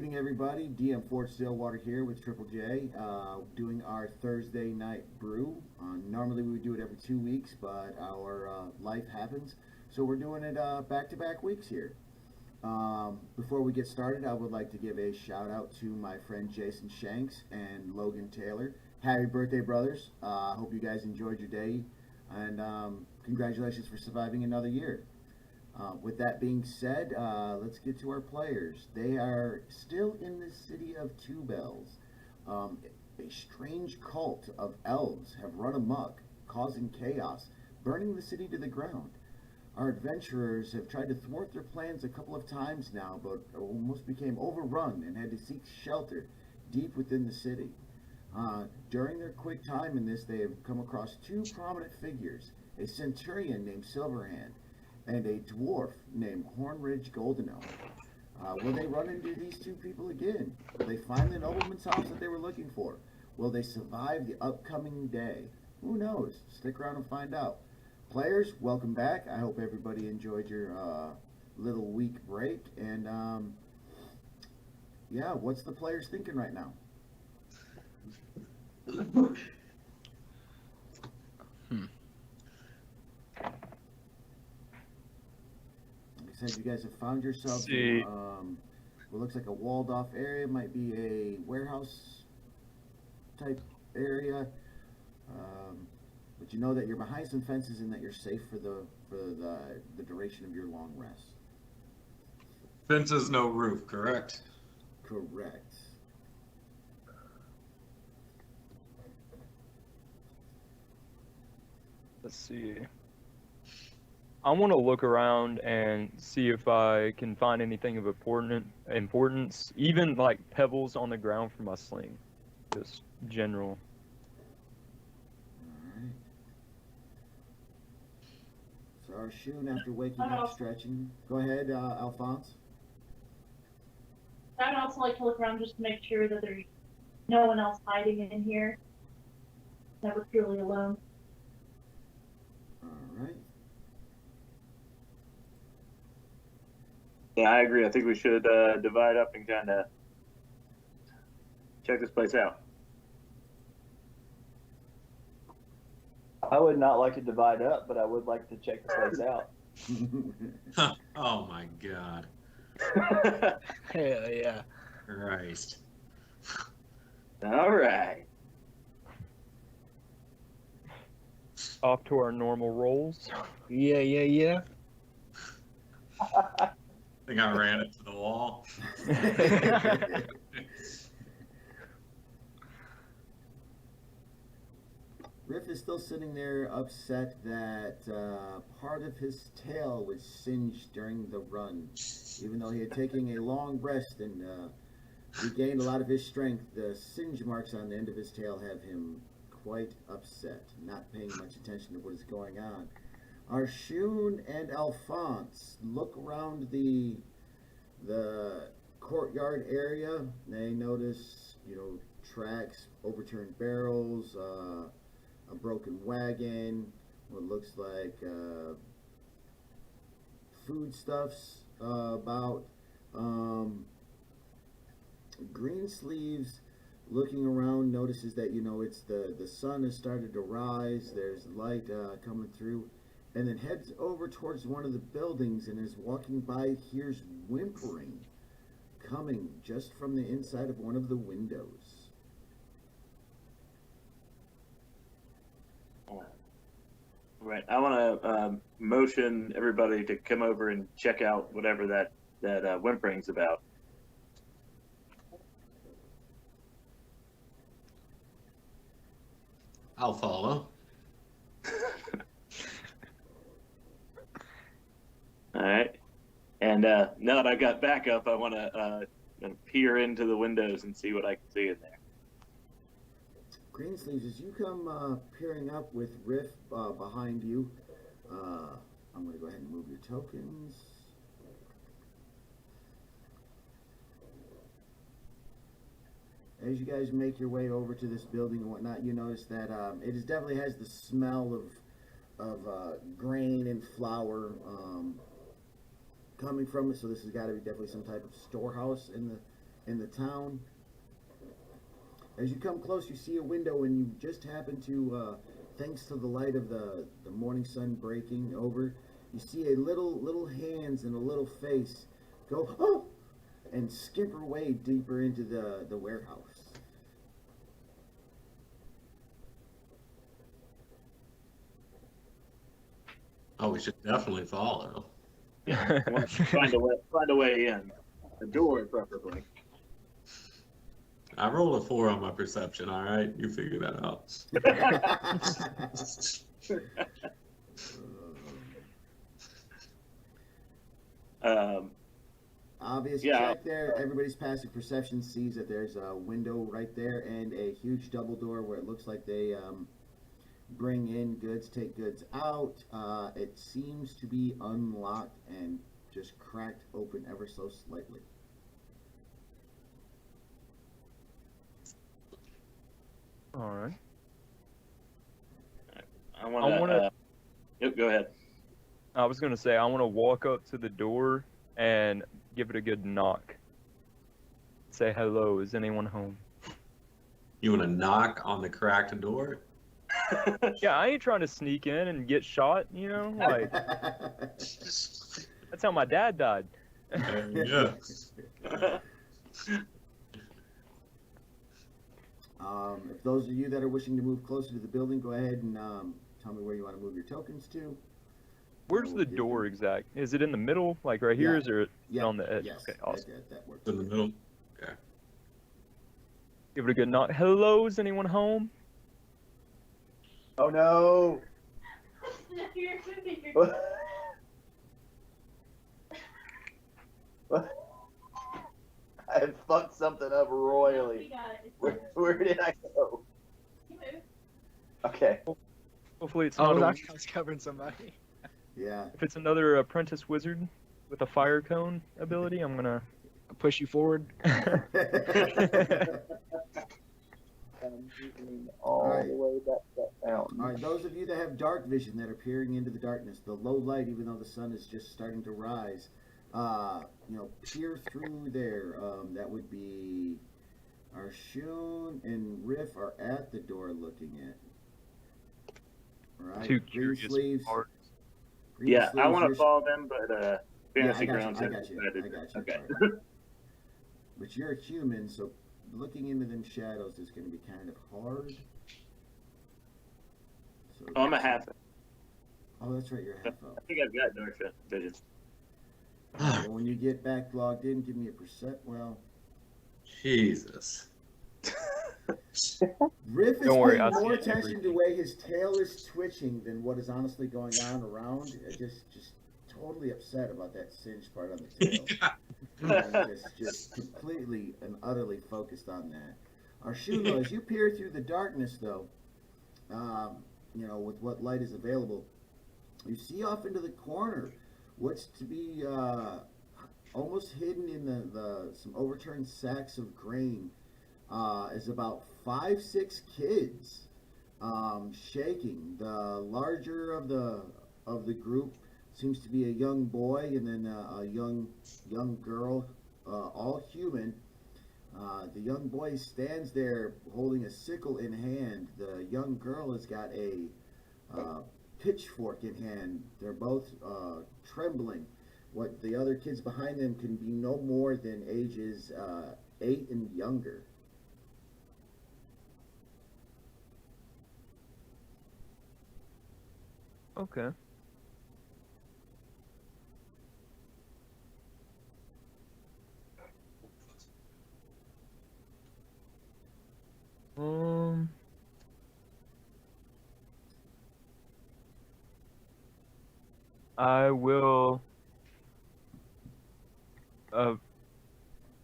evening, everybody. DM Fort Stillwater here with Triple J, doing our Thursday night brew. Normally we would do it every 2 weeks, but our life happens, so we're doing it back-to-back weeks here. Before we get started, I would like to give a shout out to my friend Jason Shanks and Logan Taylor. Happy birthday, brothers. I hope you guys enjoyed your day, and congratulations for surviving another year. With that being said, let's get to our players. They are still in the city of Two Bells. A strange cult of elves have run amok, causing chaos, burning the city to the ground. Our adventurers have tried to thwart their plans a couple of times now, but almost became overrun and had to seek shelter deep within the city. During their quick time in this, they have come across two prominent figures, a centurion named Silverhand and a dwarf named Hornridge Goldenelm. Will they run into these two people again? Will they find the nobleman's house that they were looking for? Will they survive the upcoming day? Who knows? Stick around and find out. Players, welcome back. I hope everybody enjoyed your little week break. And yeah, what's the players thinking right now? Says you guys have found yourselves in what looks like a walled off area. Might be a warehouse type area, but you know that you're behind some fences and that you're safe for the duration of your long rest. Fences, no roof, correct? Correct. Let's see. I want to look around and see if I can find anything of importance, even like pebbles on the ground for my sling. Just general. Alright. So our Shun, after waking up, stretching. Go ahead, Alphonse. I'd also like to look around just to make sure that there's no one else hiding in here, that we're truly alone. Alright. Yeah, I agree. I think we should divide up and kind of check this place out. I would not like to divide up, but I would like to check the place out. Oh my God. Hell yeah. Christ. All right. Off to our normal rolls. Yeah. I think I ran into the wall. Riff is still sitting there upset that part of his tail was singed during the run. Even though he had taken a long rest and regained a lot of his strength, the singe marks on the end of his tail have him quite upset, not paying much attention to what is going on. Arshun and Alphonse look around the courtyard area. They notice, tracks, overturned barrels, a broken wagon, what looks like foodstuffs about. Greensleeves, looking around, notices that it's the sun has started to rise. There's light coming through, and then heads over towards one of the buildings and is walking by, hears whimpering coming just from the inside of one of the windows. Right. I want to motion everybody to come over and check out whatever that whimpering's about. I'll follow. All right. And now that I got backup, I want to peer into the windows and see what I can see in there. Greensleeves, as you come peering up with Riff behind you, I'm going to go ahead and move your tokens. As you guys make your way over to this building and whatnot, you notice that definitely has the smell of grain and flour coming from it. So this has got to be definitely some type of storehouse in in the town. As you come close, you see a window, and you just happen to, thanks to the light of the morning sun breaking over, you see a little hands and a little face go, oh, and skimper way deeper into the warehouse. Oh, we should definitely follow. I want to find a way in. The door, preferably. I rolled a 4 on my perception. All right, you figure that out. Obvious Yeah. check there. Everybody's passive perception sees that there's a window right there and a huge double door where it looks like they bring in goods, take goods out. It seems to be unlocked and just cracked open ever so slightly. All right. I want to. Yep, go ahead. I was gonna say I want to walk up to the door and give it a good knock. Say hello. Is anyone home? You want to knock on the cracked door? Yeah, I ain't trying to sneak in and get shot. You know, like that's how my dad died. Yeah. If those of you that are wishing to move closer to the building, go ahead and tell me where you want to move your tokens to. Where's the door exact? Is it in the middle, like right here, Yeah. is it Yeah. on the edge? Yes, Okay, awesome. that works. In the middle. Okay. Give it a good knock. Hello, is anyone home? Oh no! I have fucked something up royally. Where did I go? Okay. Hopefully it's Oh, not. I was covering somebody. Yeah. If it's another apprentice wizard with a fire cone ability, I'm gonna. I'll push you forward. All Alright. the way back down. All right, those of you that have dark vision that are peering into the darkness, the low light, even though the sun is just starting to rise, peer through there. That would be Arshun and Riff are at the door looking at. All right, Too Green curious. Sleeves. Bart. Green Yeah, I Sleeves, want to you're- follow them, but Yeah, Fantasy I got Grounds you. has decided. I got you. Okay. Sorry. But you're a human, so looking into them shadows is going to be kind of hard. So, Oh, I'm a half. Oh, that's right, you're a half elf. I think I've got dark vision. Well, when you get back logged in, give me a percent. Well, Jesus. Riff is Don't worry, paying I'll more see attention to everything. the way his tail is twitching than what is honestly going on around. Just totally upset about that singed part on the tail. And just completely and utterly focused on that. Arshuno, as you peer through the darkness, though, with what light is available, you see off into the corner what's to be almost hidden in the some overturned sacks of grain. Is about 5-6 kids shaking. The larger of the group seems to be a young boy, and then a young girl, all human. The young boy stands there holding a sickle in hand. The young girl has got a pitchfork in hand. They're both trembling. What the other kids behind them can be no more than ages 8 and younger. Okay. I will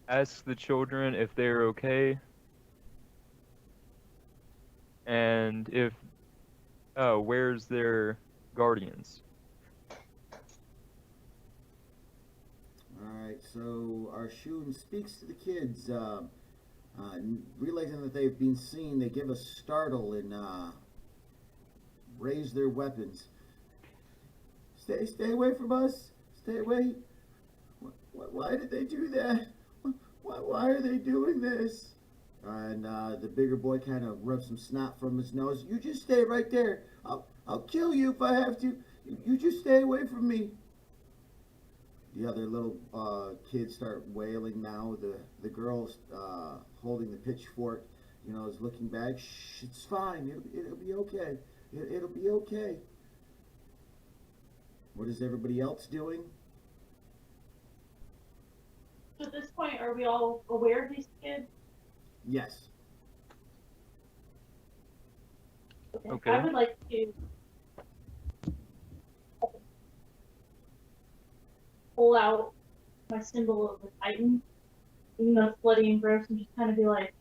ask the children if they're okay, and if where's their guardians? Alright, so Arshun speaks to the kids, realizing that they've been seen. They give a startle and raise their weapons. Stay away from us! Stay away! Why did they do that? why are they doing this? And the bigger boy kind of rubs some snot from his nose. You just stay right there. I'll kill you if I have to. You just stay away from me. The other little kids start wailing now. The girl holding the pitchfork, is looking back. Shh, it's fine. It'll be okay. It'll be okay. What is everybody else doing? So at this point, are we all aware of these kids? Yes. Okay. I would like to pull out my symbol of the Titan, even though it's bloody and gross, and just kind of be like,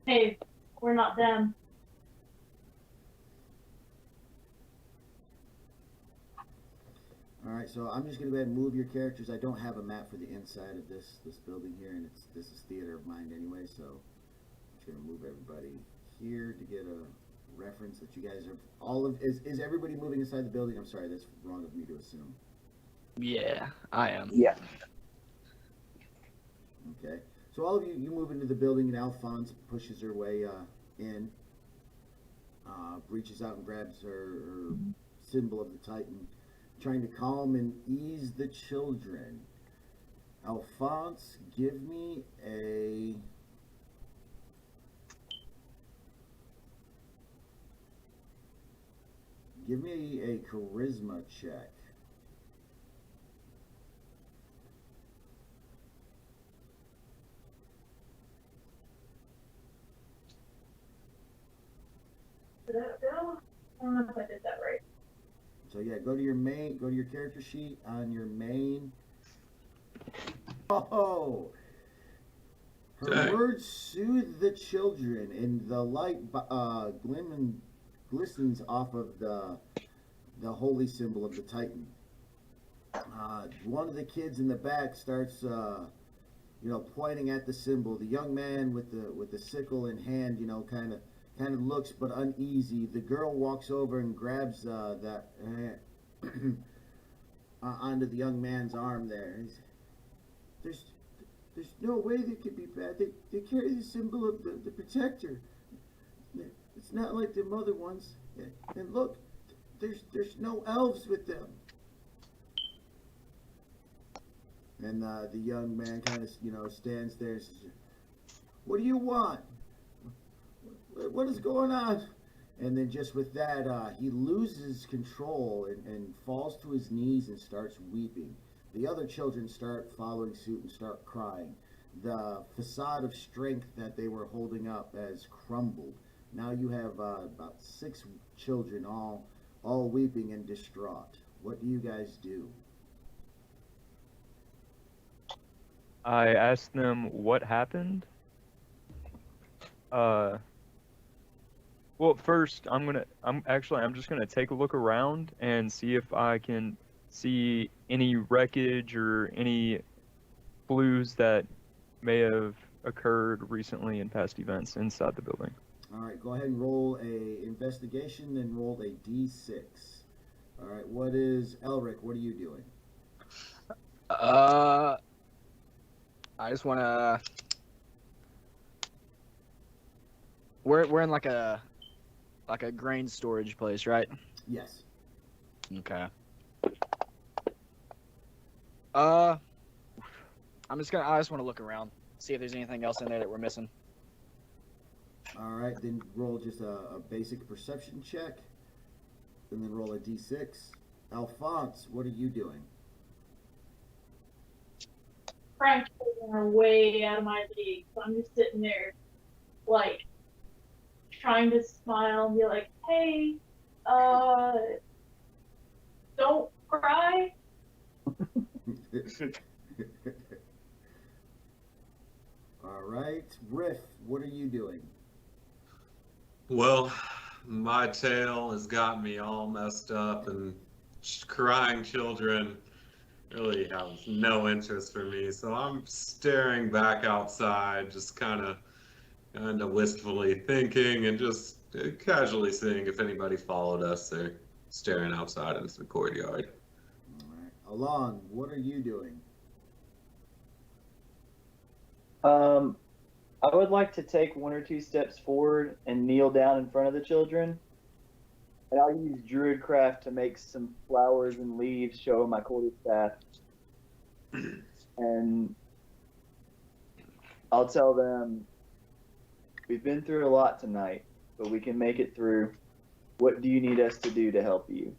hey, we're not them. All right, so I'm just going to go ahead and move your characters. I don't have a map for the inside of this building here, and this is theater of mind anyway, so I'm just going to move everybody here to get a reference that you guys are is everybody moving inside the building? I'm sorry, that's wrong of me to assume. Yeah, I am. Yeah. Okay, so all of you move into the building, and Alphonse pushes her way in, reaches out and grabs her symbol of the Titan, trying to calm and ease the children. Alphonse, give me a charisma check. Did that go? I don't know if I did that right. So yeah, go to your character sheet on your main. Oh, her Dang. words soothe the children, and the light glistens off of the holy symbol of the Titan. One of the kids in the back starts, pointing at the symbol. The young man with the sickle in hand, kind of looks but uneasy. The girl walks over and grabs that onto the young man's arm there. There's no way they could be bad. They carry the symbol of the protector. It's not like the other ones. And look, there's no elves with them. And the young man kind of stands there and says, "What do you want? What is going on?" And then just with that, he loses control and falls to his knees and starts weeping. The other children start following suit and start crying. The facade of strength that they were holding up has crumbled. Now you have about 6 children all weeping and distraught. What do you guys do? I asked them what happened. Well, first I'm just gonna take a look around and see if I can see any wreckage or any clues that may have occurred recently in past events inside the building. All right, go ahead and roll a investigation, then roll a d6. All right, what is Elric? What are you doing? I just wanna. We're in like a grain storage place, right? Yes. Okay. I just want to look around, see if there's anything else in there that we're missing. All right, then roll just a basic perception check, and then roll a d6. Alphonse, what are you doing? Frank's are way out of my league, so I'm just sitting there, like, trying to smile and be like, hey, don't cry. All right, Riff, what are you doing? Well, my tail has got me all messed up, and crying children really have no interest for me. So I'm staring back outside, just kind of wistfully thinking and just casually seeing if anybody followed us or staring outside into the courtyard. All right, Alon, what are you doing? I would like to take 1 or 2 steps forward and kneel down in front of the children. And I'll use Druidcraft to make some flowers and leaves showing my quarterstaff. And I'll tell them, we've been through a lot tonight, but we can make it through. What do you need us to do to help you?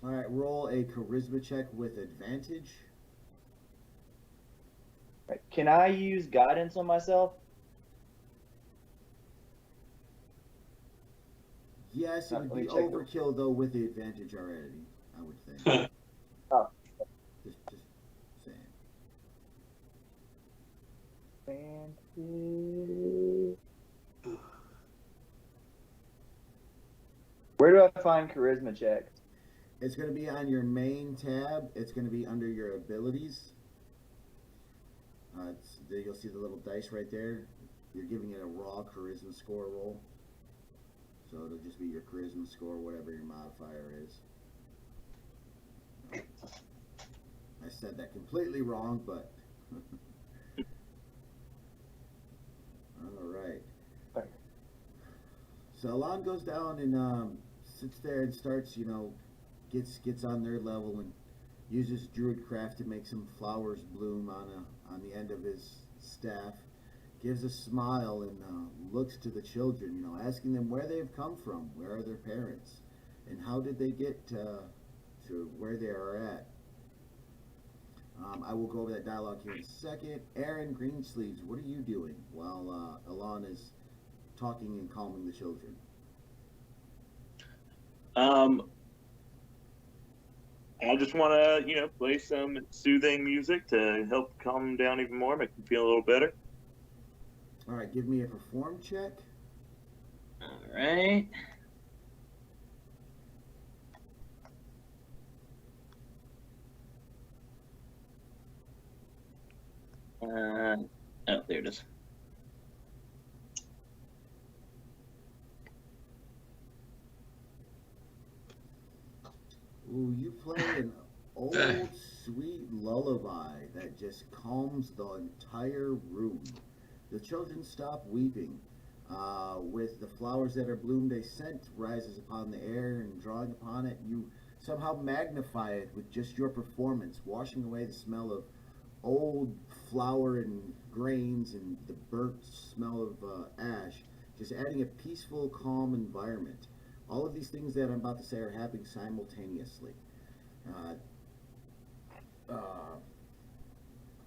All right, roll a charisma check with advantage. Right. Can I use guidance on myself? Yes, it would Let me be check the- overkill though with the advantage already, I would think. Oh. Just saying. Where do I find charisma checks? It's going to be on your main tab. It's going to be under your abilities. You'll see the little dice right there. You're giving it a raw charisma score roll. So it'll just be your charisma score, whatever your modifier is. I said that completely wrong, but... Alright. So Alon goes down and sits there and starts, gets on their level and uses Druidcraft to make some flowers bloom on the end of his staff. Gives a smile and looks to the children, asking them where they've come from, where are their parents, and how did they get to where they are at. I will go over that dialogue here in a second. Aaron Greensleeves, what are you doing while Alon is talking and calming the children? I just want to, play some soothing music to help calm them down even more, make them feel a little better. All right, give me a perform check. All right. Oh, there it is. Ooh, you play an old sweet lullaby that just calms the entire room. The children stop weeping. With the flowers that are bloomed, a scent rises upon the air, and drawing upon it, you somehow magnify it with just your performance, washing away the smell of old flour and grains and the burnt smell of ash, just adding a peaceful, calm environment. All of these things that I'm about to say are happening simultaneously.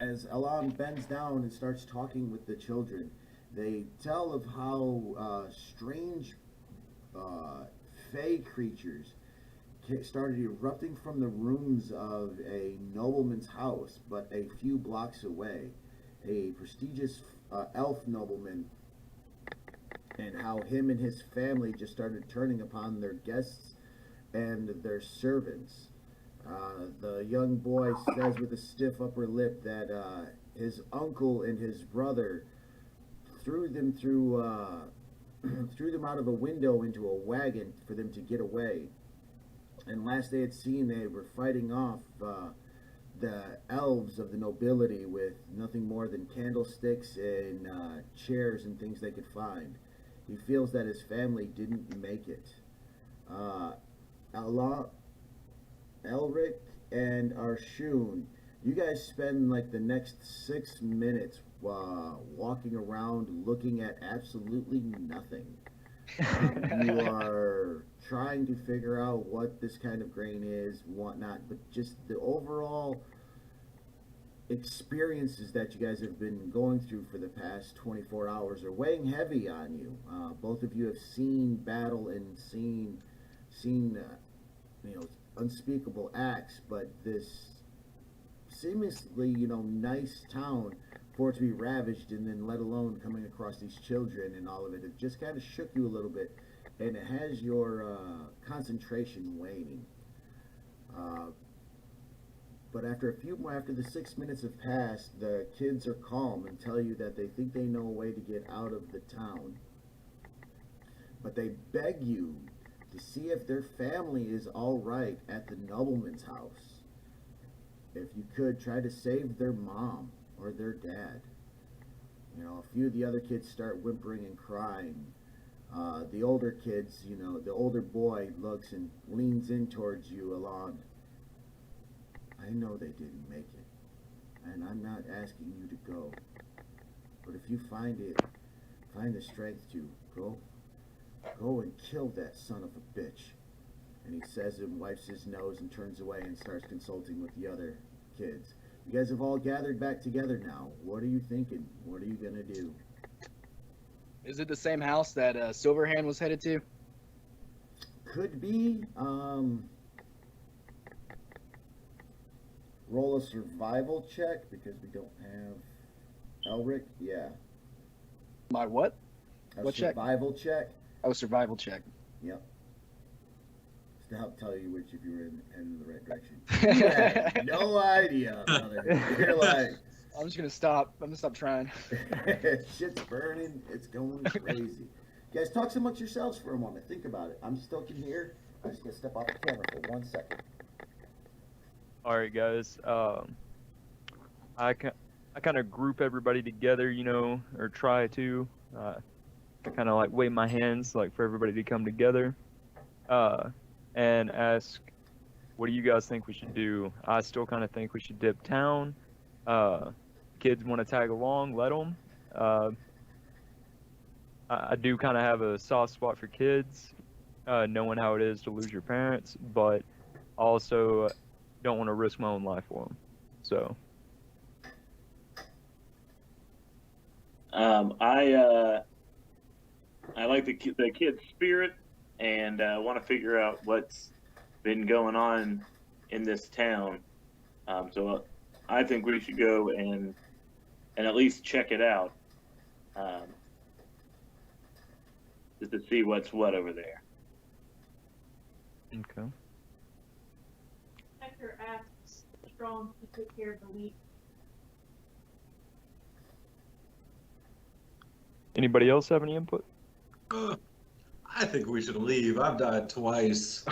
As Alon bends down and starts talking with the children, they tell of how strange fey creatures started erupting from the rooms of a nobleman's house, but a few blocks away. A prestigious elf nobleman, and how him and his family just started turning upon their guests and their servants. The young boy says with a stiff upper lip that his uncle and his brother threw them threw them out of a window into a wagon for them to get away. And last they had seen, they were fighting off the elves of the nobility with nothing more than candlesticks and chairs and things they could find. He feels that his family didn't make it. Elric and Arshun, you guys spend like the next 6 minutes walking around looking at absolutely nothing. You are trying to figure out what this kind of grain is, whatnot, but just the overall experiences that you guys have been going through for the past 24 hours are weighing heavy on you. Both of you have seen battle and seen unspeakable acts, but this seemingly nice town, for it to be ravaged and then let alone coming across these children and all of it just kind of shook you a little bit, and it has your concentration waning. But after the 6 minutes have passed, the kids are calm and tell you that they think they know a way to get out of the town. But they beg you to see if their family is all right at the nobleman's house. If you could, try to save their mom or their dad. You know, a few of the other kids start whimpering and crying. The older kids, you know, the older boy looks and leans in towards you along. I know they didn't make it, and I'm not asking you to go. But if you find the strength to go and kill that son of a bitch. And he says it and wipes his nose and turns away and starts consulting with the other kids. You guys have all gathered back together now. What are you thinking? What are you gonna do? Is it the same house that Silverhand was headed to? Could be. Roll a survival check because we don't have Elric. Yeah. My what? A What check? survival check. Oh, survival check. Yep. Just to help tell you which if you were in the right direction. You had no idea, brother. You're like, I'm just gonna stop. I'm gonna stop trying. shit's burning. It's going crazy. You guys, talk amongst yourselves for a moment. Think about it. I'm still in here. I'm just gonna step off the camera for 1 second. All right, guys. I kind of group everybody together, you know, or try to. I kind of like wave my hands, like for everybody to come together, and ask, what do you guys think we should do? I still kind of think we should dip town. Kids want to tag along, let them. I do kind of have a soft spot for kids, knowing how it is to lose your parents, but also don't want to risk my own life for them. So. I like the kid's spirit, and want to figure out what's been going on in this town. So I think we should go and at least check it out, just to see what's what over there. Okay. Hector asks Strong to take care of the leak. Anybody else have any input? I think we should leave. I've died twice.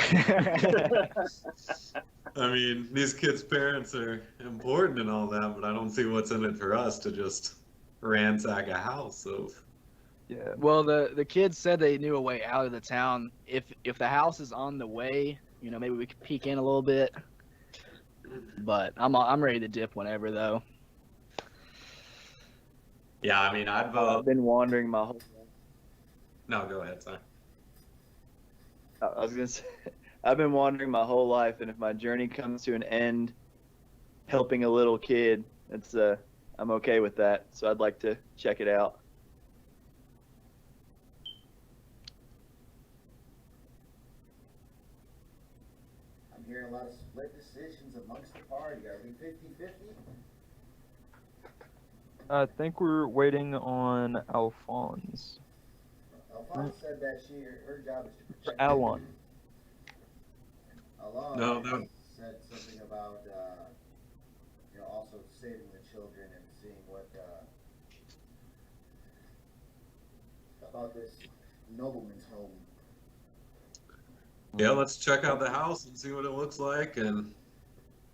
I mean, these kids' parents are important and all that, but I don't see what's in it for us to just ransack a house. So, Yeah. Well, the kids said they knew a way out of the town. If the house is on the way, you know, maybe we could peek in a little bit. But I'm ready to dip whenever, though. yeah, I mean, I'd I've vote. been wandering my whole. No, go ahead, sorry. I was gonna say, I've been wandering my whole life, and if my journey comes to an end, helping a little kid, it's I'm okay with that. So I'd like to check it out. I'm hearing a lot of split decisions amongst the party. Are we 50-50? I think we're waiting on Alphonse. Alphonse said that her job is to protect. Alon. Alon No. said something about also saving the children and seeing what about this nobleman's home. Yeah, let's check out the house and see what it looks like, and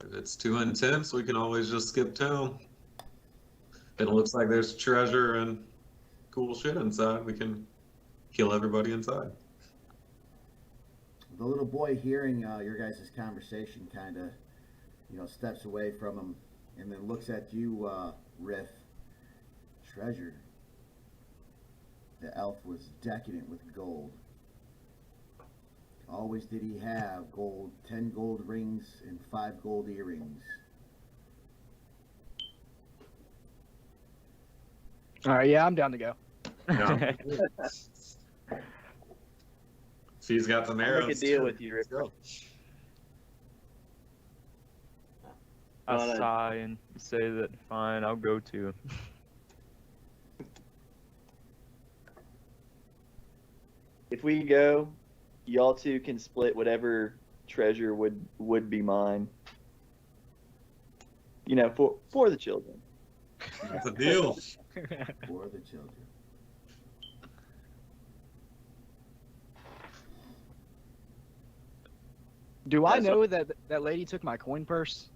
if it's too intense, we can always just skip town. If it looks like there's treasure and cool shit inside, we can kill everybody inside. The little boy, hearing your guys' conversation, kind of, steps away from him and then looks at you, Riff. Treasure. The elf was decadent with gold. Always did he have gold, 10 gold rings and 5 gold earrings. All right, yeah, I'm down to go. Yeah. She's got some I'll arrows. make a deal too. with you, Rick. Let's go. I sigh and say that, fine, I'll go too. If we go, y'all two can split whatever treasure would be mine. For the children. That's a deal. For the children. Do I That's know that lady took my coin purse?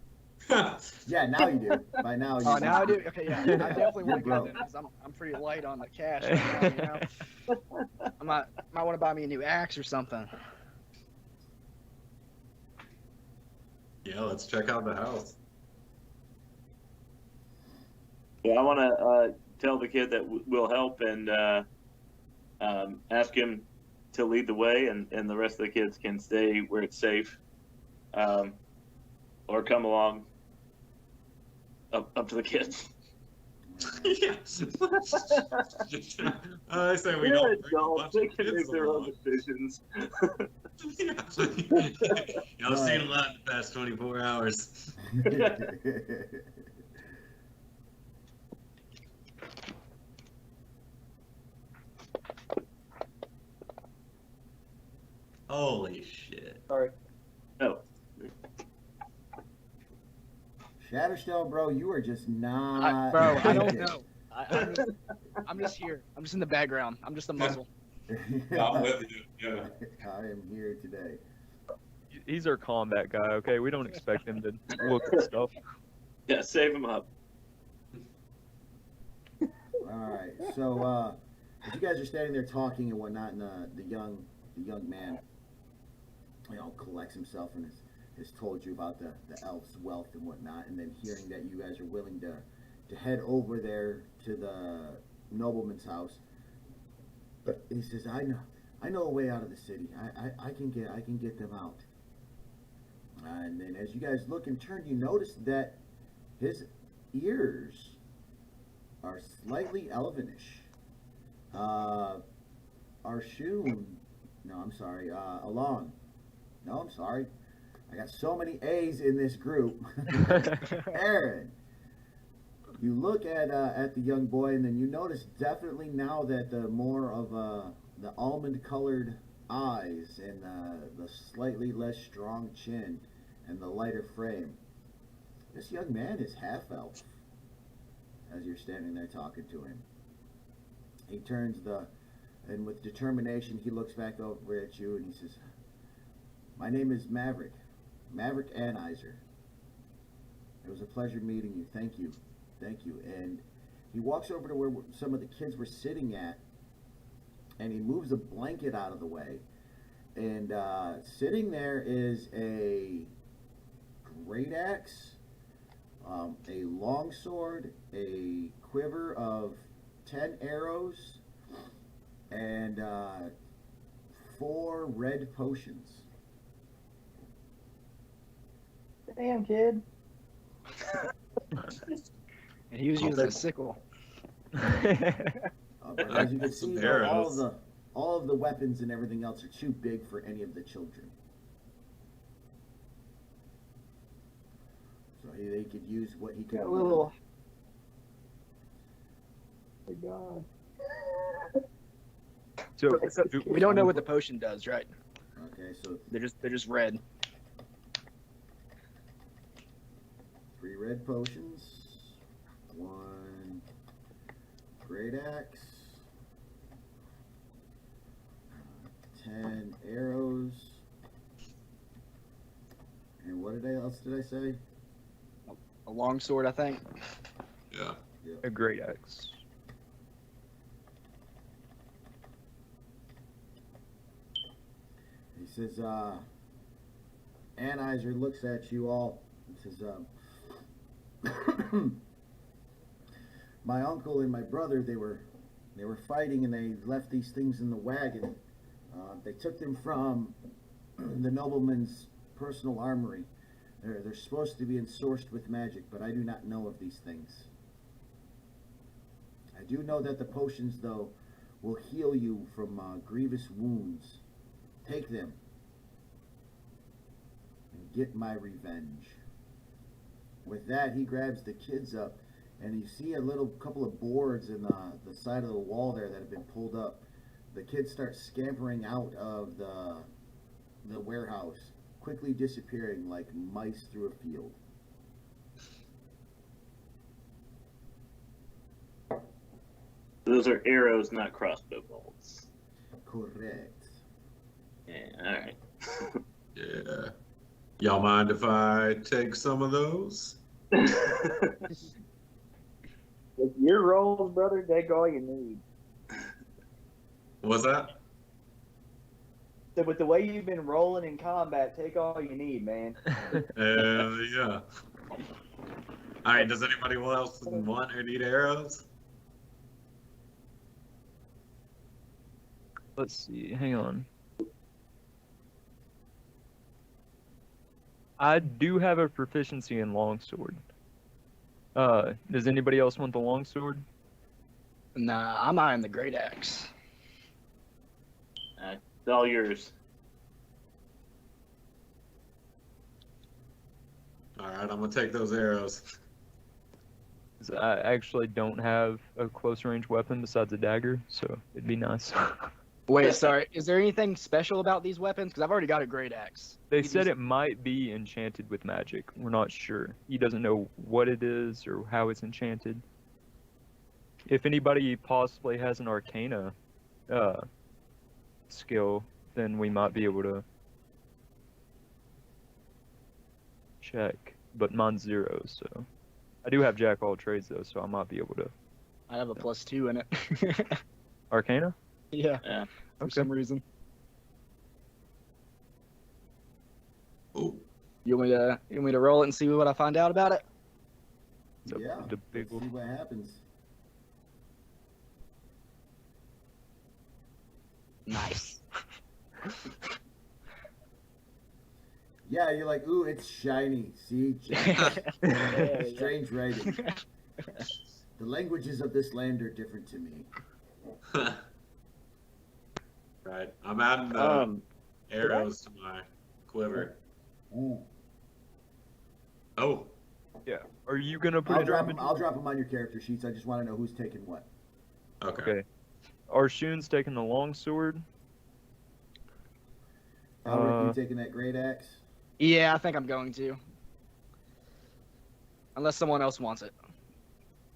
Yeah, now you do. By now you Oh, now I do. Okay, yeah, I definitely You're want to go broke. then because I'm pretty light on the cash right now. You know, I might want to buy me a new axe or something. Yeah, let's check out the house. Yeah, I want to tell the kid that we'll help and ask him to lead the way, and the rest of the kids can stay where it's safe, or come along up to the kids. Yeah. I say we They're don't bring a adults; bunch they of can kids make their own along. decisions. Yeah. I've seen a lot in the past 24 hours. Holy shit. Sorry. No, Shatterstone, bro, you are just not. Bro, I don't know. I'm just here. I'm just in the background. I'm just a muzzle. I'm with you. Yeah. I am here today. He's our combat guy, okay? We don't expect him to look at stuff. yeah, save him up. Alright, so as you guys are standing there talking and whatnot, and the young man, you know, collects himself and has told you about the elf's wealth and whatnot, and then hearing that you guys are willing to head over there to the nobleman's house, but he says, I know a way out of the city. I can get them out. And then as you guys look and turn, you notice that his ears are slightly elvenish. Arshun, no, I'm sorry, Alon. No, I'm sorry. I got so many A's in this group. Aaron. You look at the young boy, and then you notice definitely now that the more of the almond-colored eyes and the slightly less strong chin and the lighter frame. This young man is half-elf. As you're standing there talking to him, he turns and with determination, he looks back over at you and he says, "My name is Maverick Anheuser. It was a pleasure meeting you. Thank you. And he walks over to where some of the kids were sitting at, and he moves a blanket out of the way, and sitting there is a great axe, a long sword, a quiver of 10 arrows, and 4 red potions. Damn, kid. And he was using a sickle. But as you can Some see, though, arrows. all of the weapons and everything else are too big for any of the children. So they could use what he could. Got a little. Oh my God. So, We don't know what the potion does, right? Okay, so They're just red. 3 red potions, 1 great axe, 10 arrows, and what else did I say? A long sword, I think. Yeah. a great axe. He says, Anheuser looks at you all and says, my uncle and my brother, they were fighting and they left these things in the wagon. They took them from the nobleman's personal armory. They're supposed to be ensourced with magic, but I do not know of these things. I do know that the potions, though, will heal you from grievous wounds. Take them and get my revenge. With that, he grabs the kids up, and you see a couple of boards in the side of the wall there that have been pulled up. The kids start scampering out of the warehouse, quickly disappearing like mice through a field. Those are arrows, not crossbow bolts. Correct. Yeah, all right. Yeah. Y'all mind if I take some of those? With your rolls, brother, take all you need. What's that? So with the way you've been rolling in combat, take all you need, man. Yeah. All right. Does anybody else want or need arrows? Let's see. Hang on. I do have a proficiency in longsword. Does anybody else want the longsword? Nah, I'm eyeing the great axe. It's all yours. All right. I'm gonna take those arrows. 'Cause I actually don't have a close range weapon besides a dagger, so it'd be nice. Wait, sorry. Is there anything special about these weapons? Because I've already got a great axe. They You said just- it might be enchanted with magic. We're not sure. He doesn't know what it is or how it's enchanted. If anybody possibly has an arcana skill, then we might be able to check. But mine's 0, so I do have jack of all trades though, so I might be able to. I have a +2 in it. Arcana? Yeah. Yeah. For Okay. some reason. Oh, You want me to roll it and see what I find out about it? It's a- Yeah. the big Let's see one. what happens. Nice. Yeah, you're like, ooh, it's shiny. See, Yeah, strange writing. The languages of this land are different to me. right. I'm adding the arrows to my quiver. Ooh. Oh, Yeah. Are you gonna put I'll it drop in them. I'll drop them on your character sheets. I just want to know who's taking what. okay. Okay. Arshoon's taking the longsword. Rick, you taking that great axe? Yeah, I think I'm going to. Unless someone else wants it.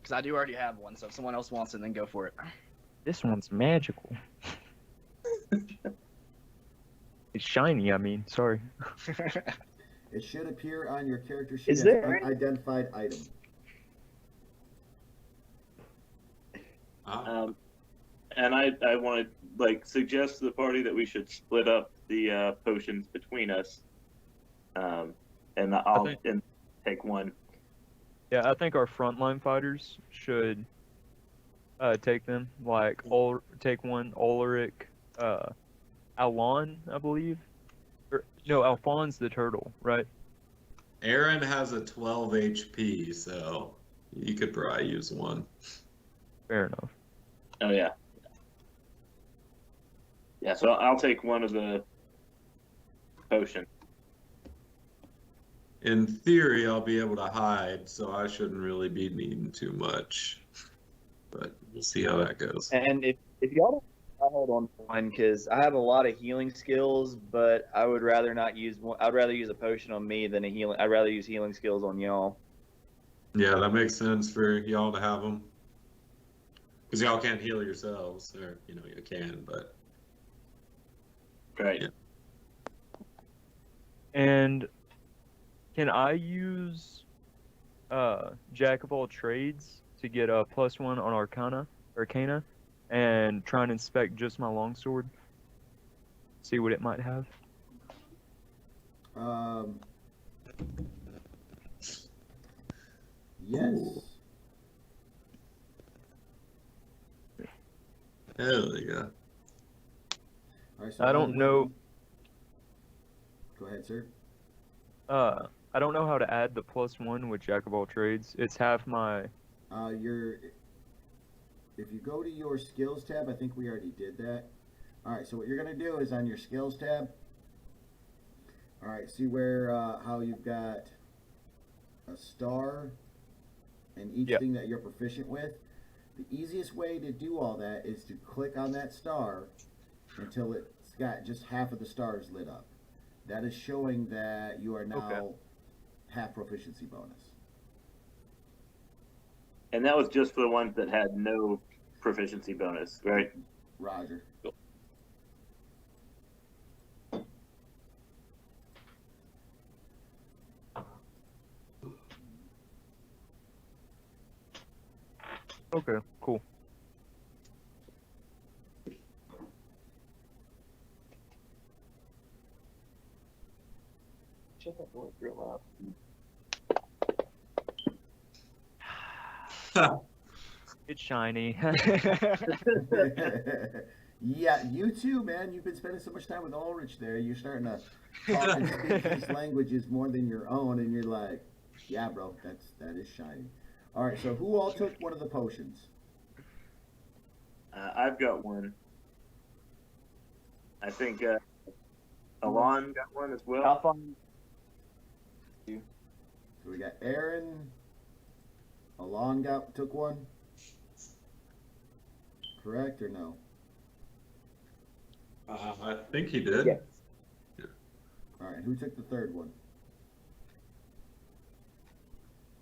Because I do already have one, so if someone else wants it, then go for it. This one's magical. It's shiny, I mean, sorry. It should appear on your character sheet Is as there an any- unidentified item. Ah, And I want to suggest to the party that we should split up the potions between us. And I'll take one. Yeah, I think our frontline fighters should take them. Like, take one, Ulrich, Alon, I believe. No, Alphonse the turtle, right? Aaron has a 12 HP, so you could probably use one. Fair enough. Oh yeah. Yeah, so I'll take one of the potion. In theory, I'll be able to hide, so I shouldn't really be needing too much. But we'll see how that goes. And if y'all don't, I'll hold on to one because I have a lot of healing skills, but I would rather not use one. I'd rather use a potion on me than a healing. I'd rather use healing skills on y'all. Yeah, that makes sense for y'all to have them. Because y'all can't heal yourselves, or, you can, but... Right. Yeah. And can I use Jack of all trades to get a +1 on Arcana, and try and inspect just my longsword? See what it might have. Yes. Ooh. Hell yeah. All right, so I don't know. Go ahead, sir. I don't know how to add the +1 with Jack of all trades. It's half my. If you go to your skills tab, I think we already did that. All right, so what you're gonna do is on your skills tab. All right, see where how you've got a star and each Yep. thing that you're proficient with. The easiest way to do all that is to click on that star until it's got just half of the stars lit up. That is showing that you are now half proficiency bonus. And that was just for the ones that had no proficiency bonus, right? Roger. Okay, cool. Shut that door real loud. It's shiny. Yeah, you too, man. You've been spending so much time with Ulrich there. You're starting to talk and speak his languages more than your own, and you're like, yeah, bro, that is shiny. All right, so who all took one of the potions? I've got one. I think Alon got one as well. Alphonse. So we got Aaron. Alon took one. Correct or no? I think he did. Yes. All right, who took the third one?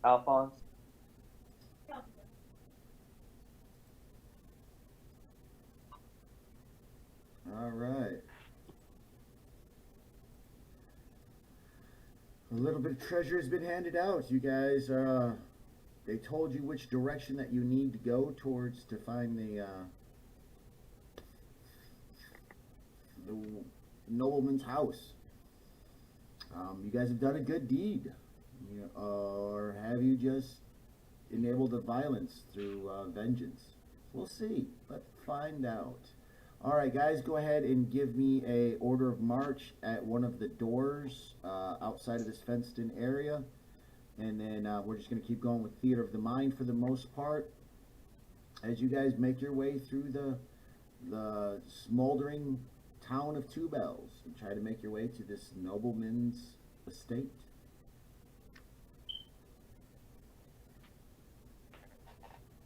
Alphonse. All right. A little bit of treasure has been handed out. You guys, they told you which direction that you need to go towards to find the nobleman's house. You guys have done a good deed, or have you just enabled the violence through vengeance? We'll see. Let's find out. All right, guys, go ahead and give me a order of march at one of the doors outside of this fenced-in area. And then we're just going to keep going with Theater of the Mind for the most part. As you guys make your way through the smoldering town of Two Bells and try to make your way to this nobleman's estate.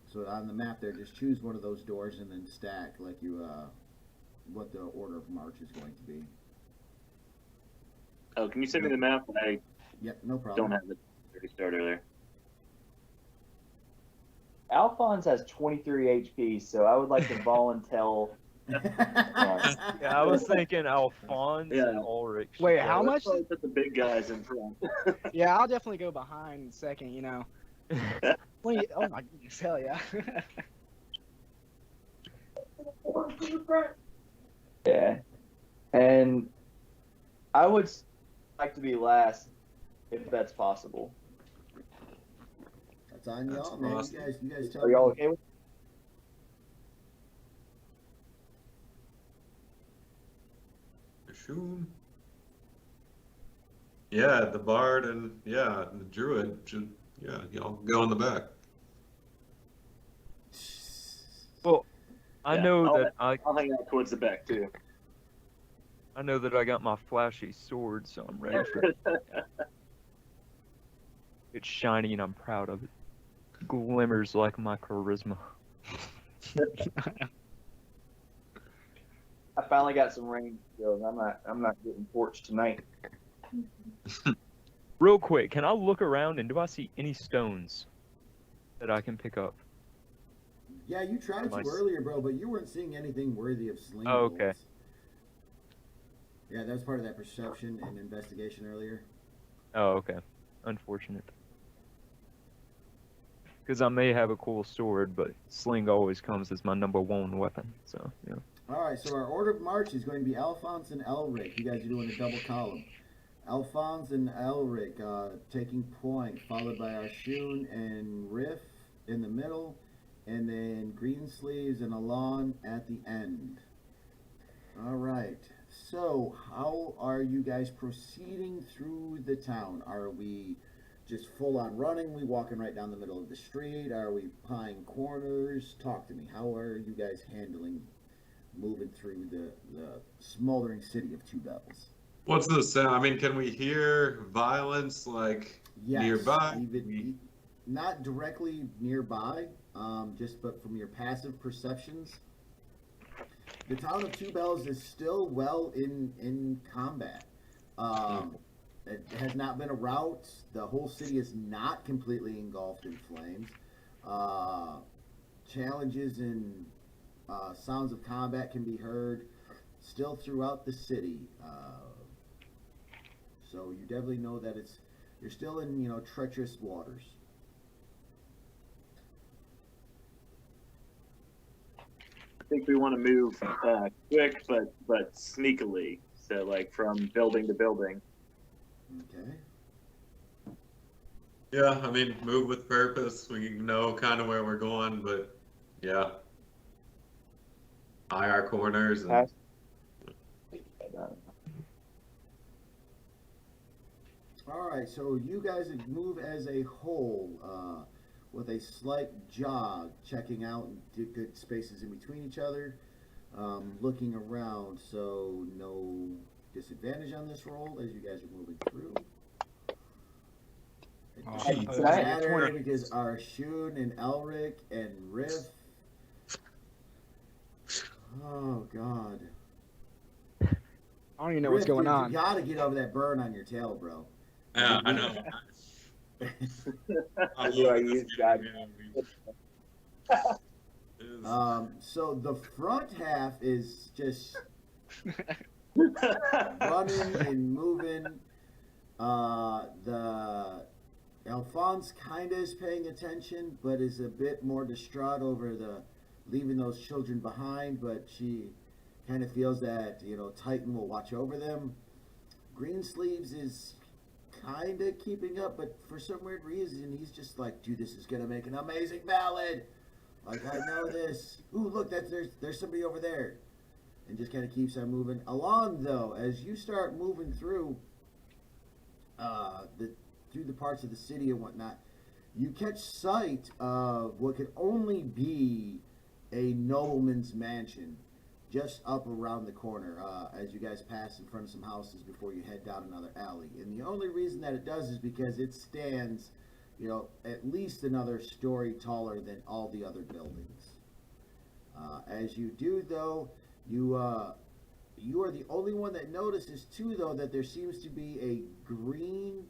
So on the map there, just choose one of those doors and then stack like you what the order of march is going to be. Oh, can you send me the map? I Yep, no problem. don't have it. Already started earlier. Alphonse has 23 HP, so I would like to volunteer. Yeah, I was thinking Alphonse Yeah. and Ulrich. Wait, Yeah, how let's much? probably put the big guys in front. Yeah, I'll definitely go behind second. You know. 20, oh my goodness, hell yeah. Yeah, and I would like to be last if that's possible. That's on That's y'all, man. awesome. You guys tell Are me. y'all okay with? Shoom. Yeah, the bard and the druid should y'all go in the back. Well, I Yeah, know I'll- that I'll hang out towards the back too. I know that I got my flashy sword, so I'm ready for it. It's shiny and I'm proud of it. Glimmers like my charisma. I finally got some range skills. I'm not getting torched tonight. Real quick, can I look around and do I see any stones that I can pick up? Yeah, you tried to Nice. earlier, bro, but you weren't seeing anything worthy of sling Oh, okay. bullets. Yeah, that was part of that perception and investigation earlier. Oh, okay. Unfortunate. Because I may have a cool sword, but sling always comes as my #1 weapon. So, yeah. All right, so our order of march is going to be Alphonse and Elric. You guys are doing a double column. Alphonse and Elric taking point, followed by Arshun and Riff in the middle, and then Greensleeves and Alon at the end. All right, so how are you guys proceeding through the town? Are we just full on running? We walking right down the middle of the street? Are we pieing corners? Talk to me. How are you guys handling moving through the smoldering city of Two Bells? What's the sound? I mean, can we hear violence like Yes, nearby? not directly nearby, but from your passive perceptions. The town of Two Bells is still well in combat. It has not been a rout. The whole city is not completely engulfed in flames. Challenges and sounds of combat can be heard still throughout the city. So you definitely know that you're still in treacherous waters. think we want to move quick, but sneakily. So like from building to building. Okay. Yeah, I mean, move with purpose. We know kind of where we're going, but yeah, eye our corners and All right, so you guys move as a whole with a slight jog, checking out good spaces in between each other, looking around. So no disadvantage on this roll as you guys are moving through. It Oh, doesn't nice. matter because Arshun and Elric and Riff. Oh God. I don't even know what's Riff, going you on. gotta get over that burn on your tail, bro. yeah, I know. That's what I use, guys. So the front half is just running and moving. The Alphonse kind of is paying attention, but is a bit more distraught over the leaving those children behind. But she kind of feels that Titan will watch over them. Greensleeves is kind of keeping up, but for some weird reason, he's just like, dude, this is gonna make an amazing ballad. Like, I know this. Ooh, look, there's somebody over there, and just kind of keeps on moving along. Though, as you start moving through the parts of the city and whatnot, you catch sight of what could only be a nobleman's mansion just up around the corner as you guys pass in front of some houses before you head down another alley. And the only reason that it does is because it stands, at least another story taller than all the other buildings. As you do, though, you are the only one that notices, too, though, that there seems to be a green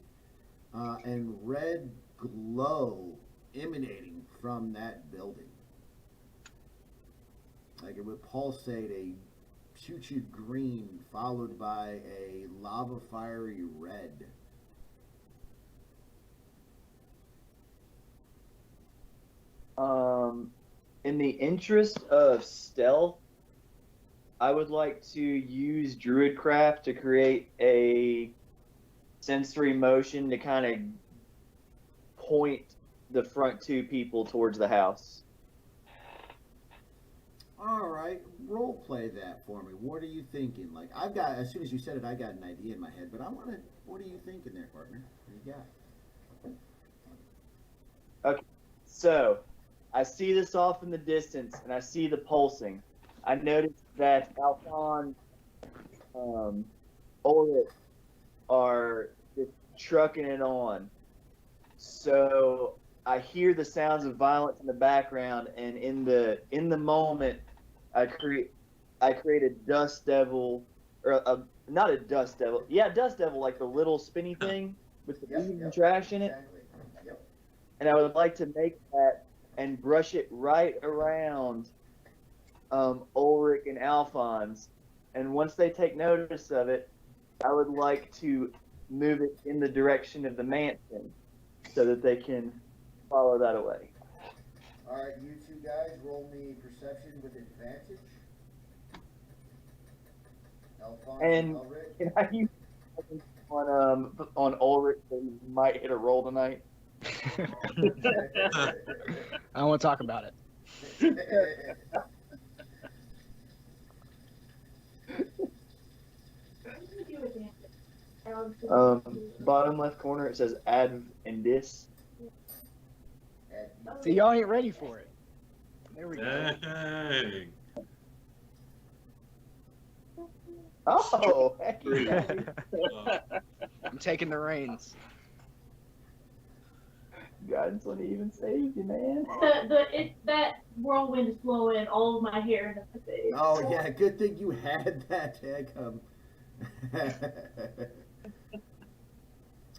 and red glow emanating from that building. Like it would pulsate a choo-choo green followed by a lava fiery red. In the interest of stealth, I would like to use Druidcraft to create a sensory motion to kind of point the front two people towards the house. All right, role play that for me. What are you thinking? Like as soon as you said it, I got an idea in my head. But what are you thinking there, partner? What do you got? Okay, so I see this off in the distance, and I see the pulsing. I noticed that Alphonse, Ulrich are just trucking it on. So I hear the sounds of violence in the background, and in the moment, I create a dust devil, or not a dust devil. Yeah, dust devil, like the little spinny thing with the leaves and trash in it. Exactly. Yep. And I would like to make that and brush it right around Ulrich and Alphonse. And once they take notice of it, I would like to move it in the direction of the mansion so that they can follow that away. All right, you two guys, roll me perception with advantage. Alphonse And Ulrich. can I use on Ulrich that he might hit a roll tonight? I don't want to talk about it. Bottom left corner it says add and dis. See, y'all ain't ready for it. There we go. Dang. Oh, heck yeah. I'm taking the reins. Guidance wouldn't even save you, man. That whirlwind is blowing all of my hair into my face. Oh yeah, good thing you had that tag.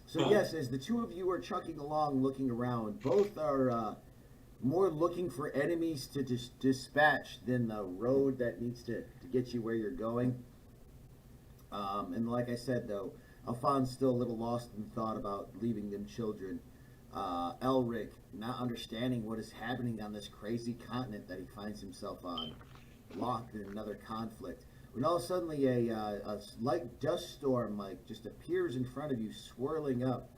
So yes, as the two of you are trucking along, looking around, both are more looking for enemies to dispatch than the road that needs to get you where you're going. And like I said, though, Alphonse still a little lost in thought about leaving them children. Elric not understanding what is happening on this crazy continent that he finds himself on. locked in another conflict. When all of a sudden a light dust storm like just appears in front of you, swirling up,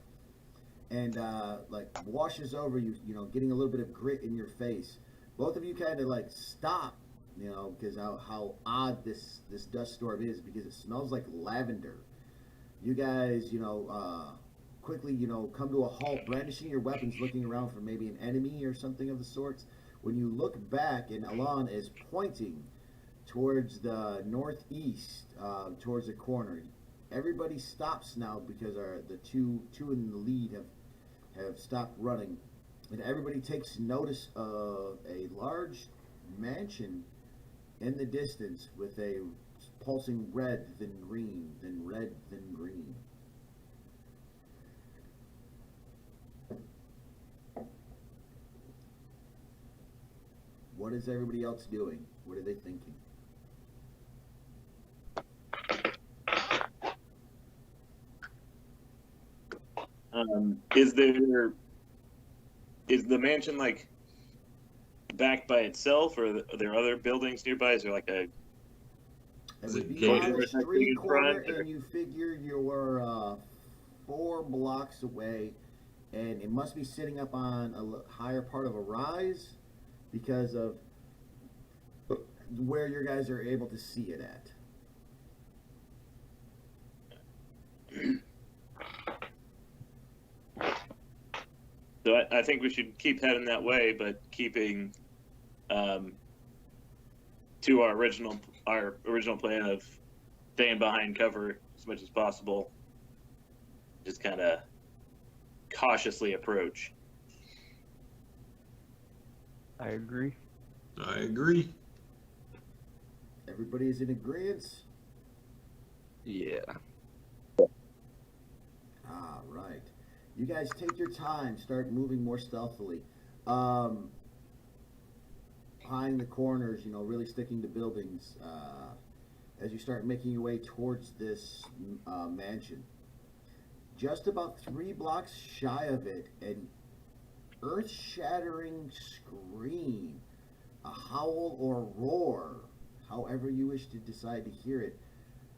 and like washes over you, you know, getting a little bit of grit in your face. Both of you kind of like stop, you know, because how odd this dust storm is, because it smells like lavender. You guys, you know, quickly, you know, come to a halt, brandishing your weapons, looking around for maybe an enemy or something of the sorts. When you look back, and Alon is pointing towards the northeast, towards the corner. Everybody stops now because the two in the lead have stopped running, and everybody takes notice of a large mansion in the distance with a pulsing red, then green, then red, then green. What is everybody else doing? What are they thinking? Is the mansion like backed by itself, or are there other buildings nearby? Is there like a It Is would it be gated? on a street In corner, front, or- and you figure you're 4 blocks away, and it must be sitting up on a higher part of a rise because of where your guys are able to see it at. So I think we should keep heading that way, but keeping to our original plan of staying behind cover as much as possible. Just kind of cautiously approach. I agree. I agree. Everybody is in agreement. Yeah. Ah, right. You guys take your time, start moving more stealthily. Eyeing the corners, you know, really sticking to buildings as you start making your way towards this mansion. Just about 3 blocks shy of it, an earth-shattering scream, a howl or roar, however you wish to decide to hear it,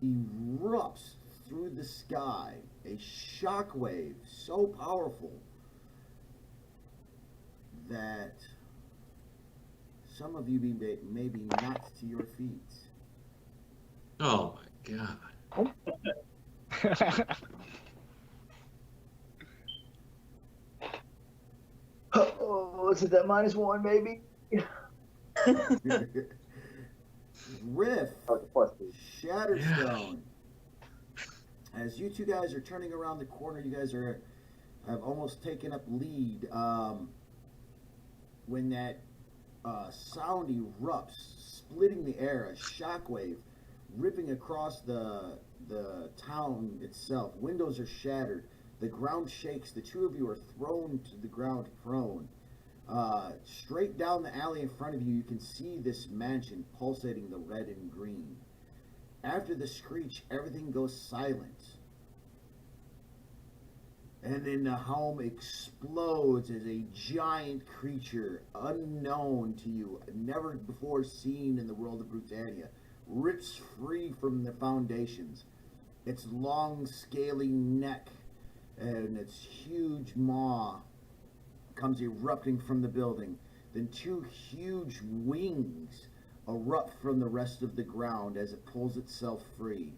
erupts through the sky. A shockwave so powerful that some of you may be knocked to your feet. Oh my god. Oh, is it that -1, baby? Riff, Oh, it's a +2. Shatterstone. As you two guys are turning around the corner, you guys have almost taken up lead. When that sound erupts, splitting the air, a shockwave ripping across the town itself. Windows are shattered. The ground shakes. The two of you are thrown to the ground prone. Straight down the alley in front of you, you can see this mansion pulsating the red and green. After the screech, everything goes silent. And then the home explodes as a giant creature, unknown to you, never before seen in the world of Brewtannia, rips free from the foundations. Its long, scaly neck and its huge maw comes erupting from the building. Then 2 huge wings erupt from the rest of the ground as it pulls itself free.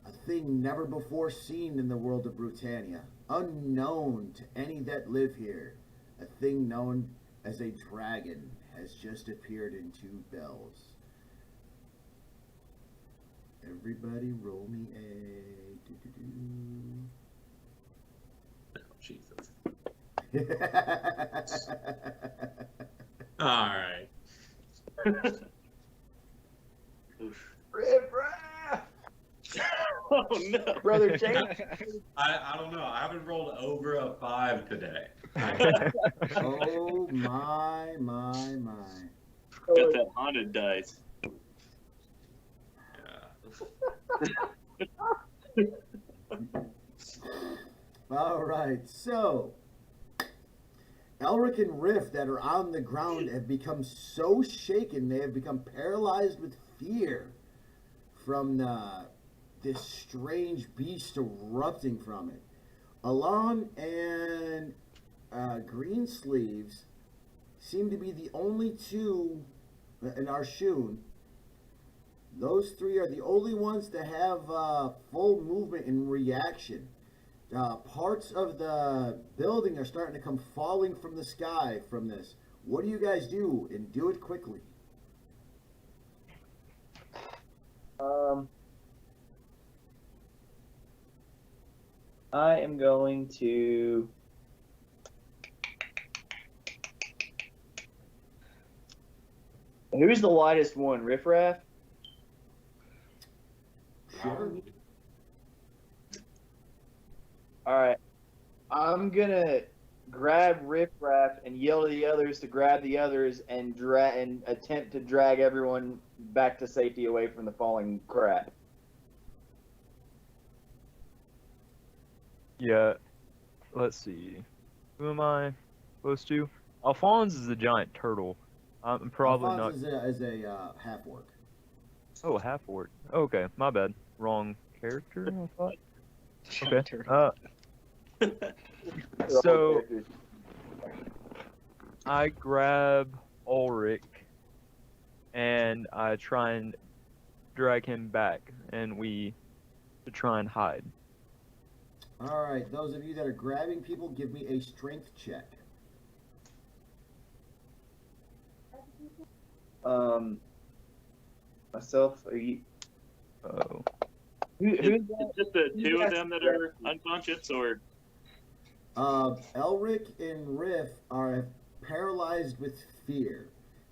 A thing never before seen in the world of Brewtannia, unknown to any that live here. A thing known as a dragon has just appeared in 2 bells. Everybody roll me a doo-doo-doo. Oh, Jesus. All right. Riff, Oh no, brother James. I don't know. I haven't rolled over a 5 today. Oh my. got that haunted dice. Yeah. All right, so Elric and Riff that are on the ground have become so shaken, they have become paralyzed with fear from this strange beast erupting from it. Alon and Greensleeves seem to be the only two, and Arshun. Those three are the only ones to have full movement and reaction. Parts of the building are starting to come falling from the sky from this. What do you guys do? And do it quickly. I am going to. Who's the lightest one? Riff Raff? Sure. Alright. I'm gonna grab Riff Raff and yell to the others to grab the others and attempt to drag everyone back to safety away from the falling crab. Yeah. Let's see. Who am I supposed to? Alphonse is a giant turtle. I'm probably Alphonse not. is a half orc. Oh, half orc. Okay, my bad. Wrong character, I thought. Okay. Turtle. So I grab Ulrich and I try and drag him back, and we try and hide. All right, those of you that are grabbing people, give me a strength check. Myself, are you? Oh. Who's It's just the two of them that are unconscious, or Elric and Riff are paralyzed with fear.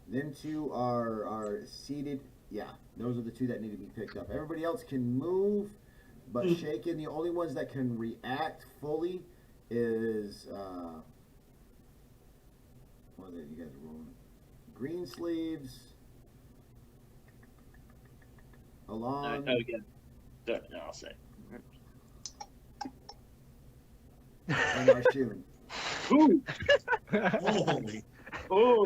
Them two are seated. Yeah, those are the two that need to be picked up. Everybody else can move, but shaken. The only ones that can react fully is what are you guys rolling? Greensleeves. Alon. oh yeah, no, I'll say. And Arshun. Ooh, Holy. oh,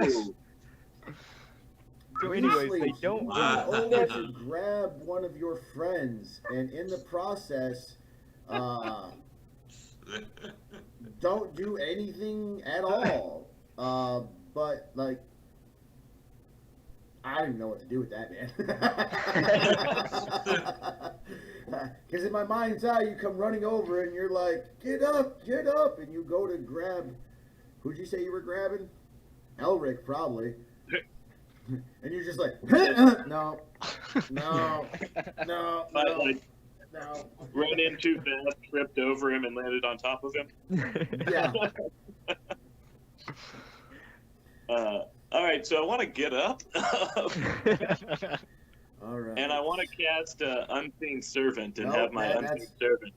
So anyways, they Greensleeves, don't. you Wow. can only to grab one of your friends, and in the process, don't do anything at all. But like, I don't even know what to do with that, man. Because in my mind's eye, you come running over and you're like, get up, and you go to grab. Who'd you say you were grabbing? Elric, probably. And you're just like, no, no, no, I no, like no. ran in too fast, tripped over him, and landed on top of him. Yeah. All right, so I want to get up, All right. and I want to cast Unseen Servant and No, have my that's- Unseen Servant.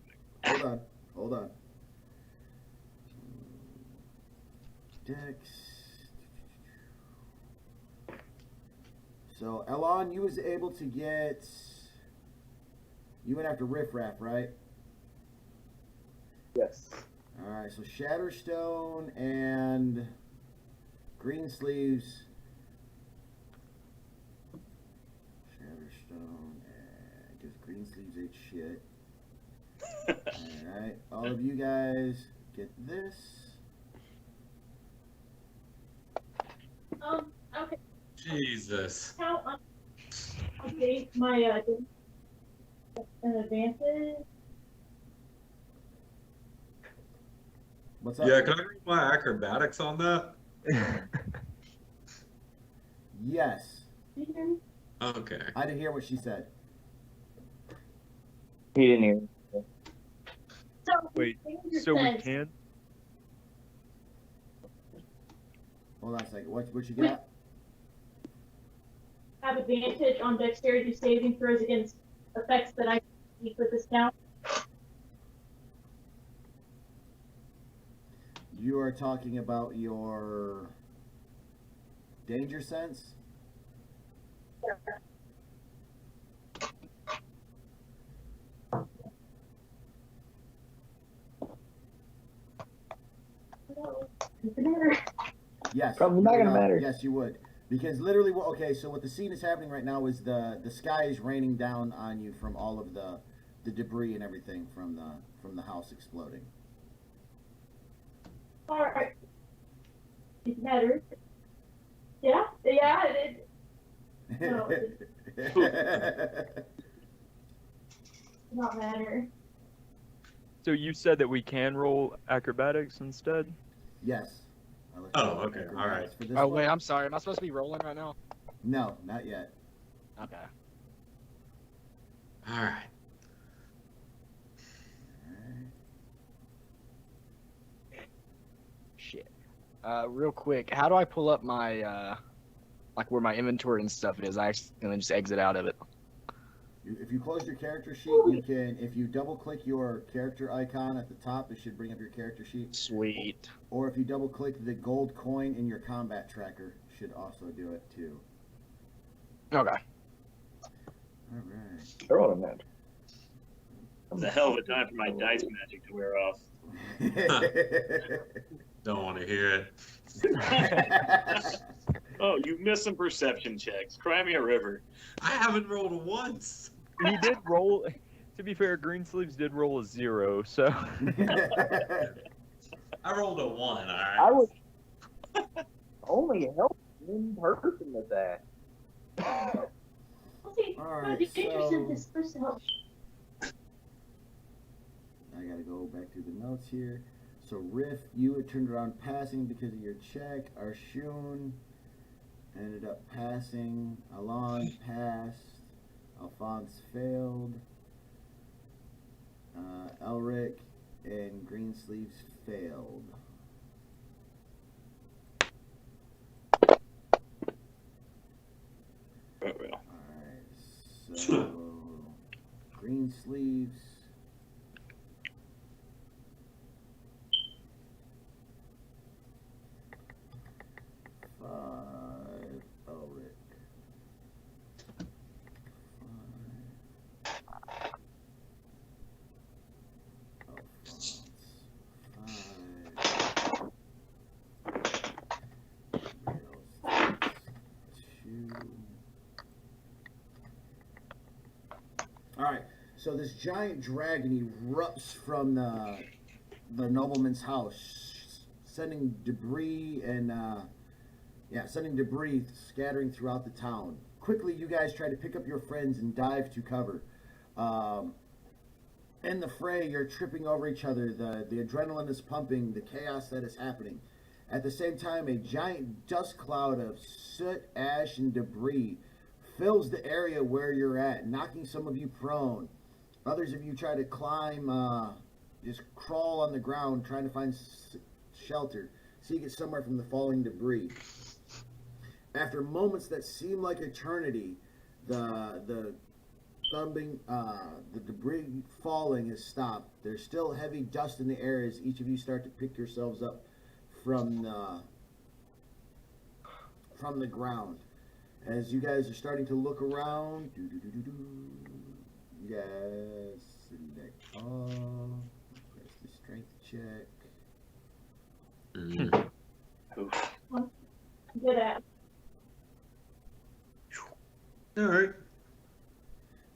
Hold on. Dex. So, Elon, you was able to get. You went after Riff Raff, right? Yes. Alright, so Shatterstone and Greensleeves. Shatterstone and because Greensleeves ate shit. Alright, all of you guys get this. Okay. Jesus. How update my an advantage? What's up? Yeah, can I roll my acrobatics on that? Yes. Do you hear me? Okay. I didn't hear what she said. He didn't hear. So, Wait, Danger so we says- can? Hold on a second. What you got? have advantage on dexterity saving throws against effects that I keep with this count. You are talking about your danger sense? No. Yes. Probably you not would, gonna matter. Yes, you would. Because literally, okay, so what the scene is happening right now is the sky is raining down on you from all of the debris and everything from the house exploding. Alright. It's better. Yeah? Yeah, it No, does not matter. So you said that we can roll acrobatics instead? Yes. I'll let Oh, you roll okay, acrobatics alright. for this Oh one. wait, I'm sorry. Am I supposed to be rolling right now? No, not yet. Okay. All right. Shit. Real quick, how do I pull up my like where my inventory and stuff is? I accidentally just exit out of it. If you close your character sheet, you can. If you double click your character icon at the top, it should bring up your character sheet. Sweet. Or if you double click the gold coin in your combat tracker, should also do it too. Okay. All right. They're all that. It's a hell of a time for my dice magic to wear off. Don't want to hear it. Oh, you missed some perception checks. Cry me a river. I haven't rolled once. He did roll. To be fair, Greensleeves did roll a 0, so. I rolled a 1, all right? I was only helping one person with that. Okay, Alright, I'm interested in so- this person. I gotta go back through the notes here. So Riff, you had turned around passing because of your check. Arshun ended up passing. Alon passed. Alphonse failed. Elric and Greensleeves failed. Oh, well. Alright, so Greensleeves. Five, Elric. Alphonse. 2. Alright, so this giant dragon erupts from the nobleman's house, sending debris and scattering throughout the town. Quickly, you guys try to pick up your friends and dive to cover. In the fray, you're tripping over each other. The adrenaline is pumping, the chaos that is happening. At the same time, a giant dust cloud of soot, ash, and debris fills the area where you're at, knocking some of you prone. Others of you try to climb, just crawl on the ground, trying to find shelter, so you get somewhere from the falling debris. After moments that seem like eternity, the debris falling has stopped. There's still heavy dust in the air as each of you start to pick yourselves up from the ground. As you guys are starting to look around, you guys select all, press the strength check. Good at. All right.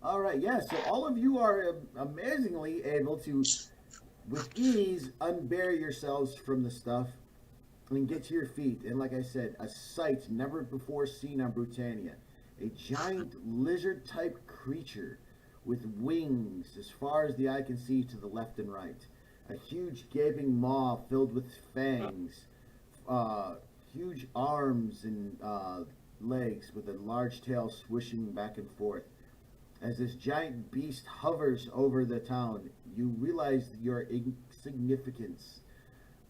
All right, yeah, so all of you are amazingly able to, with ease, unbury yourselves from the stuff and get to your feet. And like I said, a sight never before seen on Brewtannia. A giant lizard-type creature with wings as far as the eye can see to the left and right. A huge gaping maw filled with fangs. Huge arms and legs with a large tail swishing back and forth. As this giant beast hovers over the town, you realize your insignificance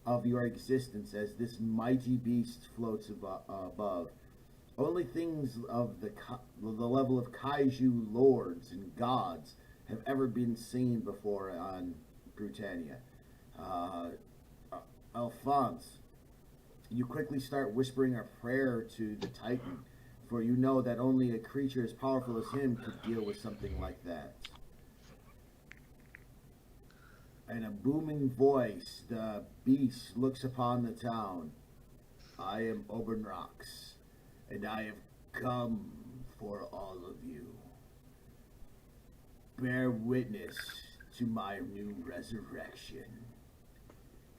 of your existence as this mighty beast floats above. Only things of the level of kaiju lords and gods have ever been seen before on Brewtannia. Alphonse, you quickly start whispering a prayer to the Titan, for you know that only a creature as powerful as him could deal with something like that. In a booming voice, the beast looks upon the town. I am Obenrox, and I have come for all of you. Bear witness to my new resurrection.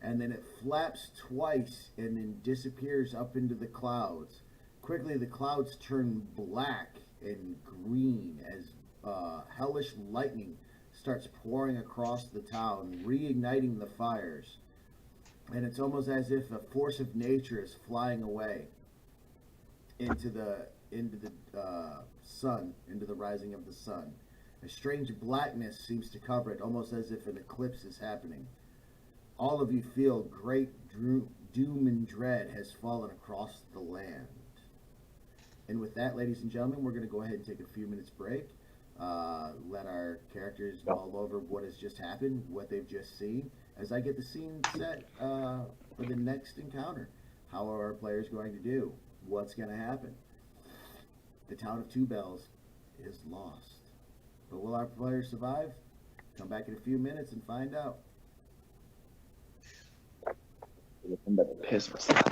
And then it flaps twice and then disappears up into the clouds. Quickly, the clouds turn black and green as hellish lightning starts pouring across the town, reigniting the fires. And it's almost as if a force of nature is flying away into the sun, into the rising of the sun. A strange blackness seems to cover it, almost as if an eclipse is happening. All of you feel great doom and dread has fallen across the land. And with that, ladies and gentlemen, we're going to go ahead and take a few minutes break. Let our characters mull over what has just happened, what they've just seen, as I get the scene set for the next encounter. How are our players going to do? What's going to happen? The town of Two Bells is lost. But will our players survive? Come back in a few minutes and find out. I'm about to piss myself.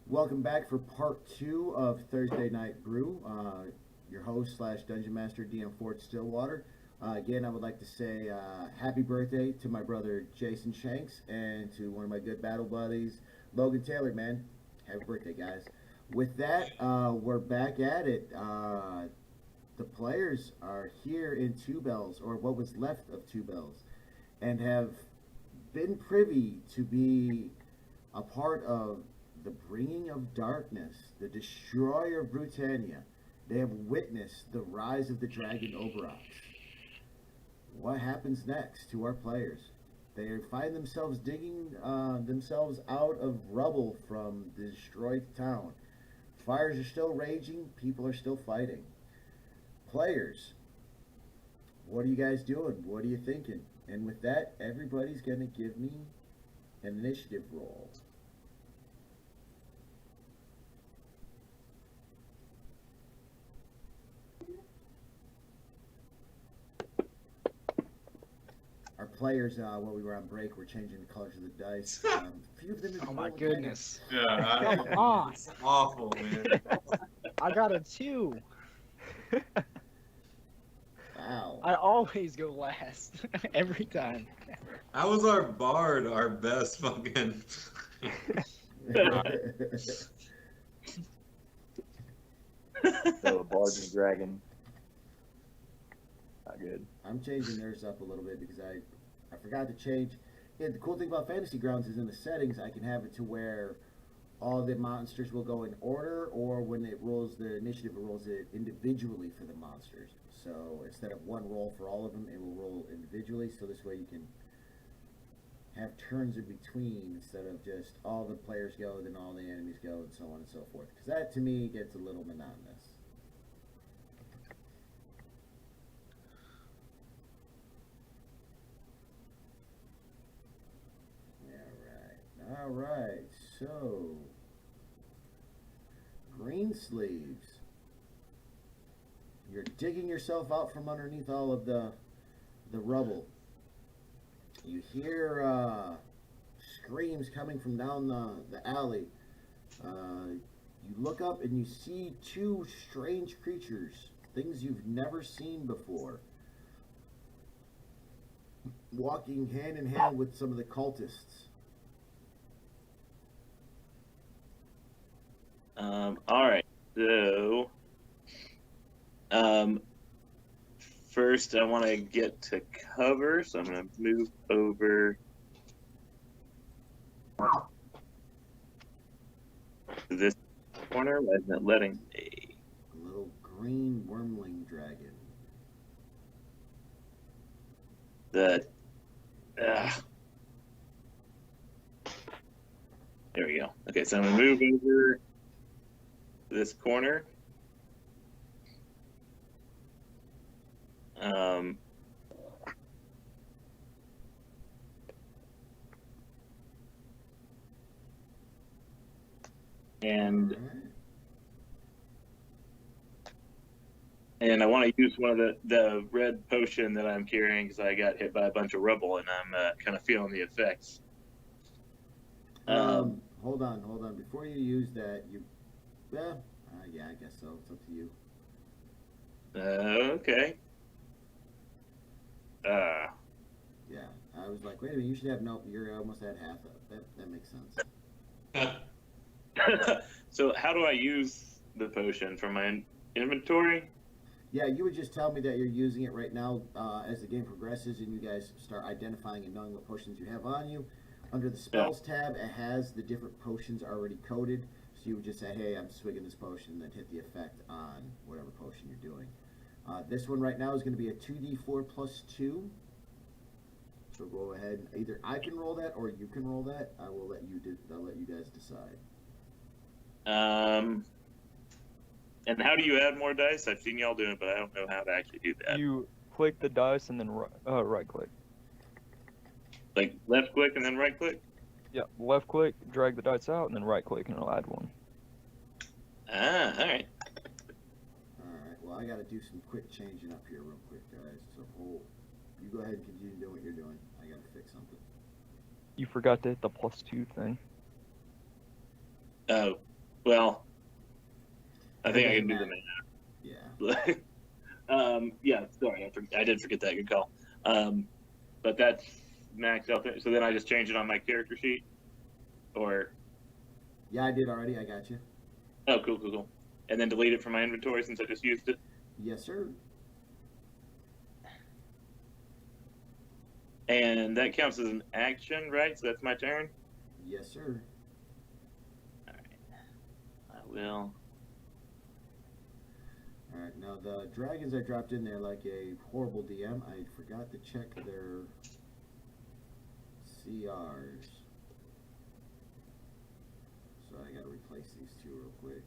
Welcome back for part 2 of Thursday Night Brew. Your host slash Dungeon Master DM Fort Stillwater. Again, I would like to say happy birthday to my brother Jason Shanks and to one of my good battle buddies, Logan Taylor, man. Happy birthday, guys. With that, we're back at it. The players are here in Two Bells, or what was left of Two Bells, and have been privy to be a part of the bringing of darkness, the destroyer of Brewtannia. They have witnessed the rise of the dragon Obrox. What happens next to our players? They find themselves digging themselves out of rubble from the destroyed town. Fires are still raging, people are still fighting. Players, what are you guys doing? What are you thinking? And with that, everybody's going to give me an initiative roll. Our players, while we were on break, were changing the colors of the dice. A few of them have Oh my rolled goodness. Yeah, Come on. it's awful, man. I got a 2. Wow. I always go last. Every time. How was our bard our best fucking? So a bard and a dragon. Not good. I'm changing theirs up a little bit because I forgot to change. Yeah, the cool thing about Fantasy Grounds is in the settings I can have it to where all the monsters will go in order, or when it rolls the initiative, it rolls it individually for the monsters. So instead of one roll for all of them, it will roll individually. So this way you can have turns in between instead of just all the players go, then all the enemies go, and so on and so forth. Because that to me gets a little monotonous. All right, so green sleeves. You're digging yourself out from underneath all of the rubble. You hear screams coming from down the alley. You look up and you see two strange creatures, things you've never seen before, walking hand in hand with some of the cultists. All right. So, first I want to get to cover, so I'm going to move over to this corner. Why isn't it letting me? A little green wormling dragon. There we go. Okay, so I'm going to move over this corner. And I want to use one of the red potion that I'm carrying because I got hit by a bunch of rubble and I'm kind of feeling the effects. Hold on. Before you use that, yeah, I guess so. It's up to you. Okay. Yeah, I was like, wait a minute, you should have you're almost at half of that makes sense. So how do I use the potion from my inventory? Yeah, you would just tell me that you're using it right now as the game progresses and you guys start identifying and knowing what potions you have on you. Under the spells tab, it has the different potions already coded. So you would just say, hey, I'm swigging this potion, and then hit the effect on whatever potion you're doing. This one right now is going to be a 2d4 plus 2. So go ahead. Either I can roll that or you can roll that. I'll let you guys decide. And how do you add more dice? I've seen y'all do it, but I don't know how to actually do that. You click the dice and then right click. Like left click and then right click? Yeah, left click, drag the dice out, and then right click, and it'll add one. Ah, all right. Alright, well, I got to do some quick changing up here real quick, guys. So you go ahead and continue doing what you're doing. I got to fix something. You forgot to hit the +2 thing. Oh, Well, I That think I doesn't can do the matter. math. Yeah. Yeah, sorry, I did forget that. Good call. But that's maxed out there. So then I just change it on my character sheet? Or, Yeah, I did already. I got you. oh, cool. And then delete it from my inventory since I just used it? Yes, sir. And that counts as an action, right? So that's my turn? Yes, sir. I will. All right. Now the dragons I dropped in there like a horrible DM. I forgot to check their CRs, so I got to replace these two real quick.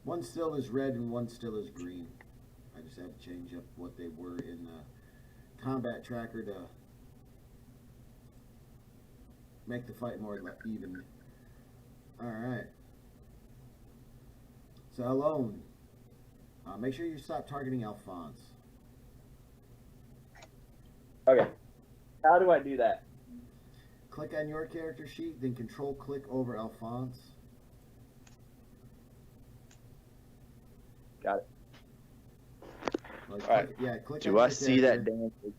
One still is red and one still is green. I just had to change up what they were in the combat tracker to make the fight more even. Alright. So alone. Make sure you stop targeting Alphonse. Okay. How do I do that? Click on your character sheet, then control click over Alphonse. Got it. Like, All right. click, yeah, click on Do I your see that character. damn?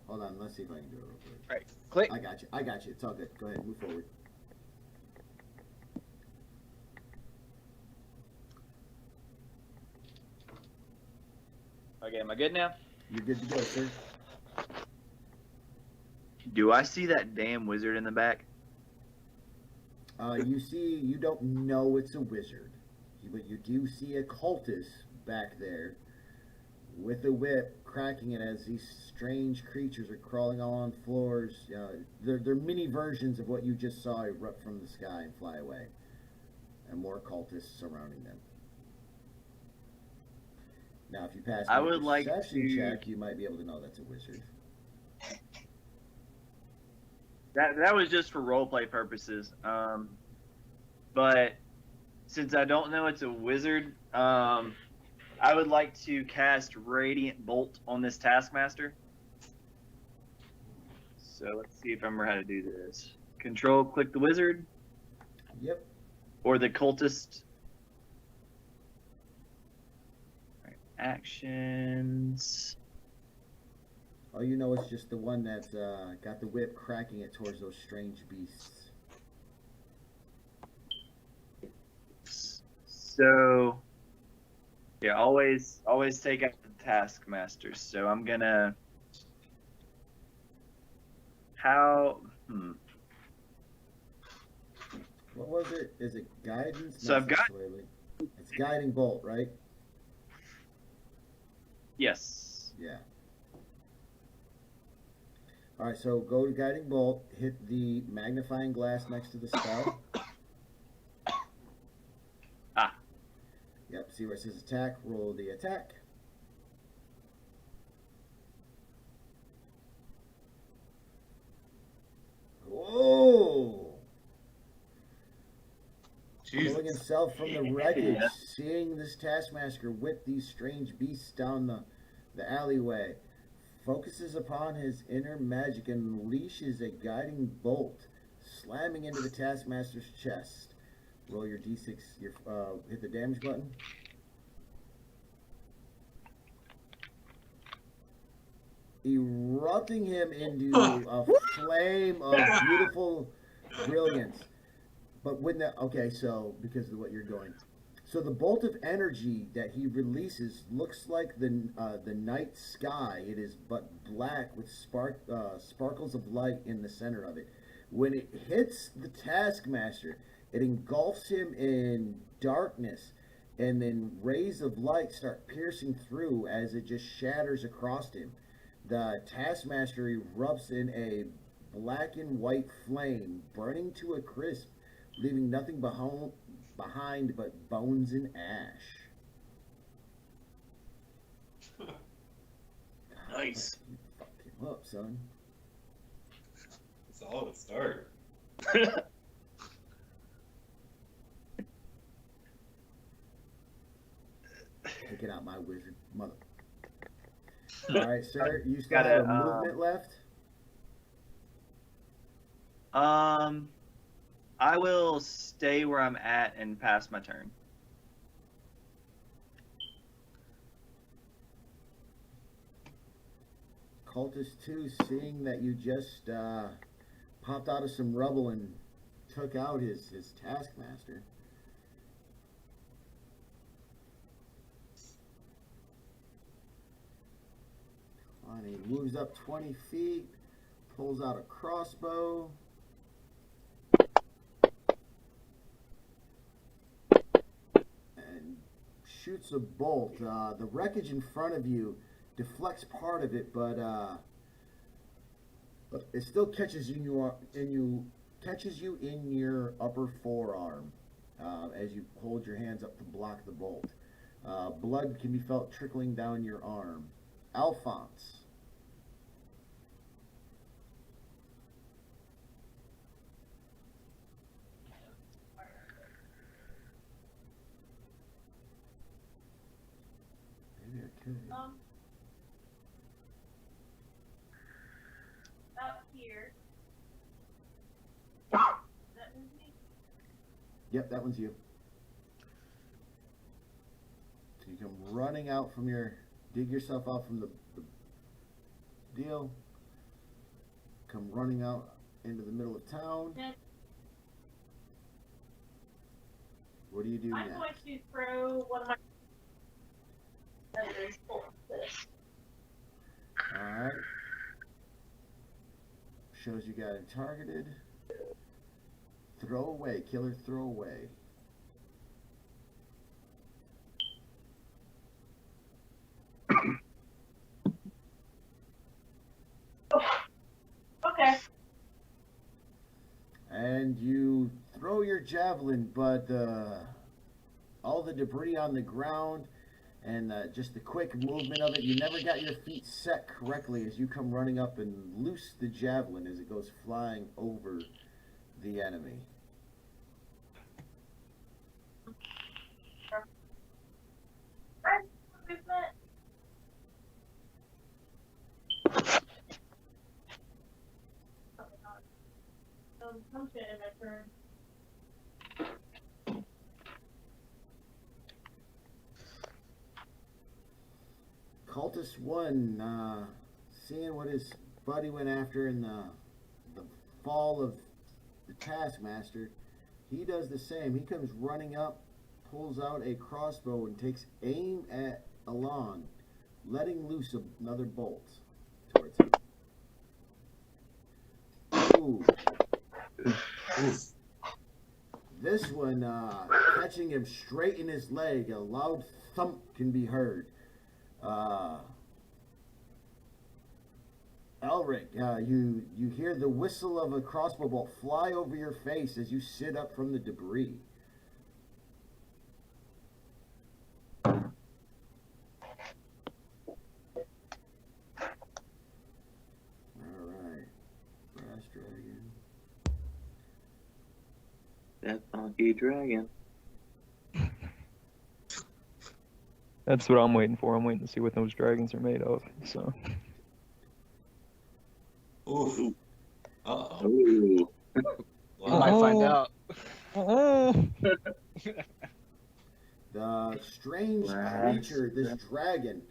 Hold on, let's see if I can do it real quick. Right. Click. I got you. I got you. It's all good. Go ahead, move forward. Okay, am I good now? You're good to go, sir. Do I see that damn wizard in the back? You don't know it's a wizard, but you do see a cultist back there with a whip, cracking it as these strange creatures are crawling all on floors. They're mini versions of what you just saw erupt from the sky and fly away, and more cultists surrounding them. Now, if you pass I me a would like perception to- check, you might be able to know that's a wizard. That was just for roleplay purposes. But since I don't know it's a wizard, I would like to cast Radiant Bolt on this Taskmaster. So let's see if I remember how to do this. Control, click the wizard, Yep. or the cultist. All right, actions. All you know is just the one that's got the whip, cracking it towards those strange beasts. So, yeah, always take out the Taskmaster. So I'm gonna. What was it? Is it guidance? So I've got- necessarily. It's guiding bolt, right? Yes. Yeah. All right. So go to guiding bolt. Hit the magnifying glass next to the spell. Ah. Yep. See where it says attack? Roll the attack. Whoa! Pulling himself from the wreckage, Yeah. seeing this taskmaster whip these strange beasts down the alleyway, focuses upon his inner magic and unleashes a guiding bolt, slamming into the taskmaster's chest. Roll your d6, hit the damage button. Erupting him into a flame of beautiful brilliance. But when the, okay, so because of what you're going, So the bolt of energy that he releases looks like the night sky. It is but black with sparkles of light in the center of it. When it hits the Taskmaster, it engulfs him in darkness, and then rays of light start piercing through as it just shatters across him. The Taskmaster erupts in a black and white flame, burning to a crisp, leaving nothing behind but bones and ash. Nice. You fucked him up, son. It's all a start. Take it out, my wizard. Mother. Alright, sir, you still Gotta, have a movement left? I will stay where I'm at and pass my turn. Cultist 2, seeing that you just popped out of some rubble and took out his Taskmaster. And he moves up 20 feet, pulls out a crossbow. And shoots a bolt. The wreckage in front of you deflects part of it, but it still catches you in your upper forearm as you hold your hands up to block the bolt. Blood can be felt trickling down your arm. Alphonse. Maybe I could. Out here. That was me. Yep, that one's you. So you come running out from dig yourself out from the deal. Come running out into the middle of town. Yeah. What do you do I'm next? going to throw one of my feathers full of this. Alright. Shows you got it targeted. Throw away, killer, throw away. Okay. And you throw your javelin, but all the debris on the ground and just the quick movement of it, you never got your feet set correctly as you come running up and loose the javelin as it goes flying over the enemy. Movement. I'm getting my turn. Cultist 1, seeing what his buddy went after in the fall of the Taskmaster, he does the same. He comes running up, pulls out a crossbow, and takes aim at Alon, letting loose another bolt towards him. Ooh. Oof. This one, catching him straight in his leg, a loud thump can be heard. Elric, you hear the whistle of a crossbow bolt fly over your face as you sit up from the debris. Alright. Brass dragon. That funky dragon. That's what I'm waiting for. I'm waiting to see what those dragons are made of. So Oof. Uh-oh. Ooh. You might find out. The strange Brass creature, this dragon,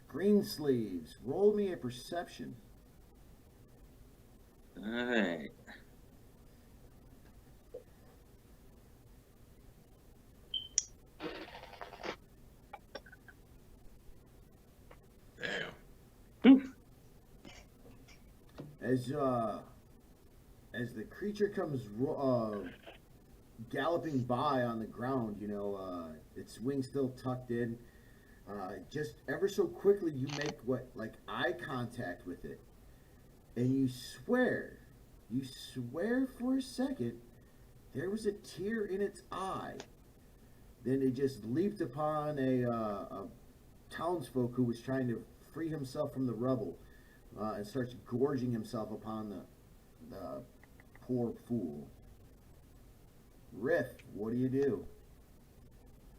Greensleeves, roll me a perception. All right. Damn. As the creature comes galloping by on the ground, its wings still tucked in. Just ever so quickly, you make like eye contact with it, and you swear for a second there was a tear in its eye. Then it just leaped upon a townsfolk who was trying to free himself from the rubble, and starts gorging himself upon the poor fool. Riff, what do you do?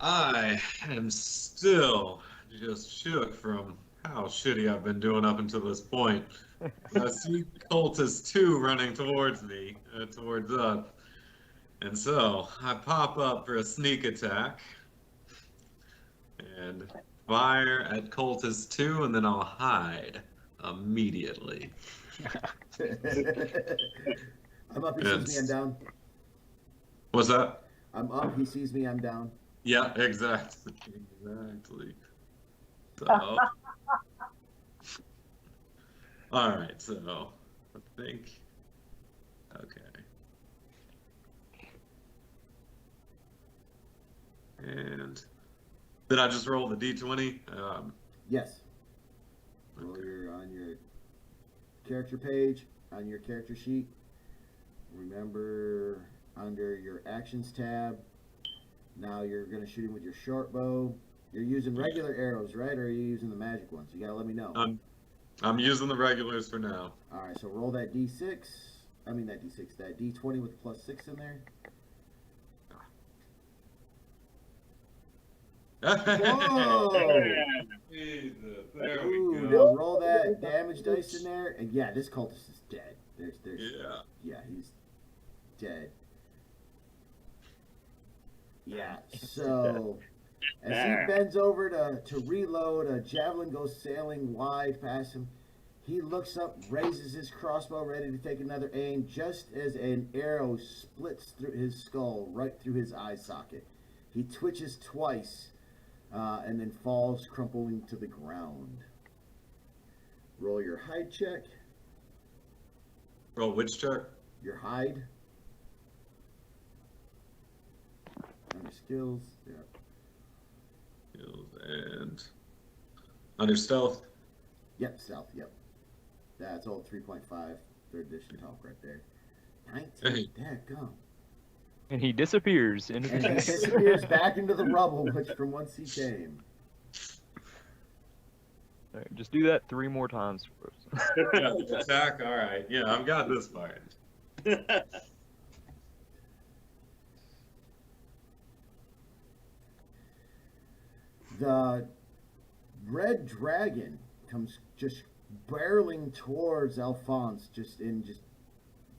I am still just shook from how shitty I've been doing up until this point. I see Cultist 2 running towards me, towards us. And so I pop up for a sneak attack and fire at Cultist 2, and then I'll hide immediately. I'm up, he sees me, I'm down. What's that? I'm up, he sees me, I'm down. Yeah, exactly. Exactly. So, all right, so I think, okay. And did I just roll the d20? Yes. Roll on your character page, on your character sheet. Remember, under your actions tab, now you're going to shoot him with your short bow. You're using regular arrows, right? Or are you using the magic ones? You got to let me know. I'm using the regulars for now. All right, so roll that d6. I mean, that d6, that d20 with +6 in there. Whoa! Jesus, there we Ooh, go. now roll that damage dice in there, and yeah, this cultist is dead. Yeah, he's dead. Yeah, so as he bends over to reload, a javelin goes sailing wide past him. He looks up, raises his crossbow, ready to take another aim, just as an arrow splits through his skull, right through his eye socket. He twitches twice, and then falls crumpling to the ground. Roll your hide check. Roll which check? Your hide. Under skills. Yeah. Skills and under stealth. Yep, stealth. Yep. That's old 3.5 third edition help right there. 19. Hey. Dadgum. And he disappears into the And he disappears back into the rubble, which from whence he came. All right, just do that 3 more times for us. Yeah, the attack. All right. Yeah, I've got this part. The red dragon comes just barreling towards Alphonse, just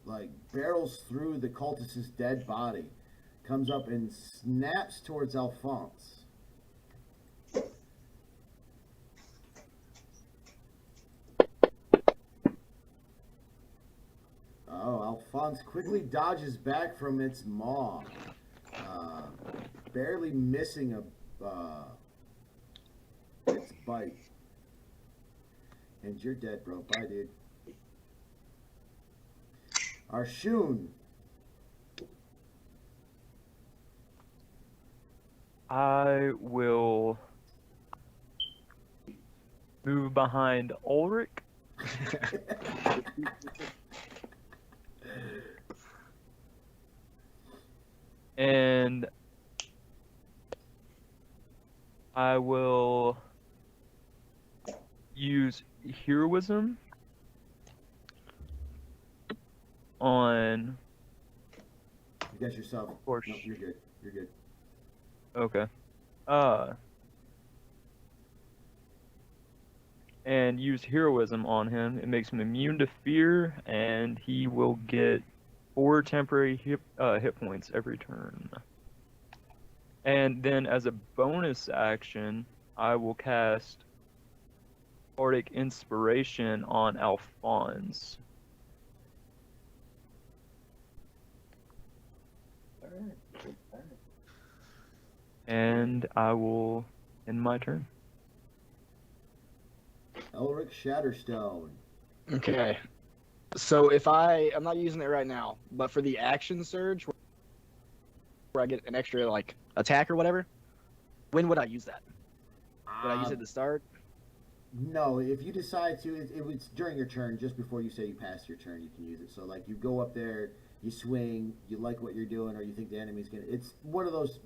like barrels through the cultist's dead body, comes up and snaps towards Alphonse. Oh, Alphonse quickly dodges back from its maw, barely missing its bite. And you're dead, bro. Bye, dude. Arshun. I will move behind Ulrich. And I will use heroism on. You got yourself. Of course. No, you're good. You're good. Okay. And use heroism on him. It makes him immune to fear, and he will get 4 temporary hit points every turn. And then as a bonus action, I will cast Bardic Inspiration on Alphonse. And I will end my turn. Elric Shatterstone. Okay. So if I'm not using it right now, but for the action surge, where I get an extra like attack or whatever, when would I use that? Would I use it at the start? No, if you decide to, it was during your turn, just before you say you pass your turn, you can use it. So, like, you go up there, you swing, you like what you're doing, or you think the enemy's gonna. It's one of those,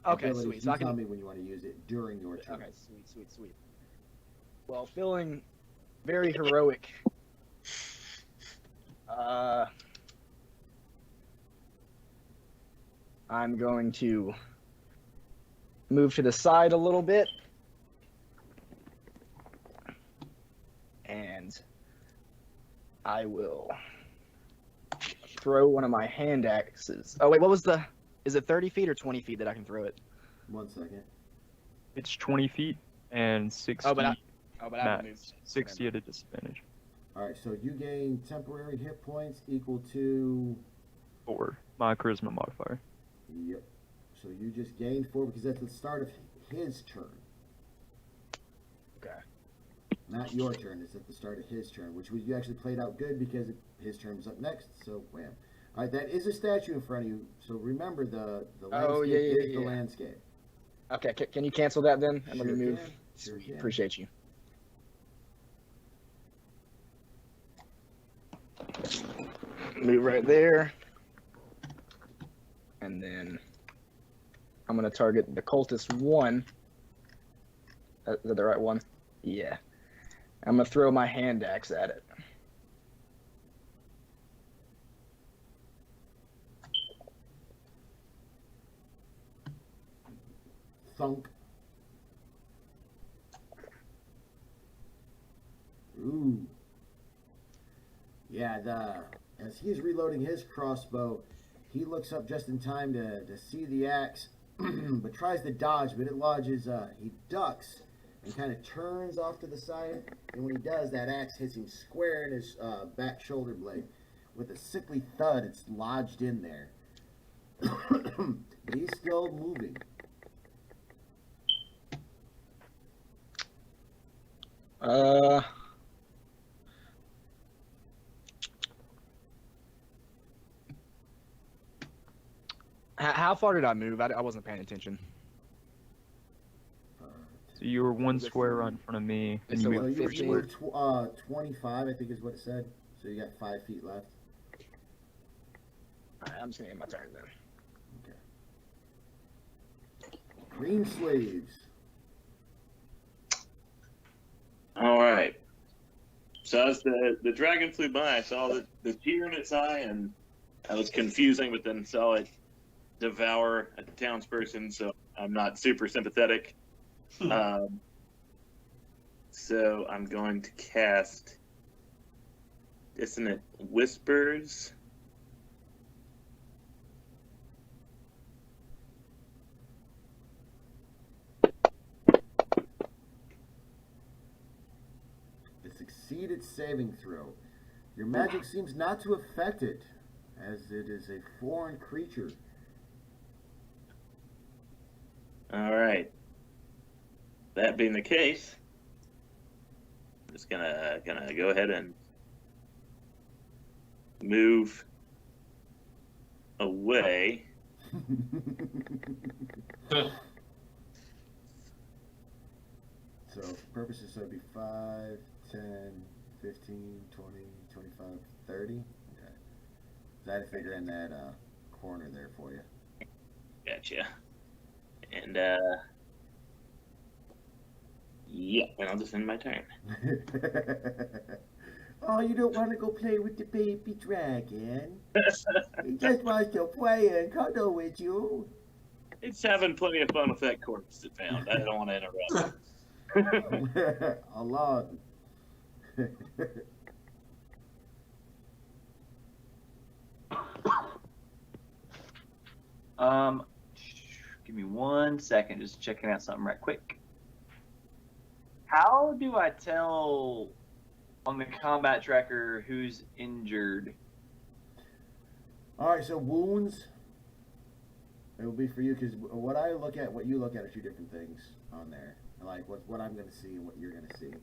Okay, abilities. sweet. You So I tell can. me when you want to use it during your turn. Okay, sweet. Well, feeling very heroic. I'm going to move to the side a little bit. And I will throw one of my hand axes. Oh, wait, is it 30 feet or 20 feet that I can throw it? 1 second. It's 20 feet and 60 but I haven't moved. max. 60 at a disadvantage. All right, so you gain temporary hit points equal to. 4. My charisma modifier. Yep. So you just gained 4 because that's the start of his turn. Okay. Not your turn. It's at the start of his turn, which you actually played out good because his turn was up next. So wham. All right, that is a statue in front of you. So remember the landscape is the landscape. Okay, can you cancel that then? And let me Sure move. can. Sure can. Appreciate you. Move right there. And then I'm going to target the cultist 1. Is that the right one? Yeah. I'm going to throw my hand axe at it. Thunk. Ooh. Yeah, as he's reloading his crossbow, he looks up just in time to see the axe, but tries to dodge, but it lodges, he ducks and kind of turns off to the side, and when he does, that axe hits him square in his back shoulder blade. With a sickly thud, it's lodged in there. But he's still moving. How far did I move? I wasn't paying attention. So you were 1 square in front of me, and So you what, moved you 15? moved 25, I think is what it said. So you got 5 feet left. Alright, I'm just going to end my turn then. Okay. Green sleeves. All right. So as the dragon flew by, I saw the tear in its eye, and I was confusing, but then saw it devour a townsperson, so I'm not super sympathetic. So I'm going to cast Dissonant Whispers. It succeeded saving throw. Your magic seems not to affect it, as it is a foreign creature. All right. That being the case, I'm just gonna go ahead and move away. So for purposes, so it'd be 5, 10, 15, 20, 25, 30. Okay. So I had to figure in that corner there for you. Gotcha. And yeah, and I'll just end my turn. Oh, you don't want to go play with the baby dragon? He just wants to play and cuddle with you. It's having plenty of fun with that corpse it found. I don't want to interrupt. Allah. Give me 1 second, just checking out something right quick. How do I tell on the combat tracker who's injured? All right, so wounds. It will be for you because what I look at, what you look at, are two different things on there. Like what I'm going to see and what you're going to see.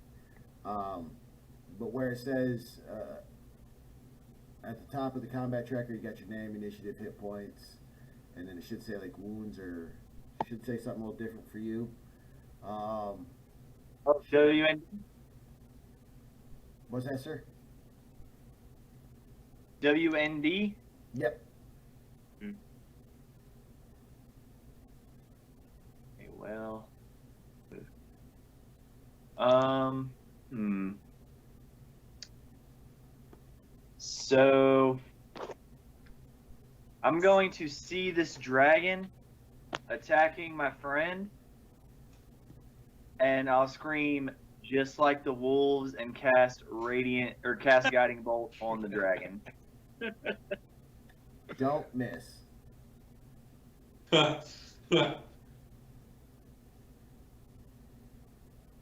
But where it says at the top of the combat tracker, you got your name, initiative, hit points, and then it should say like wounds, or it should say something a little different for you. WND? What's that, sir? WND? Yep. Okay, well. So I'm going to see this dragon attacking my friend, and I'll scream just like the wolves and cast guiding bolt on the dragon. Don't miss.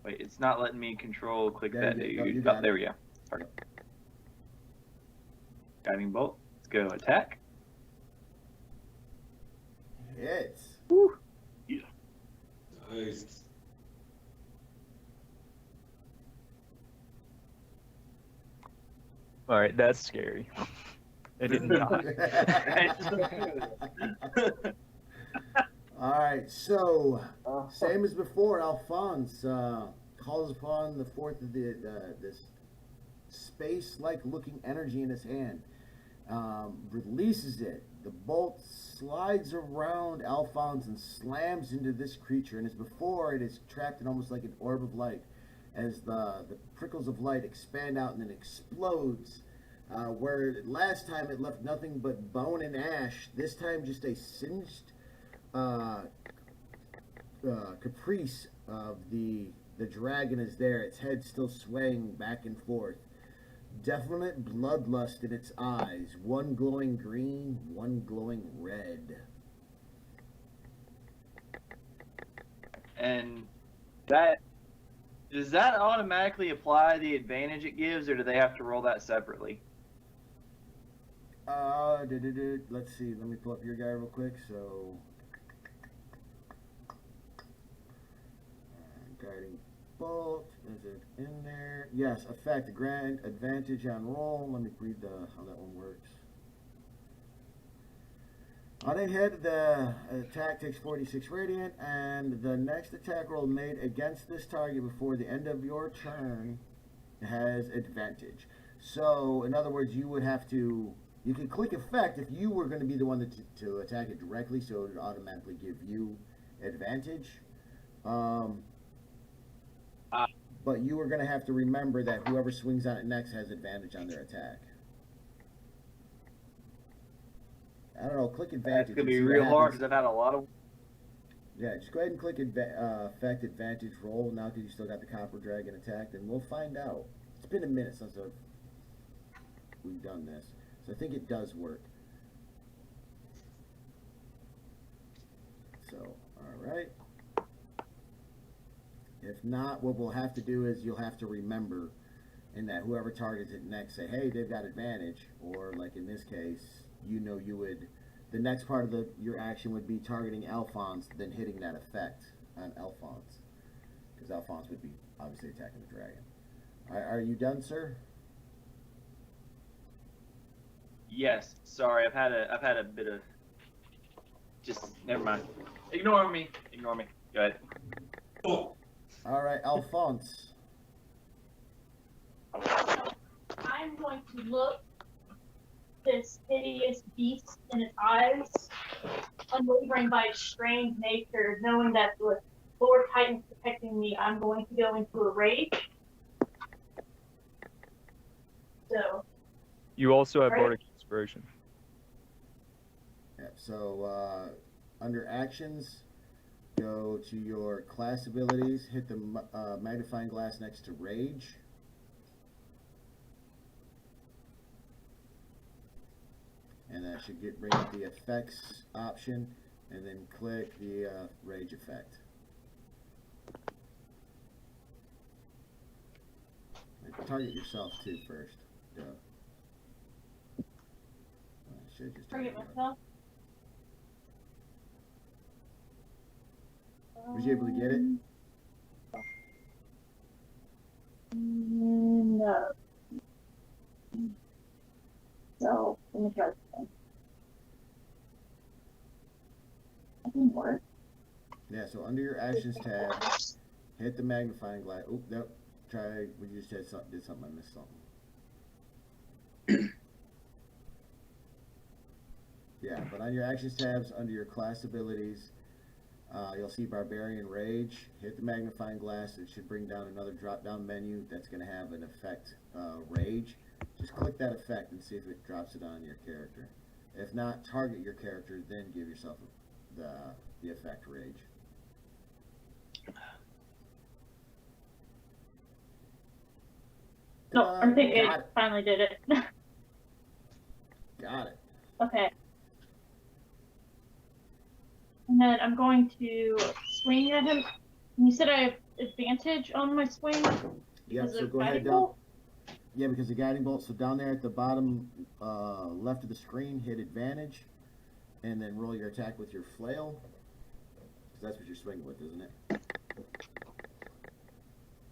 Wait, it's not letting me control click There that. you go. dude. You got There it. we go. Target. Guiding bolt. Let's go attack. Hits. Woo. Nice. All right, that's scary. It didn't die. All right, so same as before, Alphonse calls upon the fourth of this space-like looking energy in his hand, releases it. The bolt slides around Alphonse and slams into this creature, and as before, it is trapped in almost like an orb of light as the prickles of light expand out and then explodes. Where last time it left nothing but bone and ash, this time just a singed caprice of the dragon is there, its head still swaying back and forth. Definite bloodlust in its eyes, one glowing green, one glowing red. And does that automatically apply the advantage it gives, or do they have to roll that separately? Let's see, let me pull up your guy real quick. So guiding bolt, is it in there? Yes, effect, grant advantage on roll. Let me read how that one works. On a hit, the attack takes 46 radiant, and the next attack roll made against this target before the end of your turn has advantage. So, in other words, you would have to, you can click effect if you were going to be the one to attack it directly, so it would automatically give you advantage. But you are going to have to remember that whoever swings on it next has advantage on their attack. I don't know, click advantage. It's going to be real hard because I've had a lot of... Yeah, just go ahead and click effect advantage roll now because you still got the copper dragon attacked, and we'll find out. It's been a minute since we've done this, so I think it does work. So, alright. If not, what we'll have to do is you'll have to remember in that whoever targets it next say, hey, they've got advantage, or like in this case, you know you would, the next part of your action would be targeting Alphonse, then hitting that effect on Alphonse, because Alphonse would be obviously attacking the dragon. Are you done, sir? Yes, sorry, I've had a bit of, just, never mind. Ignore me, go ahead. Oh. All right, Alphonse. I'm going to look this hideous beast in its eyes, unwavering by its strange nature, knowing that the Lord Titan's protecting me. I'm going to go into a rage. So. You also have Right. Bardic Inspiration. Yep, so under actions, go to your class abilities, hit the magnifying glass next to rage. And that should bring up the effects option, and then click the rage effect. And target yourself too first. Duh. Should just Target you. myself. Was you able to get it? No. So, let me try this again. That didn't work. Yeah, so under your actions tab, hit the magnifying glass. Oh, nope. Try, we just did something, I missed something. Yeah, but on your actions tabs, under your class abilities, you'll see Barbarian Rage. Hit the magnifying glass. It should bring down another drop-down menu that's going to have an effect, Rage. Just click that effect and see if it drops it on your character. If not, target your character, then give yourself the effect Rage. No, I think it Got it. finally did it. Got it. Okay. And then I'm going to swing at him. You said I have advantage on my swing? Yep, so of go ahead guiding down. bolt? Yeah, because the guiding bolt, so down there at the bottom left of the screen, hit advantage, and then roll your attack with your flail. Because that's what you're swinging with, isn't it?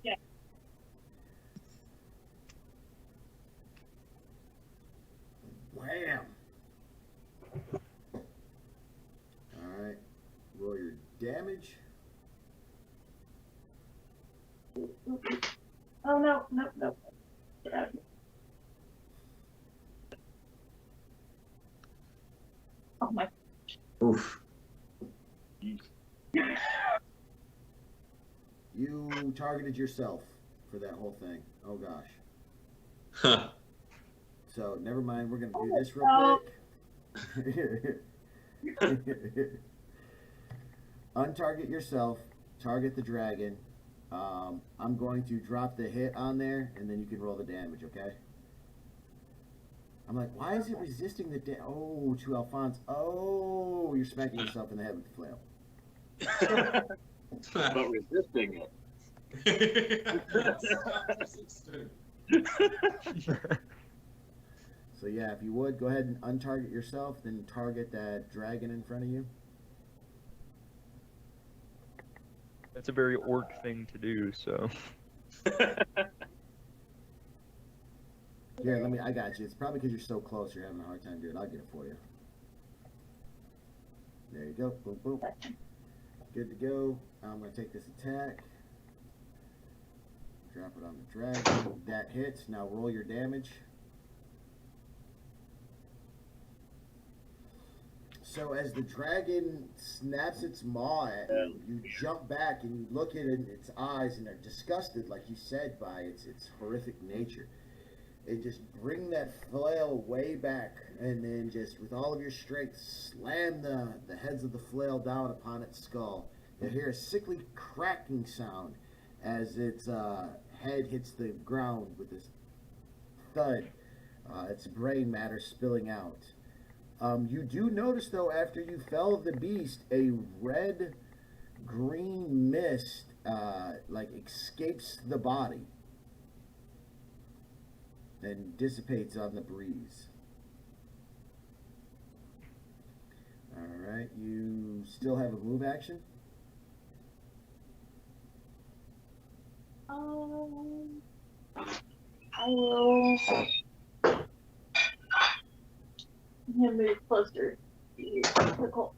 Yeah. Wham! Alright, roll your damage. Oh, no. Get out of here. Oh, my. Oof. You targeted yourself for that whole thing. Oh, gosh. Huh. So, never mind, we're going to do this real quick. Untarget yourself, target the dragon. I'm going to drop the hit on there, and then you can roll the damage, okay? I'm like, why is it resisting the damage? Oh, to Alphonse. Oh, you're smacking yourself in the head with the flail. But resisting it. So yeah, if you would, go ahead and untarget yourself, then target that dragon in front of you. That's a very orc thing to do, so. Here, I got you. It's probably because you're so close, you're having a hard time doing it. I'll get it for you. There you go. Boom, boom. Good to go. I'm going to take this attack. Drop it on the dragon. That hits. Now roll your damage. So as the dragon snaps its maw at you, you jump back and you look at it in its eyes and are disgusted, like you said, by its horrific nature. And just bring that flail way back, and then just with all of your strength slam the heads of the flail down upon its skull. You hear a sickly cracking sound as its head hits the ground with this thud, its brain matter spilling out. You do notice, though, after you fell the beast, a red-green mist like escapes the body and dissipates on the breeze. Alright, you still have a move action? I will. I'm gonna move closer to the Colt.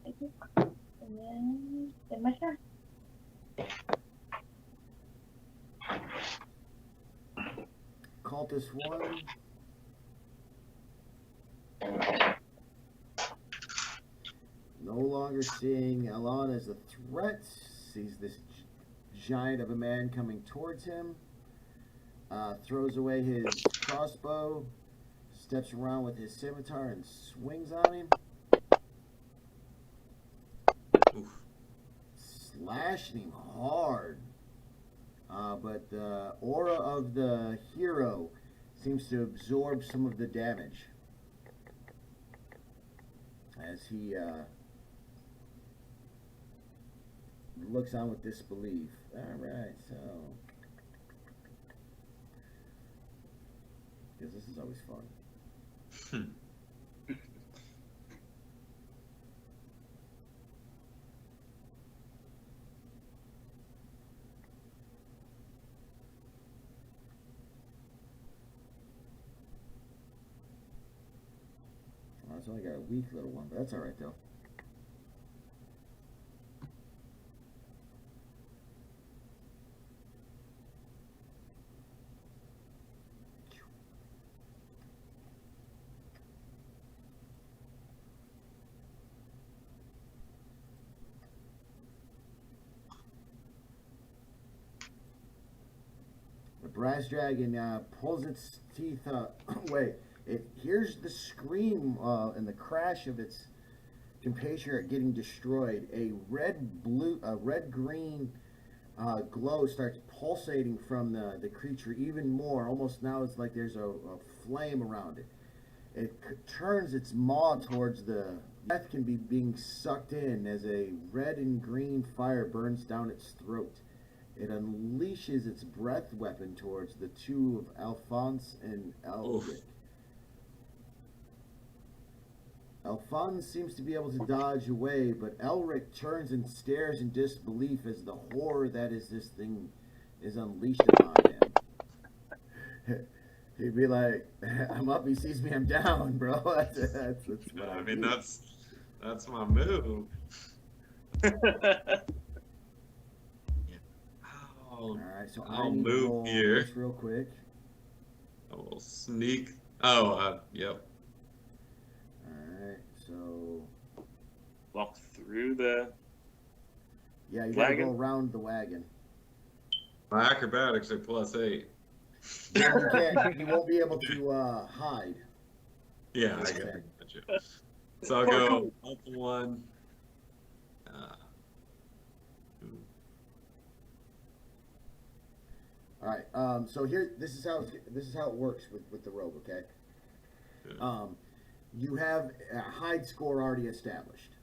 Thank you. And then end my turn. Cultist 1. No longer seeing Alon as a threat. Sees this giant of a man coming towards him. Throws away his crossbow. Steps around with his scimitar and swings on him. Oof. Slashing him hard. But the aura of the hero seems to absorb some of the damage as he looks on with disbelief. Alright, so because this is always fun. It's only got a weak little one, but that's all right though. The brass dragon pulls its teeth away. It hears the scream and the crash of its compatriot getting destroyed. A red-green glow starts pulsating from the creature even more. Almost now it's like there's a flame around it. It turns its maw towards the breath can be being sucked in as a red and green fire burns down its throat. It unleashes its breath weapon towards the two of Alphonse and Elric. Alphonse seems to be able to dodge away, but Elric turns and stares in disbelief as the horror that is this thing is unleashed upon him. He'd be like, I'm up, he sees me, I'm down, bro. That's what I mean, that's my move. Alright, so I'll I need to move roll here. this real quick. I will sneak. Yep. Alright, so Walk through the. yeah, you gotta Wagon? go around the wagon. My acrobatics are +8. You won't be able to hide. Yeah, I Okay. got you. So I'll go up one. All right. So here, this is how it works with the rogue. Okay. Yeah. You have a hide score already established.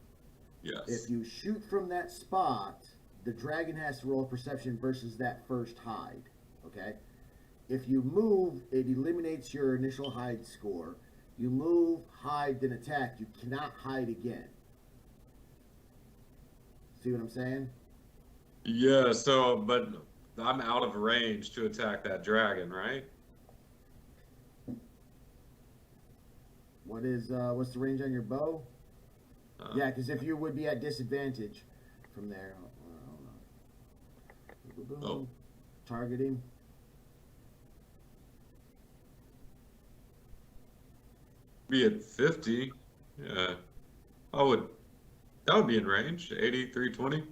Yes. If you shoot from that spot, the dragon has to roll perception versus that first hide. Okay. If you move, it eliminates your initial hide score. You move, hide, then attack. You cannot hide again. See what I'm saying? Yeah. So, but I'm out of range to attack that dragon, right? What's the range on your bow? Yeah, because if you would be at disadvantage from there. Hold on. Oh. Targeting. Be at 50. Yeah. That would be in range. 80, 320.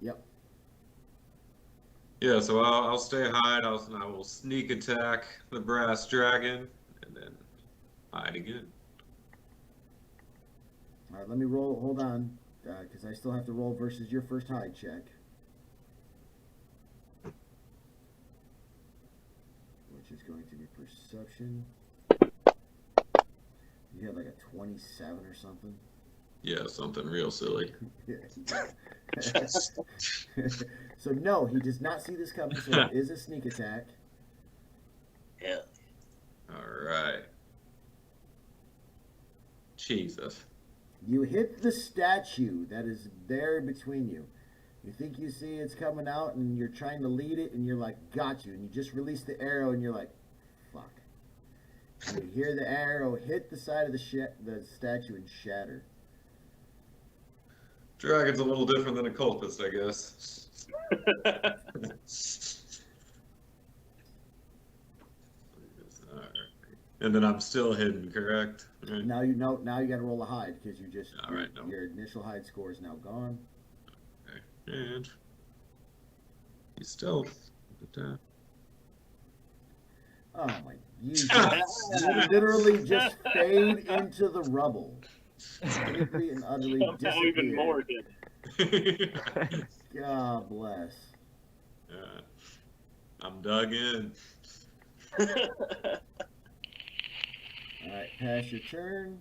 Yep. Yeah, so I'll stay hide. I will sneak attack the brass dragon and then hide again. All right, let me roll. Hold on, because I still have to roll versus your first hide check. Which is going to be perception. You had like a 27 or something. Yeah, something real silly. So no, he does not see this coming, so it is a sneak attack. Yeah. All right. Jesus. You hit the statue that is there between you. You think you see it's coming out, and you're trying to lead it, and you're like, got you. And you just release the arrow, and you're like, fuck. And you hear the arrow hit the side of the statue and shatter. Dragon's a little different than a cultist, I guess. Alright. And then I'm still hidden, correct? Right. Now you know. Now you got to roll a hide because you just All right, no. your initial hide score is now gone. Okay. And he's stealth. Attack. Oh my! You literally just fade into the rubble. Completely and utterly Somehow even more disappeared. hidden. God bless. Yeah. I'm dug in. Alright, pass your turn.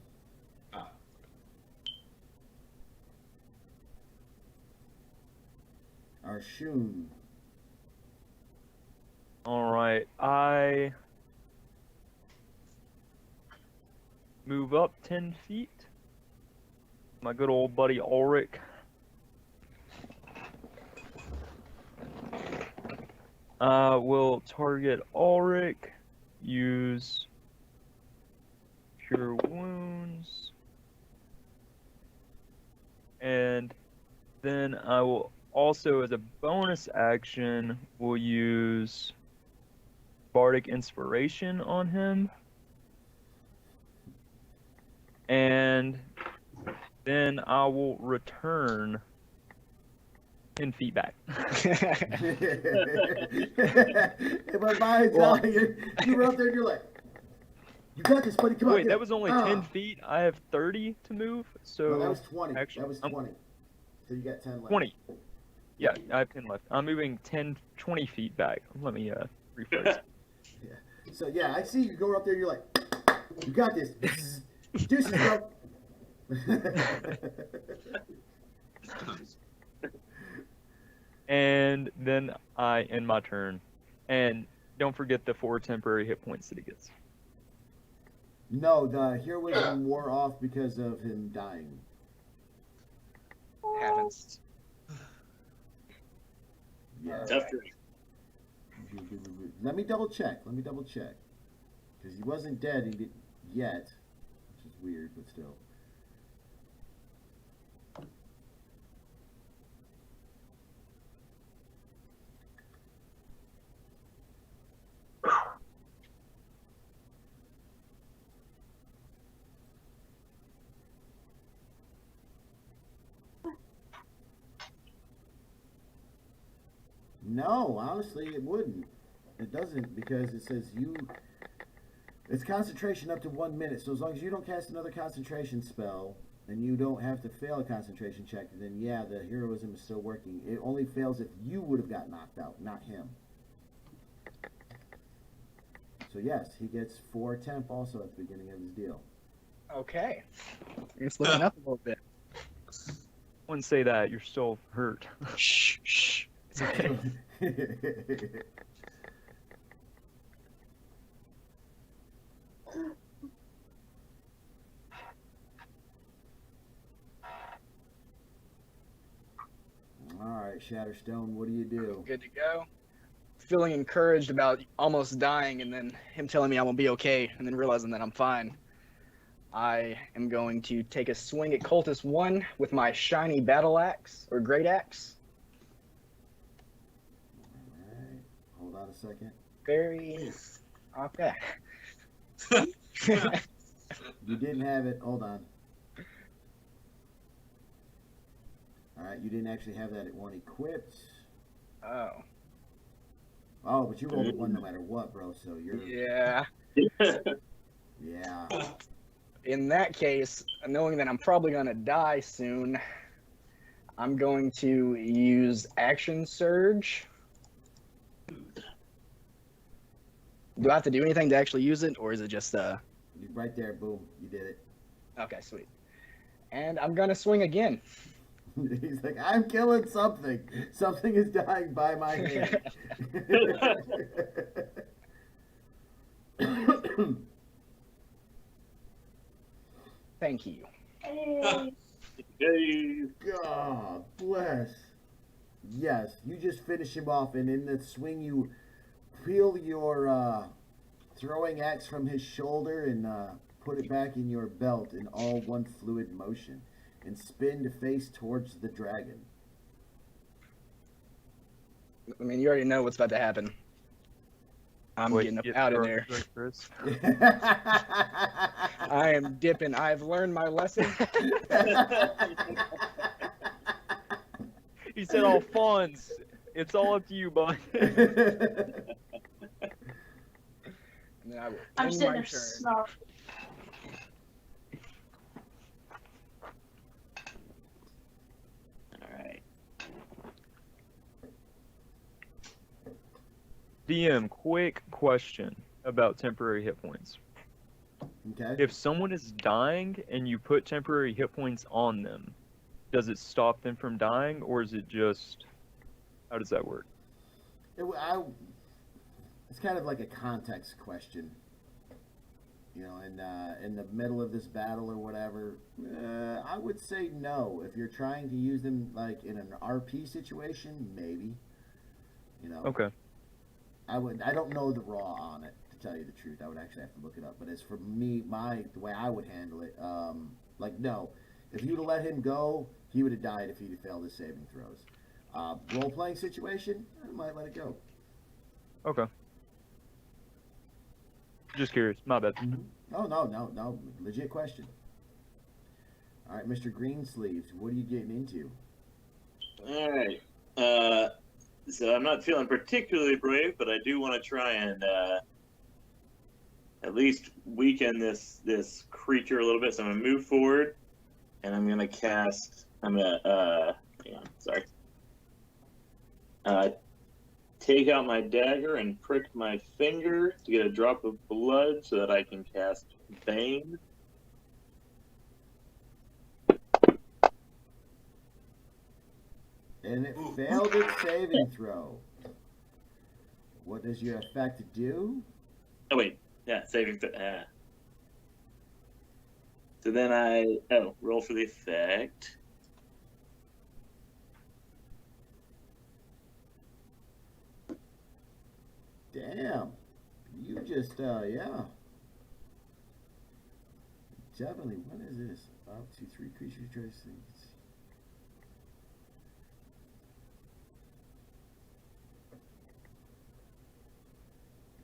Ah. Arshun. Alright, I move up 10 feet. My good old buddy Ulrich. Will target Ulrich, use Cure Wounds, And then I will also, as a bonus action, will use Bardic Inspiration on him. And then I will return 10 feet back. In my mind's telling you were up there and you're like, you got this, buddy. Come on. Wait, get that it." was only 10 feet. I have 30 to move, so No, that was 20. actually, That was 20. So you got 10 left. 20. Yeah, I have 10 left. I'm moving 20 feet back. Let me rephrase. Yeah. So yeah, I see you going up there. You're like, you got this. Deuces, bro. And then I end my turn. And don't forget the 4 temporary hit points that he gets. No, the heroism wore off because of him dying. Happens. Yeah. Tough drink. Let me double check. Because he wasn't dead yet, which is weird, but still. No, honestly, it wouldn't. It doesn't, because it says it's concentration up to 1 minute. So as long as you don't cast another concentration spell and you don't have to fail a concentration check, then yeah, the heroism is still working. It only fails if you would have got knocked out, not him. So yes, he gets 4 temp also at the beginning of his deal. Okay. It's looking up a little bit. Wouldn't say that. You're still hurt. Shh, shh. It's okay. Alright, Shatterstone, what do you do? Good to go. Feeling encouraged about almost dying and then him telling me I won't be okay and then realizing that I'm fine. I am going to take a swing at Cultist 1 with my shiny battle axe or great axe. Alright, hold on a second. Very okay. You didn't have it, hold on. Alright, you didn't actually have that at 1 equipped. Oh. Oh, but you rolled a 1 no matter what, bro, so you're... Yeah. Yeah. In that case, knowing that I'm probably going to die soon, I'm going to use Action Surge. Do I have to do anything to actually use it, or is it just Right there, boom, you did it. Okay, sweet. And I'm gonna swing again. He's like, I'm killing something. Something is dying by my hand. Thank you. Hey. Hey. God bless. Yes, you just finish him off, and in the swing, you peel your throwing axe from his shoulder and put it back in your belt in all one fluid motion, and spin to face towards the dragon. I mean, you already know what's about to happen. I'm getting up out of there. Chris. I am dipping. I've learned my lesson. He said all funds. It's all up to you, bud. And then I will I'm end sitting my there turn. snarling. Alright. DM, quick question about temporary hit points. Okay. If someone is dying and you put temporary hit points on them, does it stop them from dying, or is it just... How does that work? It's kind of like a context question. You know, in the middle of this battle or whatever, I would say no. If you're trying to use them like in an RP situation, maybe. You know. Okay. I don't know the raw on it, to tell you the truth. I would actually have to look it up. But as for me, the way I would handle it, like no. If you'd have let him go, he would have died if he'd have failed his saving throws. Role-playing situation, I might let it go. Okay. Just curious. My bad. Oh, no. Legit question. All right, Mr. Greensleeves, what are you getting into? All right. So I'm not feeling particularly brave, but I do want to try and at least weaken this creature a little bit. So I'm gonna move forward, and I'm gonna cast. I'm gonna hang on, sorry. Take out my dagger and prick my finger to get a drop of blood, so that I can cast Bane. And it failed its saving throw. What does your effect do? Oh wait, yeah, saving. So then I roll for the effect. Damn. You just, yeah. Definitely. What is this? Up to 3 creatures try to sing.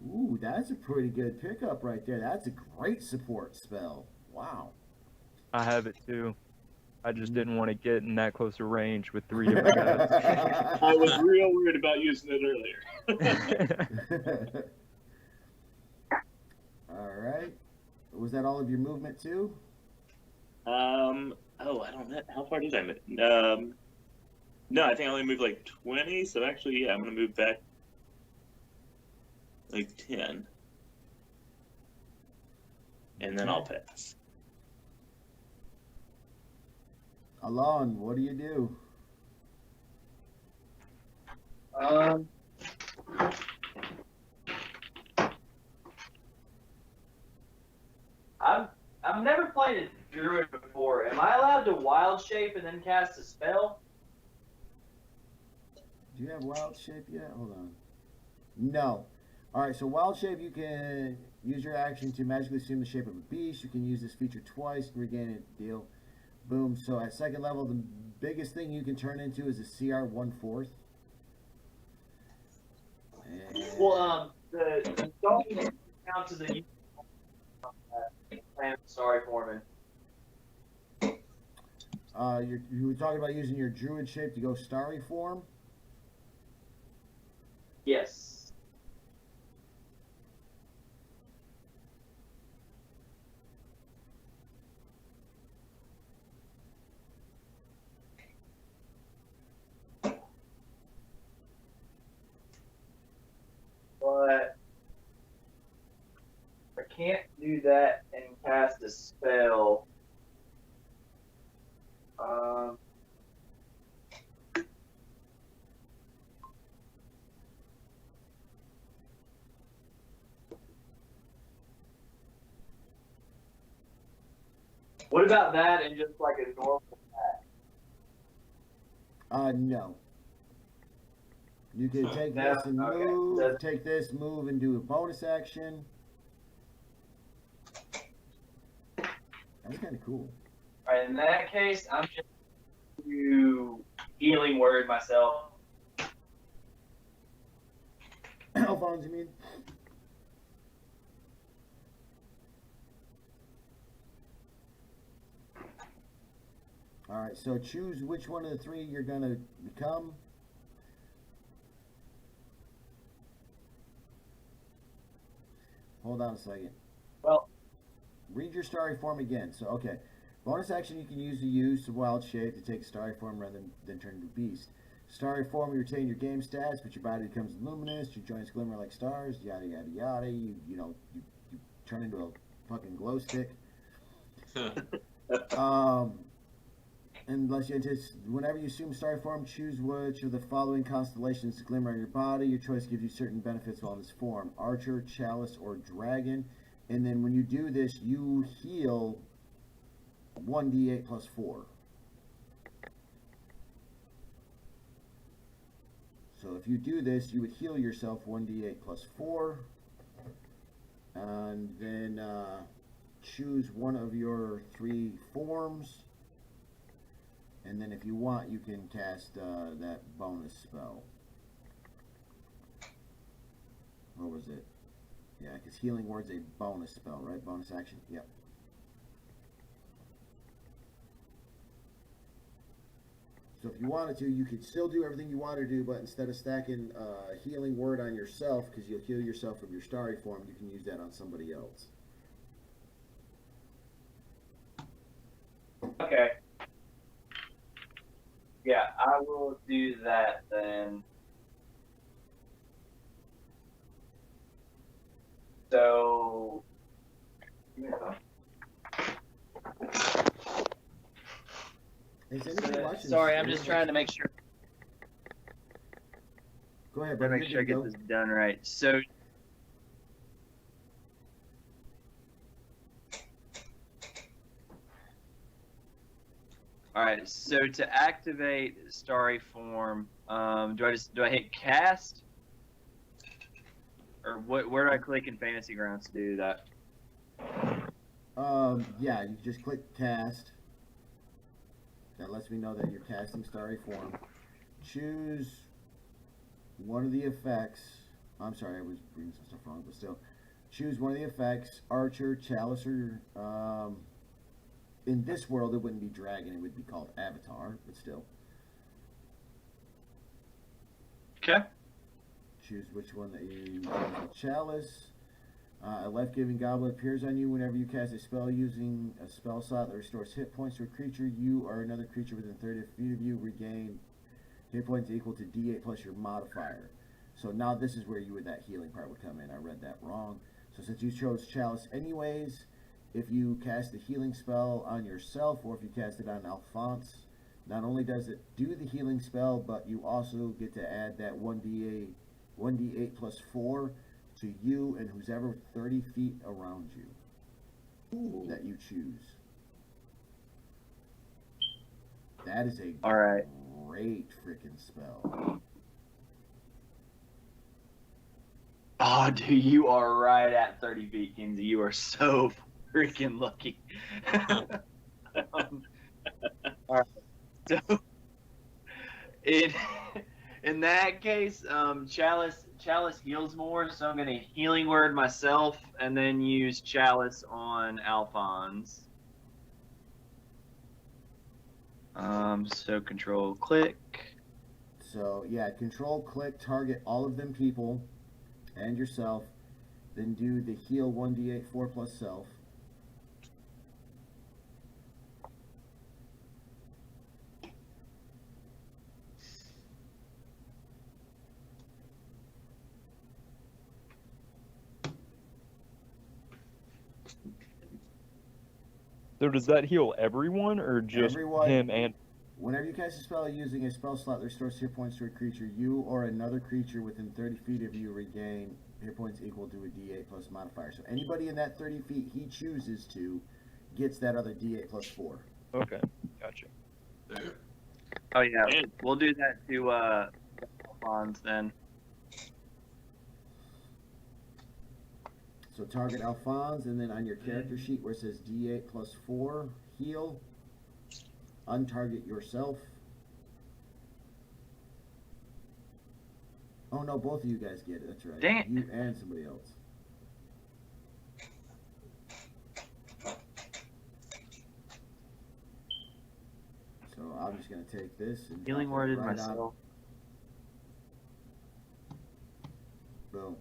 Ooh, that's a pretty good pickup right there. That's a great support spell. Wow. I have it too. I just didn't want to get in that close a range with 3 different guys. I was real worried about using it earlier. All right. Was that all of your movement too? Oh, I don't know. How far did I move? No, I think I only moved like 20. So actually, yeah, I'm gonna move back like 10, and then I'll pass. Alon, what do you do? I've never played a druid before. Am I allowed to wild shape and then cast a spell? Do you have wild shape yet? Hold on. No. All right, so wild shape, you can use your action to magically assume the shape of a beast. You can use this feature twice and regain it. Deal. Boom. So at second level, the biggest thing you can turn into is a CR 1/4. Well, the dog counts as a sorry, Foreman. You were talking about using your druid shape to go starry form? Yes. But I can't do that and cast a spell. What about that and just like a normal attack? No. You can take this and move, Okay. take this, move, and do a bonus action. That's kind of cool. Alright, in that case, I'm just to healing word myself. Alphonse, you mean? Alright, so choose which one of the 3 you're going to become. Hold on a second. Well, read your starry form again. So, okay. Bonus action you can use the wild shape to take starry form rather than turn into a beast. Starry form, you retain your game stats, but your body becomes luminous, your joints glimmer like stars, yada yada yada. You turn into a fucking glow stick. Unless you whenever you assume starry form, choose which of the following constellations to glimmer on your body. Your choice gives you certain benefits while in this form: archer, chalice, or dragon. And then when you do this, you heal 1d8 plus 4. So if you do this, you would heal yourself 1d8 plus 4. And then choose one of your 3 forms. And then if you want, you can cast that bonus spell. What was it? Yeah, because Healing Word's a bonus spell, right? Bonus action? Yep. So if you wanted to, you could still do everything you want to do, but instead of stacking Healing Word on yourself, because you'll heal yourself from your Starry form, you can use that on somebody else. Okay. Yeah, I will do that then. So, yeah. Is anybody watching Sorry, this? I'm just trying to make sure. Go ahead, Trying buddy. to make sure I get this done right. So, all right. So to activate Starry form, do I hit cast, or where do I click in Fantasy Grounds to do that? Yeah, you just click cast. That lets me know that you're casting Starry form. Choose one of the effects. I'm sorry, I was reading some stuff wrong, but still. Choose one of the effects, Archer, Chalice, or in this world it wouldn't be Dragon, it would be called Avatar, but still. Okay. Choose which one that you choose. Chalice. A life-giving goblet appears on you whenever you cast a spell using a spell slot that restores hit points to a creature. You or another creature within 30 feet of you regain hit points equal to D8 plus your modifier. So now this is where that healing part would come in. I read that wrong. So since you chose Chalice anyways, if you cast a healing spell on yourself or if you cast it on Alphonse, not only does it do the healing spell, but you also get to add that 1d8 plus 4 to you and who's ever 30 feet around you that you choose. That is a great freaking spell. Oh, dude, you are right at 30 feet, Kinsey. You are so freaking lucky. All right. So, in that case, Chalice heals more, so I'm going to Healing Word myself and then use Chalice on Alphonse. So control click. So yeah, control click, target all of them people and yourself, then do the heal 1d8 4 plus self. So does that heal everyone or just Everyone. him and? Whenever you cast a spell using a spell slot that restores hit points to a creature, you or another creature within 30 feet of you regain hit points equal to a d8 plus modifier. So anybody in that 30 feet he chooses to gets that other d8 plus 4. Okay, gotcha. Oh yeah, we'll do that to Alphonse then. So target Alphonse, and then on your character sheet where it says d8 plus 4 heal, untarget yourself. Oh no, both of you guys get it. That's right. Dang it. You and somebody else. So I'm just gonna take this and Healing drop it Worded right myself. Boom.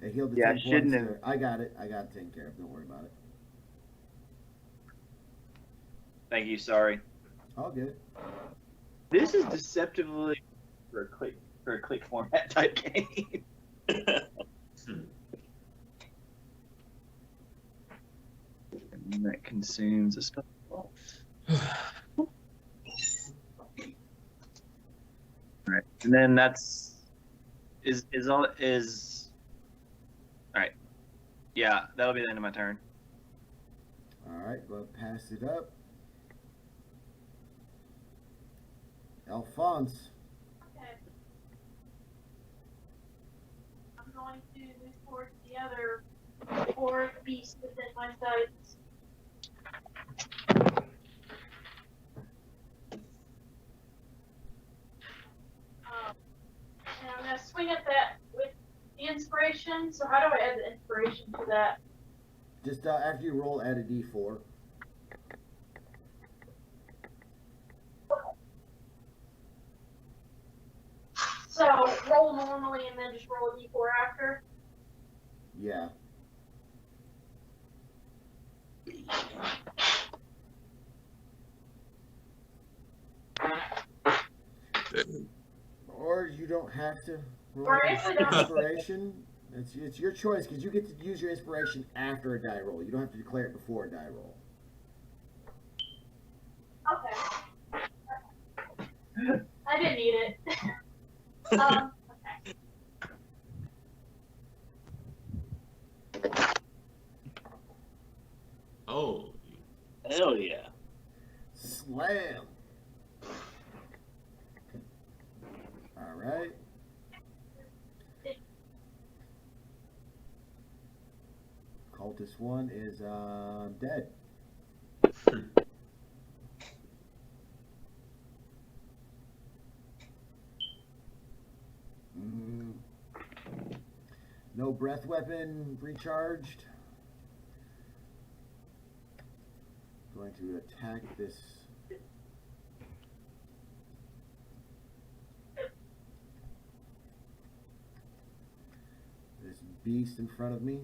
It healed the Yeah, 10 I shouldn't points have. there. I got it taken care of. Don't worry about it. Thank you. Sorry. All good. This is deceptively for a click format type game. And that consumes a spell. Alright. And then that's all alright. Yeah, that'll be the end of my turn. Alright, well, pass it up. Alphonse. Okay. I'm going to move towards the other 4 beasts within my sights. in, so how do I add the inspiration to that? Just after you roll, add a d4. So roll normally and then just roll a d4 after? Yeah. Or you don't have to roll Or if we don't- inspiration. It's your choice because you get to use your inspiration after a die roll. You don't have to declare it before a die roll. Okay. I didn't need it. Okay. Oh, Hell yeah. Slam. All right. Cultist 1 is dead. No breath weapon recharged. Going to attack this. This beast in front of me.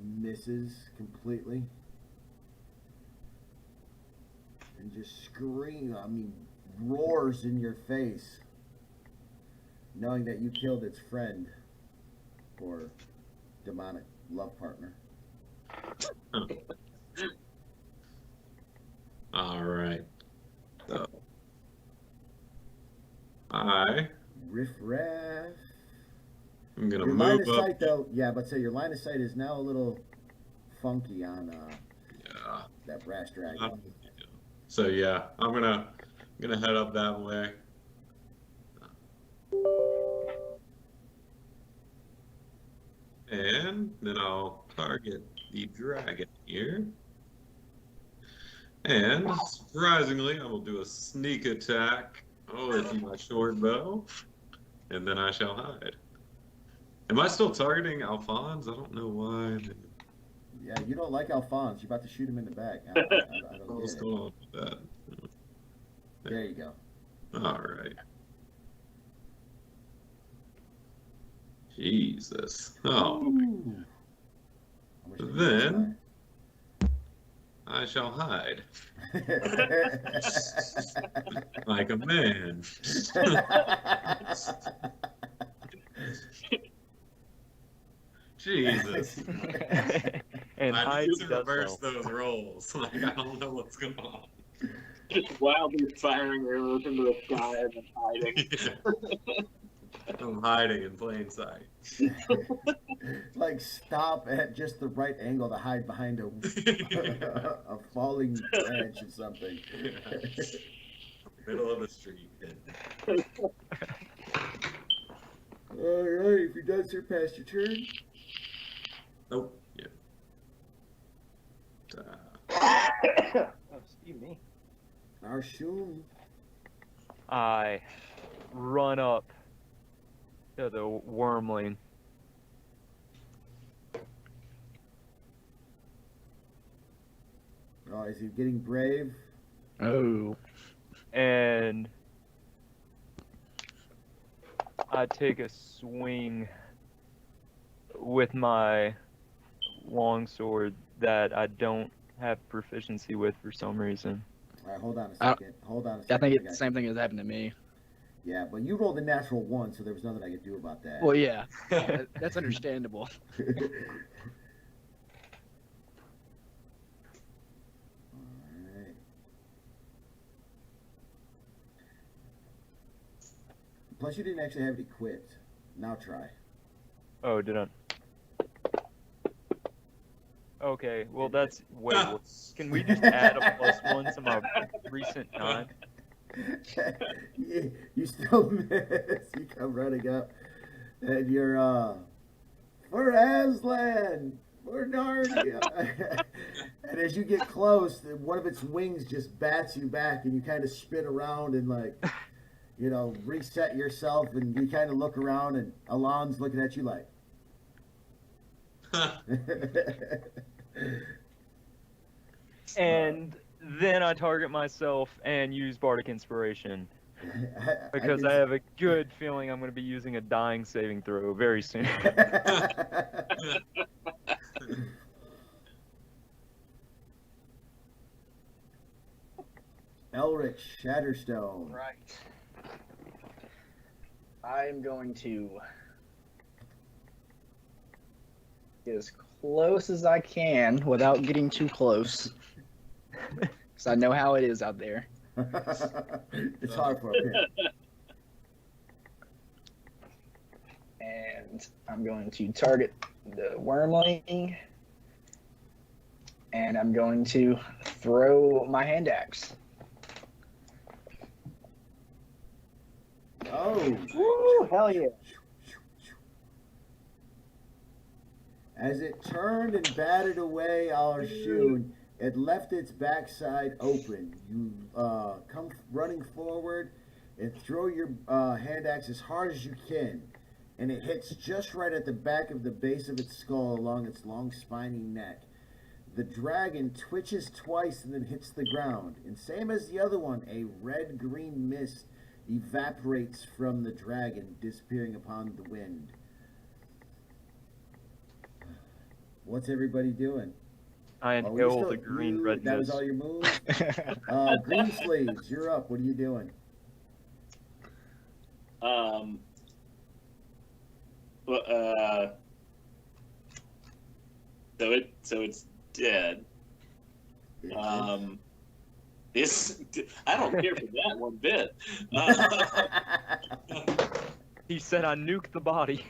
Misses completely. And just roars in your face, knowing that you killed its friend or demonic love partner. all right. So, Riff raff. I'm gonna Your line move of up. sight, though, but say your line of sight is now a little funky on Yeah. that brass dragon. So yeah, I'm gonna head up that way. And then I'll target the dragon here. And surprisingly, I will do a sneak attack with my short bow. And then I shall hide. Am I still targeting Alphonse? I don't know why. Yeah, you don't like Alphonse. You're about to shoot him in the back. I don't What's get going it. on with that? There you go. All right. Jesus. Oh. Ooh. I wish I could Then I shall hide like a man. Jesus. And I hide need to does reverse well. those rolls. Like, I don't know what's going on. Just wildly firing arrows into the sky and then hiding. I'm hiding in plain sight. Like, stop at just the right angle to hide behind a falling branch or something. Middle of the street. All right, if you're done, sir, pass your turn. Nope. Yeah. Oh, excuse me. Arshun. I run up to the wormling. Oh, is he getting brave? Oh. And I take a swing with my longsword that I don't have proficiency with for some reason. All right, hold on a second. I think it's the same thing as happened to me. Yeah, but you rolled a natural 1, so there was nothing I could do about that. Well, yeah. That's understandable. Alright. Plus, you didn't actually have it equipped. Now try. Oh, did I? Okay, well that's way worse. Can we just add a +1 to my recent 9? You still miss. You come running up, and you're for Aslan, for Narnia. And as you get close, one of its wings just bats you back, and you kind of spin around and like you know, reset yourself, and you kind of look around, and Alon's looking at you like. And then I target myself and use Bardic Inspiration because can I have a good feeling I'm going to be using a dying saving throw very soon. Elric Shatterstone. Right. I'm going to get as close as I can without getting too close. Because I know how it is out there. It's hard for a pin. And I'm going to target the wormling. And I'm going to throw my hand axe. Oh. Woo! Hell yeah. As it turned and batted away our shoon, it left its backside open. You come running forward and throw your hand axe as hard as you can, and it hits just right at the back of the base of its skull along its long spiny neck. The dragon twitches twice and then hits the ground, and same as the other one, a red-green mist evaporates from the dragon, disappearing upon the wind. What's everybody doing? I Oh, inhale the green red That was mist. all your moves? Green Sleeves, you're up. What are you doing? So it's dead. This I don't care for that one bit. He said I nuke the body.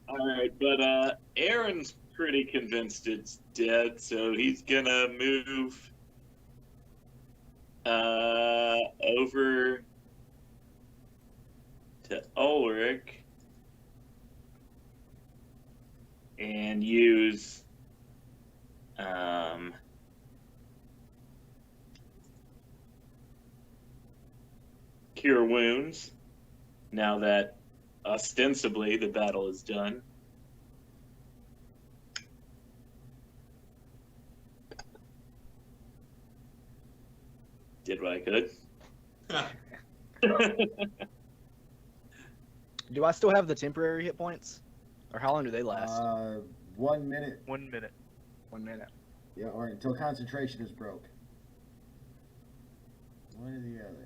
All right, but Aaron's pretty convinced it's dead, so he's gonna move over to Ulrich and use Cure Wounds now that ostensibly the battle is done. Did what I could. Do I still have the temporary hit points? Or how long do they last? 1 minute. 1 minute. 1 minute. Yeah, or until concentration is broke. One or the other.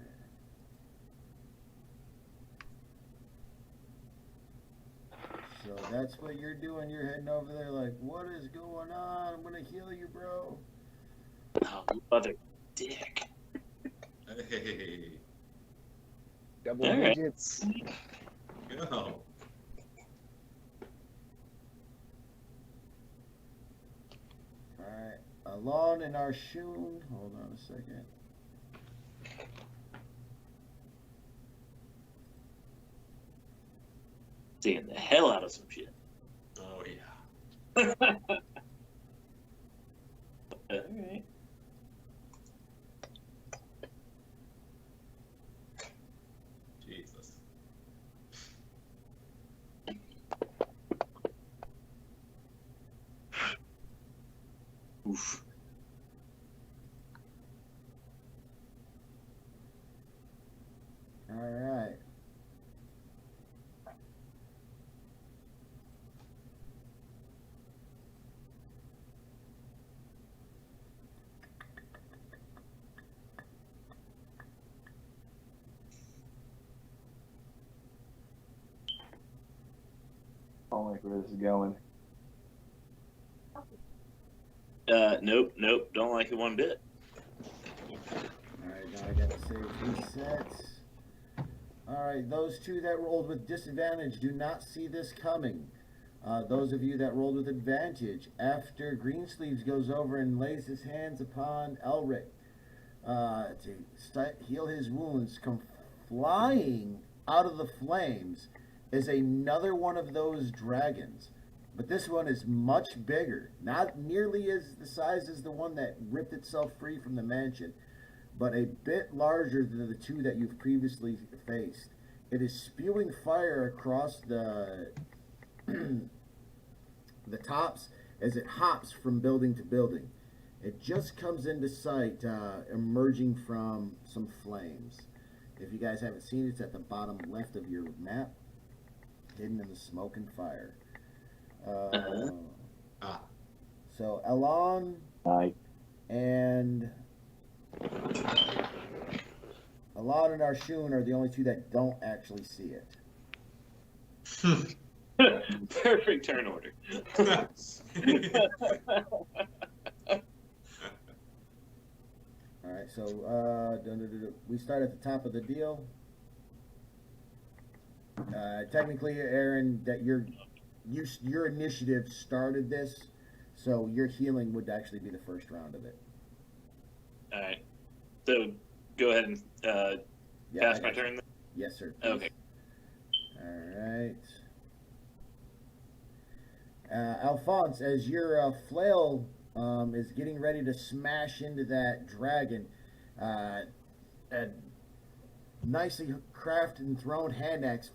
So that's what you're doing. You're heading over there like, what is going on? I'm gonna heal you, bro. Oh, mother dick. Hey, Double All right. digits. go. Alright. Alon and Arshun. Hold on a second. Seeing the hell out of some shit. Oh yeah. Alright. Jesus. Oof. Alright. I don't like where this is going. Nope, don't like it one bit. Alright, now I gotta save resets. Alright, those two that rolled with disadvantage do not see this coming. Those of you that rolled with advantage, after Greensleeves goes over and lays his hands upon Elric to heal his wounds, come flying out of the flames is another one of those dragons. But this one is much bigger. Not nearly as the size as the one that ripped itself free from the mansion. but a bit larger than the two that you've previously faced. It is spewing fire across the the tops as it hops from building to building. It just comes into sight, emerging from some flames. If you guys haven't seen it, it's at the bottom left of your map, hidden in the smoke and fire. So Elon Hi. and Arshun are the only two that don't actually see it. Perfect turn order. All right, so we start at the top of the deal. Technically, Aaron, that your initiative started this, so your healing would actually be the first round of it. All right. So go ahead and pass my turn. Then? Yes, sir. Please. Okay. All right. Alphonse, as your flail is getting ready to smash into that dragon, a nicely crafted and thrown hand axe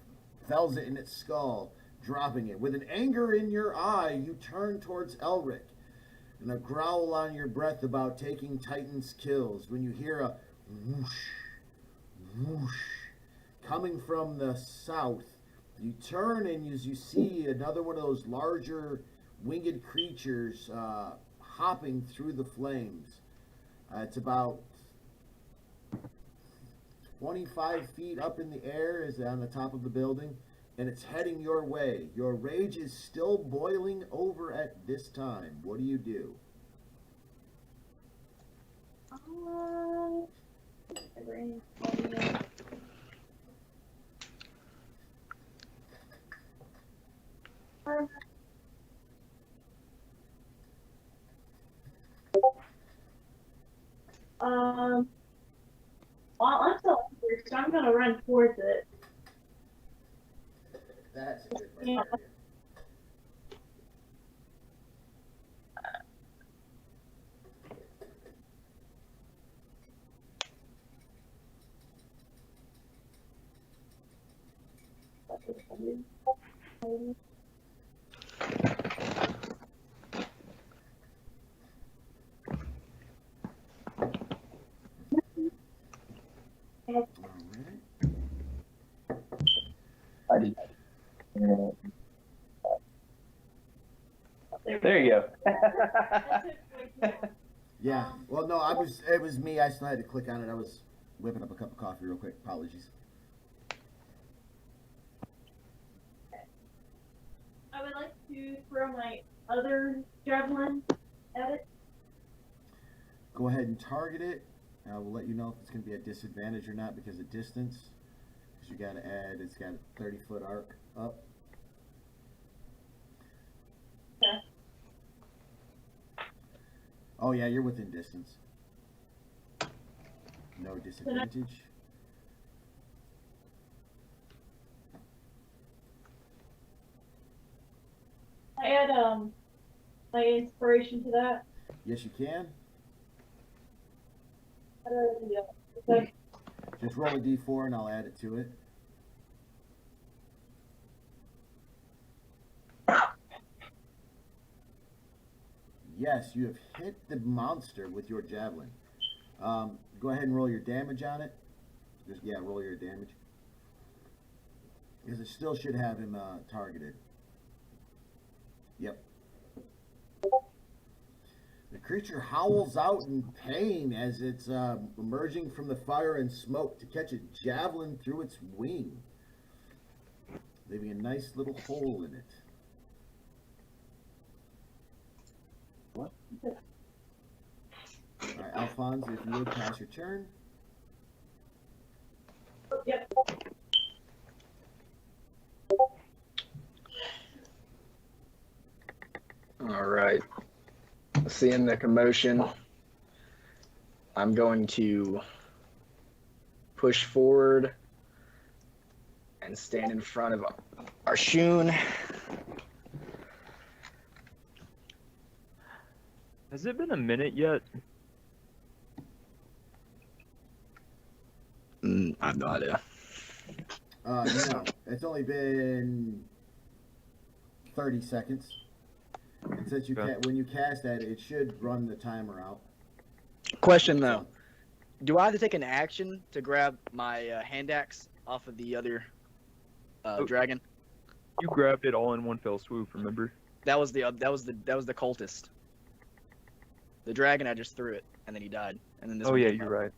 fells it in its skull, dropping it. With an anger in your eye, you turn towards Elric, and a growl on your breath about taking Titan's kills when you hear a whoosh, whoosh, coming from the south. You turn and as you see another one of those larger winged creatures hopping through the flames. It's about 25 feet up in the air, is on the top of the building, and it's heading your way. Your rage is still boiling over at this time. What do you do? Well, I'm still angry, so I'm gonna run towards it. That's a good idea. I did. There you go. Yeah. Well, no, it was me. I still had to click on it. I was whipping up a cup of coffee real quick. Apologies. I would like to throw my other javelin at it. Go ahead and target it. I will let you know if it's going to be a disadvantage or not because of distance. Because you got to add, it's got a 30-foot arc up. Yeah. Oh yeah, you're within distance. No disadvantage. I add my inspiration to that. Yes, you can. Okay. Just roll a d4 and I'll add it to it. Yes, you have hit the monster with your javelin. Go ahead and roll your damage on it. Just, yeah, roll your damage. Because it still should have him targeted. Yep. The creature howls out in pain as it's emerging from the fire and smoke to catch a javelin through its wing, leaving a nice little hole in it. What? All right, Alphonse, if you would pass your turn. Yep. All right. Seeing the commotion, I'm going to push forward and stand in front of Arshun. Has it been a minute yet? no idea. No, it's only been 30 seconds. And since you when you cast that, it should run the timer out. Question though, do I have to take an action to grab my hand axe off of the other dragon? You grabbed it all in one fell swoop. Remember? That was the cultist. The dragon, I just threw it, and then he died. And then this. Oh one yeah, came you're out. right.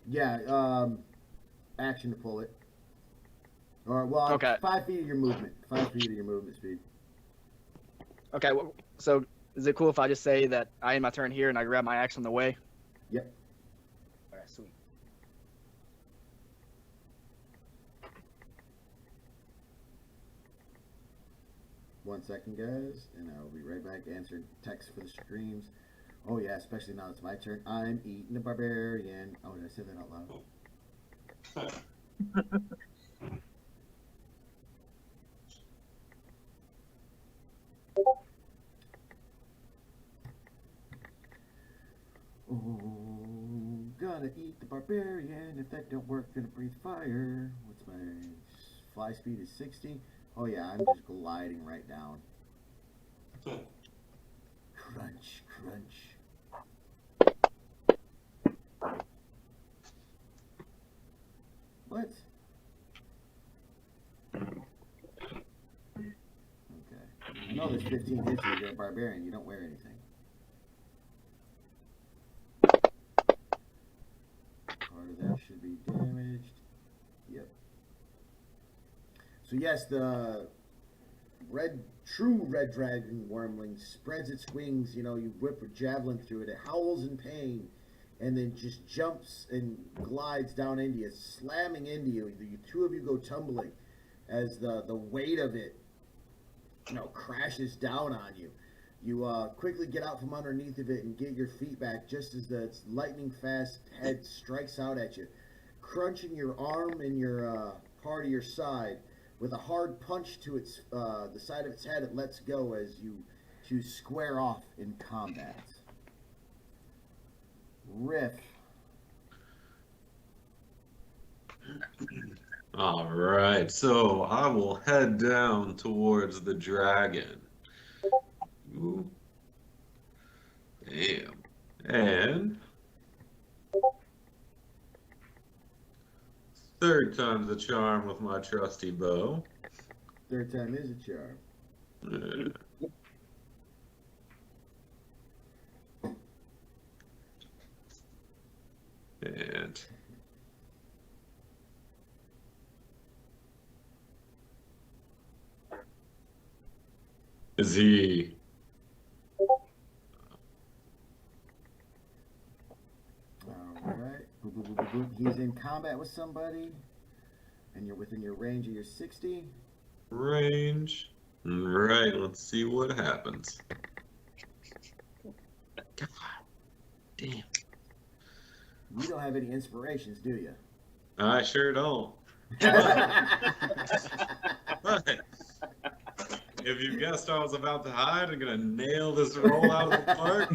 Yeah, action to pull it. Or, well, Okay. 5 feet of your movement. 5 feet of your movement speed. Okay, well, so is it cool if I just say that I end my turn here and I grab my axe on the way? Yep. All right, sweet. One second, guys, and I'll be right back answering text for the streams. Oh, yeah, especially now it's my turn. I'm eating a barbarian. Oh, did I say that out loud? Oh, gonna eat the barbarian. If that don't work, gonna breathe fire. What's my fly speed is 60? Oh yeah, I'm just gliding right down. Crunch, crunch. What? Okay. I know there's 15 hits if you're a barbarian. You don't wear anything. Part of that should be damaged. Yep. So yes, the true red dragon wormling spreads its wings. You know, you whip a javelin through it. It howls in pain, and then just jumps and glides down into you, slamming into you. The two of you go tumbling as the weight of it, you know, crashes down on you. You quickly get out from underneath of it and get your feet back just as the lightning fast head strikes out at you, crunching your arm and your part of your side. With a hard punch to its the side of its head, it lets go as you square off in combat. Riff. All right, so I will head down towards the dragon. Ooh. Damn. And third time's the charm with my trusty bow. Third time is a charm. And is he? Alright. Boop, boop, boop, boop, boop. He's in combat with somebody, and you're within your range of your 60. Range. Right, let's see what happens. God damn. You don't have any inspirations, do you? I sure don't. But if you guessed I was about to hide, I'm gonna nail this roll out of the park.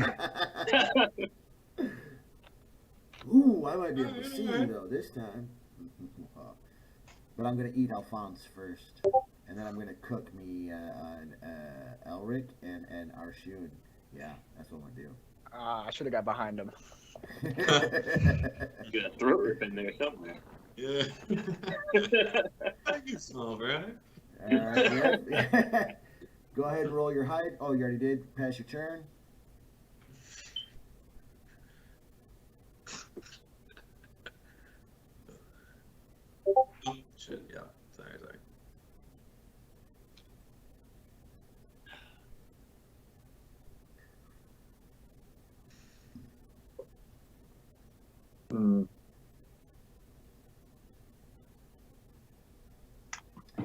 Ooh, I might be able to see you though this time. But I'm gonna eat Alphonse first, and then I'm gonna cook me Elric and Arshun. Yeah, that's what I'm gonna do. I should have got behind him. You got a throat rip in there somewhere. Yeah. Thank you, small brother. All right, yeah. Go ahead and roll your height. Oh, you already did. Pass your turn. Oh, shit, yeah. Sorry.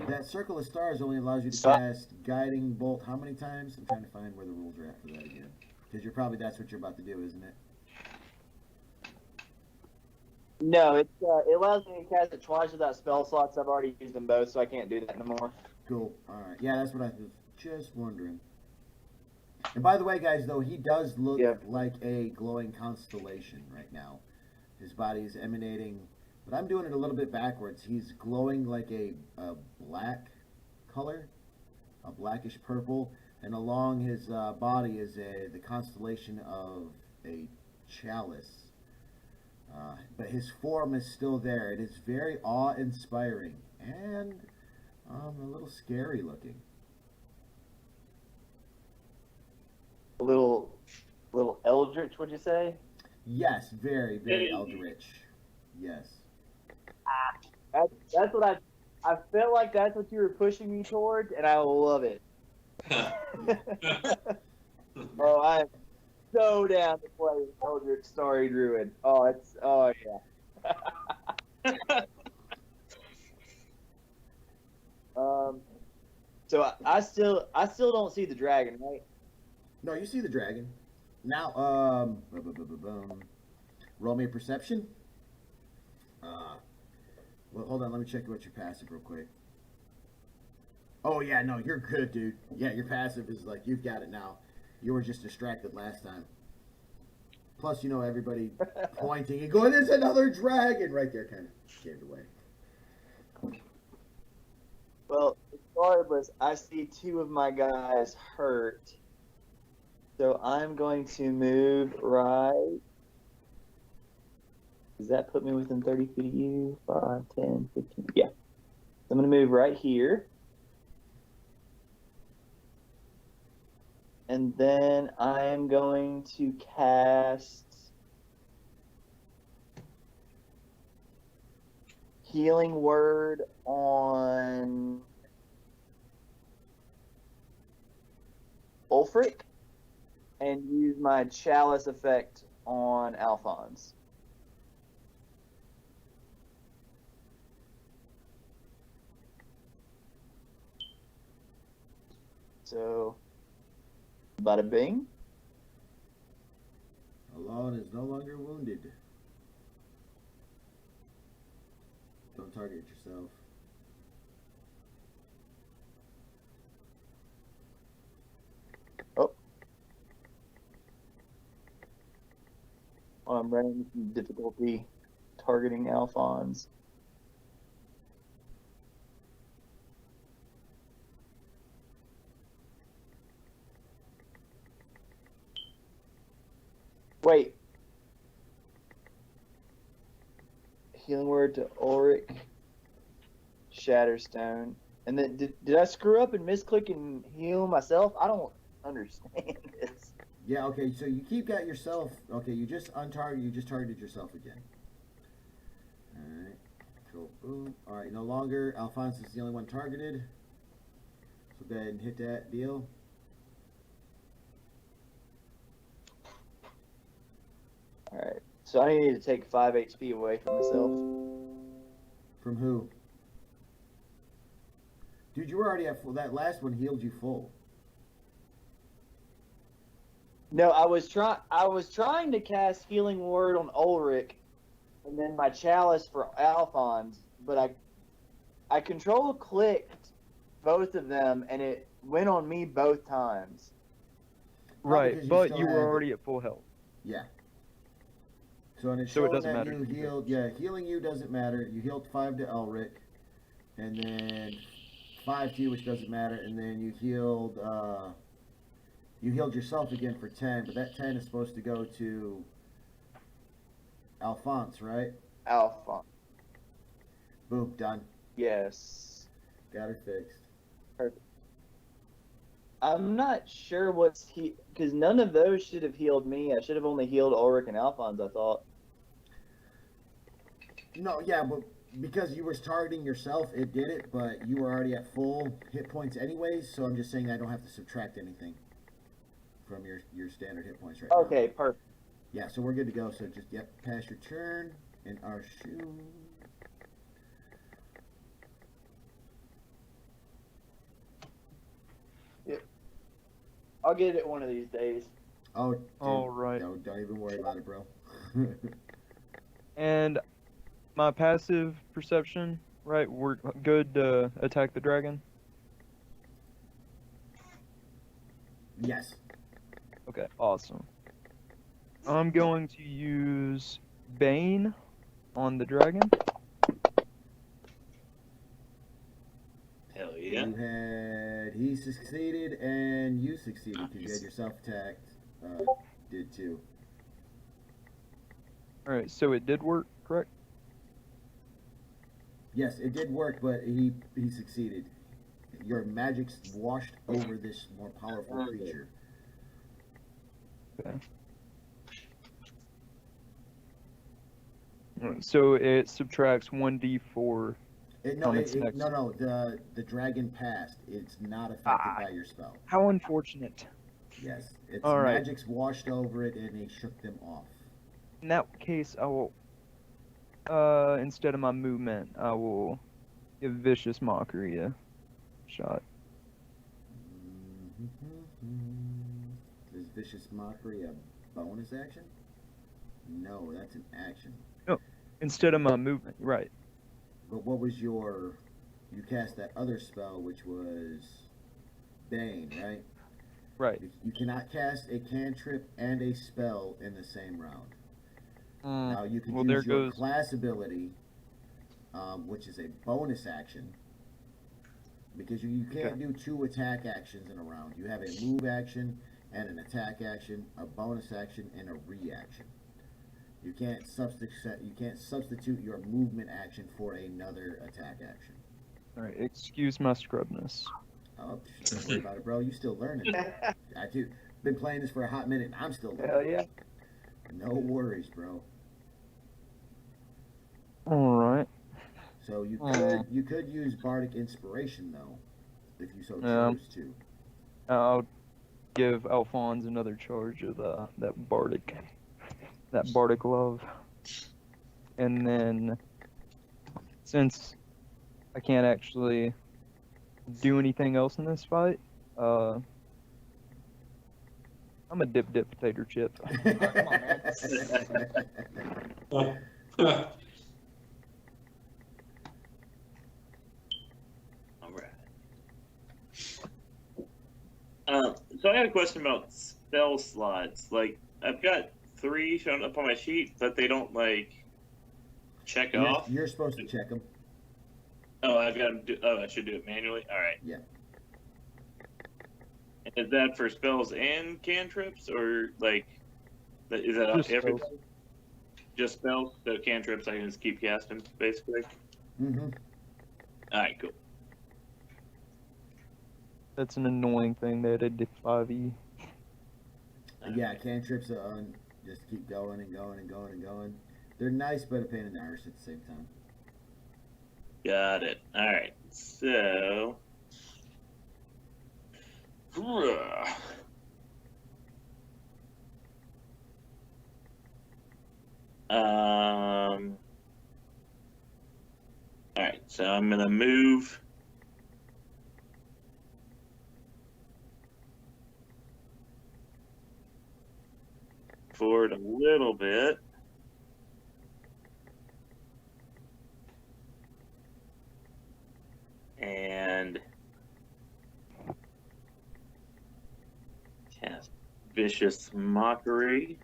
That circle of stars only allows you to cast guiding bolt how many times? I'm trying to find where the rules are at for that again. Because that's what you're about to do, isn't it? No, it allows me to cast it twice without spell slots. I've already used them both, so I can't do that no more. Cool. All right. Yeah, that's what I was just wondering. And by the way, guys, though, he does look like a glowing constellation right now. His body is emanating But I'm doing it a little bit backwards. He's glowing like a black color, a blackish purple, and along his body is the constellation of a chalice. But his form is still there. It is very awe-inspiring and a little scary looking. A little eldritch, would you say? Yes, very, very eldritch. Yes. That's what I felt like that's what you were pushing me towards, and I love it. Bro, I'm so down to play with Eldritch Starry Druid. Oh yeah. So I still don't see the dragon, right? No, you see the dragon. Now, roll me a perception. Well, hold on, let me check what your passive real quick. Oh yeah, no, you're good, dude. Yeah, your passive is like, you've got it now. You were just distracted last time. Plus, everybody pointing and going, "There's another dragon!" right there, kind of scared away. Well, regardless, I see two of my guys hurt. So I'm going to move right. Does that put me within 30 feet of you? 5, 10, 15. Yeah. I'm going to move right here. And then I'm going to cast Healing Word on Ulfric and use my Chalice effect on Alphonse. So, bada bing. Alon is no longer wounded. Don't target yourself. Oh. I'm running some difficulty targeting Alphonse. Wait. Healing Word to Ulrich. Shatterstone. And then did I screw up and misclick and heal myself? I don't understand this. Yeah, okay, so you keep got yourself. Okay, you just targeted yourself again. Alright. Cool. Boom. Alright, no longer. Alphonse is the only one targeted. So go ahead and hit that deal. Alright. So I need to take 5 HP away from myself. From who? Dude, you were already at full. That last one healed you full. No, I was trying to cast Healing Word on Ulrich, and then my Chalice for Alphonse, but I control clicked both of them, and it went on me both times. Right, because you but still you were had- already at full health. Yeah. So, and it's So it showing doesn't that matter you if you healed. Yeah, healing you doesn't matter. You healed 5 to Elric, and then 5 to you, which doesn't matter, and then you healed yourself again for 10, but that 10 is supposed to go to Alphonse, right? Alphonse. Boom, done. Yes. Got her fixed. I'm not sure because none of those should have healed me. I should have only healed Ulrich and Alphonse, I thought. No, yeah, but because you were targeting yourself, it did it, but you were already at full hit points anyways, so I'm just saying I don't have to subtract anything from your standard hit points right now. Okay, perfect. Yeah, so we're good to go. So just, pass your turn in our shoe. Yep. I'll get it one of these days. Oh, dude, All right. don't even worry about it, bro. And my passive perception, right? We're good to attack the dragon. Yes. Okay, awesome. I'm going to use Bane on the dragon. succeeded, and you succeeded because you Nice. had your self-attack. Did too. All right, so it did work, correct? Yes, it did work, but he succeeded. Your magic's washed over this more powerful creature. Okay. All right, so it subtracts 1d4. No, its next- no. The dragon passed. It's not affected by your spell. How unfortunate. Yes, its All right. magic's washed over it, and they shook them off. In that case, I will, instead of my movement, I will give Vicious Mockery a shot. Is Vicious Mockery a bonus action? No, that's an action. Instead of my movement, right. But what was your... You cast that other spell, which was Bane, right? Right. You cannot cast a cantrip and a spell in the same round. Now you can well, there use your goes- class ability, which is a bonus action, because you can't do 2 attack actions in a round. You have a move action and an attack action, a bonus action, and a reaction. You can't substitute your movement action for another attack action. All right, excuse my scrubness. Oh, don't worry about it, bro. You still learning. I do. Been playing this for a hot minute, and I'm still learning. Hell yeah. No worries, bro. All right. So you could use bardic inspiration though, if you so Yeah. chose to. I'll give Alphonse another charge of that bardic love, and then since I can't actually do anything else in this fight, I'm a dip potato chip. Come on, man. All right. So I had a question about spell slots. Like, I've got 3 showing up on my sheet, but they don't like check off. You're supposed to check them. Oh, I've got to do. Oh, I should do it manually. All right. Yeah. And is that for spells and cantrips, or like, is that Just everything? spells. Just spells. So cantrips, I can just keep casting, basically. Mm-hmm. All right, cool. That's an annoying thing they added to 5e. Yeah, cantrips just keep going and going and going and going. They're nice, but a pain in the arse at the same time. Got it. All right. So. All right. So I'm gonna move. Forward a little bit. And cast Vicious Mockery.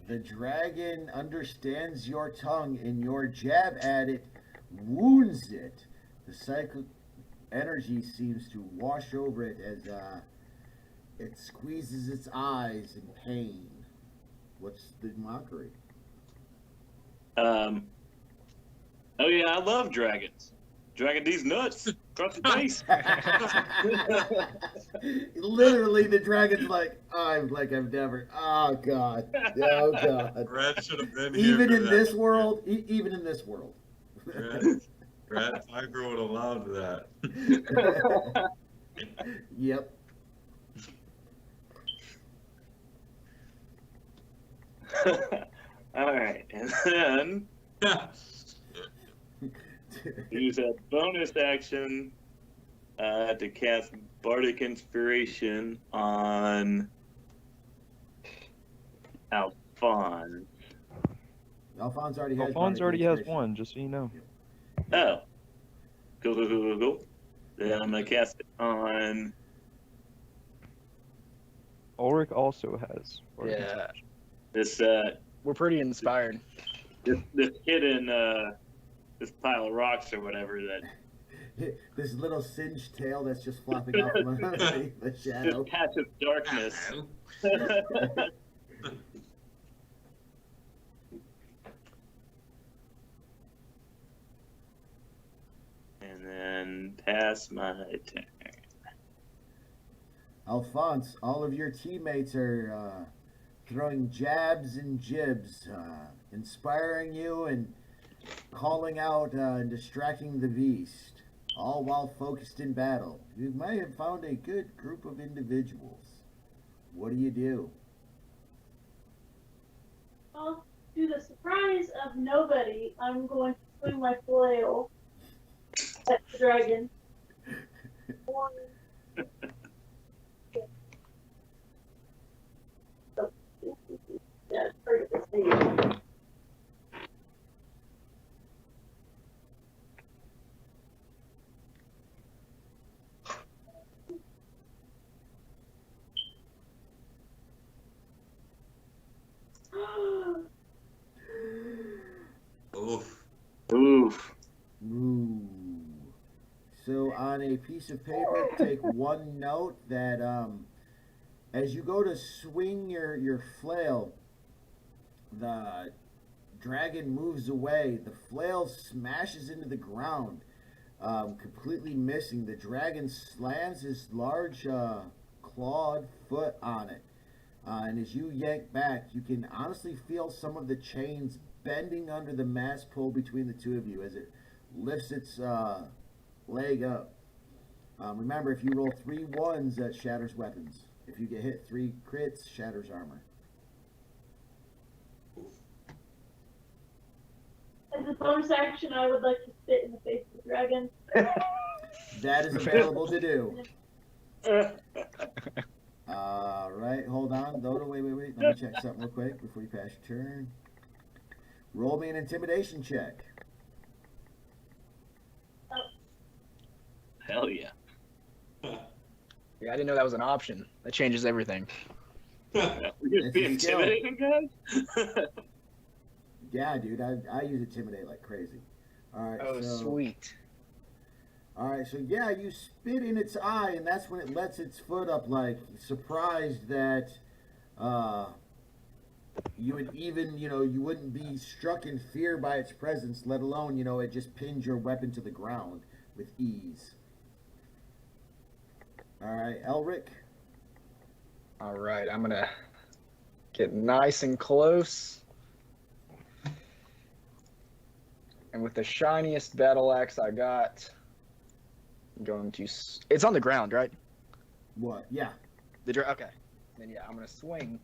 The dragon understands your tongue, and your jab at it wounds it. The psychic energy seems to wash over it as it squeezes its eyes in pain. What's the mockery? Oh yeah, I love dragons. Dragon these nuts across the face. Literally, the dragon's like, I've never. Oh god. Oh god. Brad should have been here. Even for in that. this world, even in this world. Brad Piper would have loved that. Yep. All right, and then use a bonus action to cast Bardic Inspiration on Alphonse. Alphonse already has. Alphonse bardic already has inspiration. one, just so you know. Oh. Cool. Then I'm going to cast it on Ulrich also has. Yeah, This we're pretty inspired. this kid in this pile of rocks or whatever that This little singed tail that's just flopping out from underneath the shadow. this patch of darkness. And then pass my turn. Alphonse, all of your teammates are throwing jabs and jibs, inspiring you and calling out and distracting the beast, all while focused in battle. You might have found a good group of individuals. What do you do? Well, to the surprise of nobody, I'm going to swing my flail at the dragon. One. Yeah, target this thing. Oof. Oof. Ooh. So on a piece of paper, take one note that as you go to swing your flail, the dragon moves away. The flail smashes into the ground, completely missing. The dragon slams his large clawed foot on it. And as you yank back, you can honestly feel some of the chains bending under the mass pull between the two of you as it lifts its leg up. Remember, if you roll 3 1s, that shatters weapons. If you get hit 3 crits, shatters armor. As a bonus action, I would like to spit in the face of the dragon. That is available to do. Right, hold on. Dodo, wait. Let me check something real quick before you pass your turn. Roll me an intimidation check. Hell yeah. Yeah, I didn't know that was an option. That changes everything. We're just being It's a skill. intimidating, guys? Yeah, dude, I use intimidate like crazy. All right, Oh, so sweet. all right, so yeah, you spit in its eye, and that's when it lets its foot up, like surprised that you would even, you wouldn't be struck in fear by its presence, let alone, it just pins your weapon to the ground with ease. All right, Elric. All right, I'm gonna get nice and close. And with the shiniest battle axe I got, I'm going to. It's on the ground, right? What? Yeah. Okay. Then yeah, I'm gonna swing.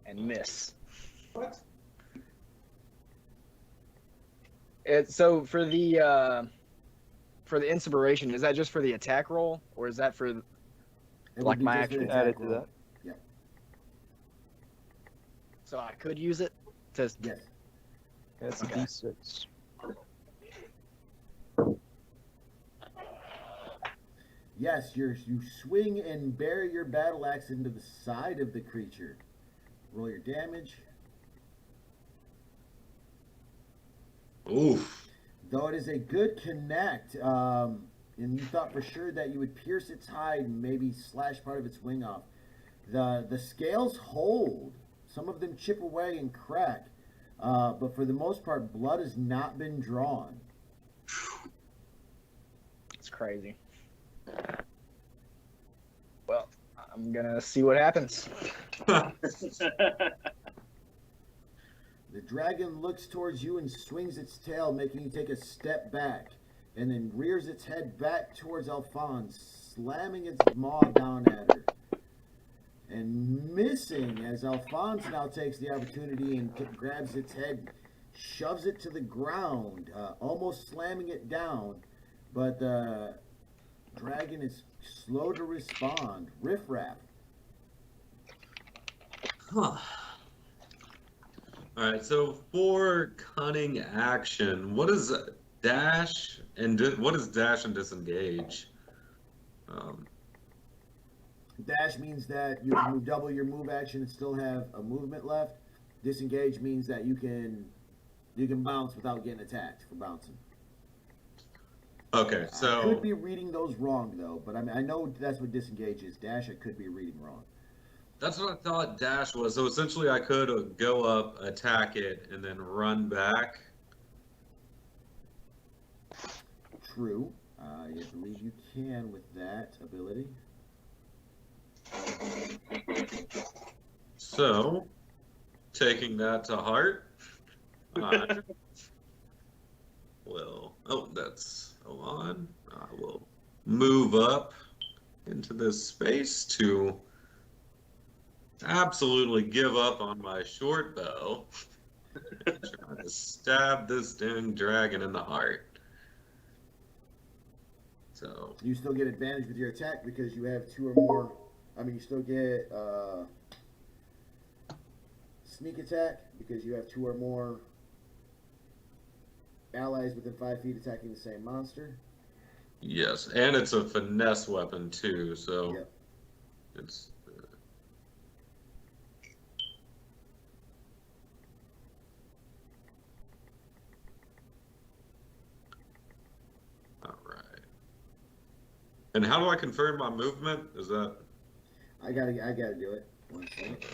And miss. What? So for the inspiration, is that just for the attack roll, or is that for It would like be my just an actual attack added to roll. that? Yeah. So I could use it to. Yes. That's Okay. a D6. Yes, you swing and bury your battle axe into the side of the creature. Roll your damage. Oof. Though it is a good connect, and you thought for sure that you would pierce its hide and maybe slash part of its wing off, the scales hold. Some of them chip away and crack, but for the most part, blood has not been drawn. It's crazy. Well, I'm gonna see what happens. The dragon looks towards you and swings its tail, making you take a step back, and then rears its head back towards Alphonse, slamming its maw down at her. And missing, as Alphonse now takes the opportunity and grabs its head, shoves it to the ground, almost slamming it down. But the dragon is slow to respond. Riff Raff. Huh. All right, so for cunning action, what is dash and what is dash and disengage? Um, Dash means that you can move double your move action and still have a movement left. Disengage means that you can bounce without getting attacked for bouncing. okay, I so could be reading those wrong though, but I mean I know that's what disengage is. Dash I could be reading wrong. that's what I thought dash was. So essentially, I could go up, attack it, and then run back. True. I believe you can with that ability. So, taking that to heart, I will. Oh, that's on. I will move up into this space to absolutely give up on my short bow. Trying to stab this dang dragon in the heart. So, You still get advantage with your attack because you have two or more. I mean, you still get sneak attack because you have two or more allies within 5 feet attacking the same monster. yes, and it's a finesse weapon too, so Yep. it's. All right. And how do I confirm my movement? Is that I gotta do it. 1 second.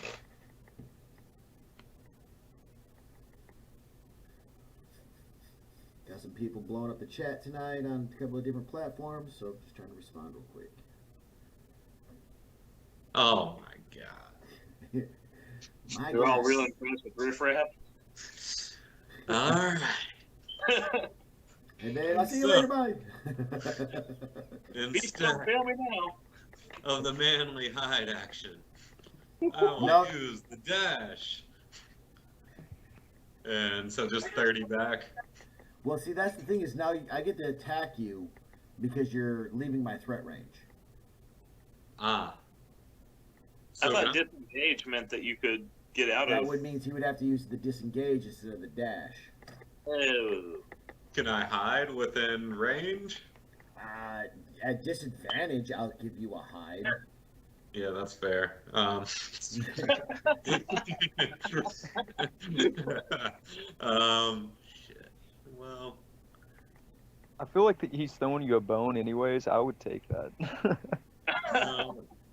Got some people blowing up the chat tonight on a couple of different platforms, so just trying to respond real quick. oh my god. My They're all gosh. real impressed with Riff Raff. All right. Hey man, I'll see you So- later, bye. Beast, don't Instead fail me now. of the manly hide action, I will No. use the dash. And so just 30 back. Well, see, that's the thing is now I get to attack you because you're leaving my threat range. Ah. I So thought can disengage meant that you could get out That of. would mean he would have to use the disengage instead of the dash. Oh. can I hide within range? At disadvantage, I'll give you a hide. Yeah, that's fair. Shit. Well, I feel like that he's throwing you a bone anyways. I would take that.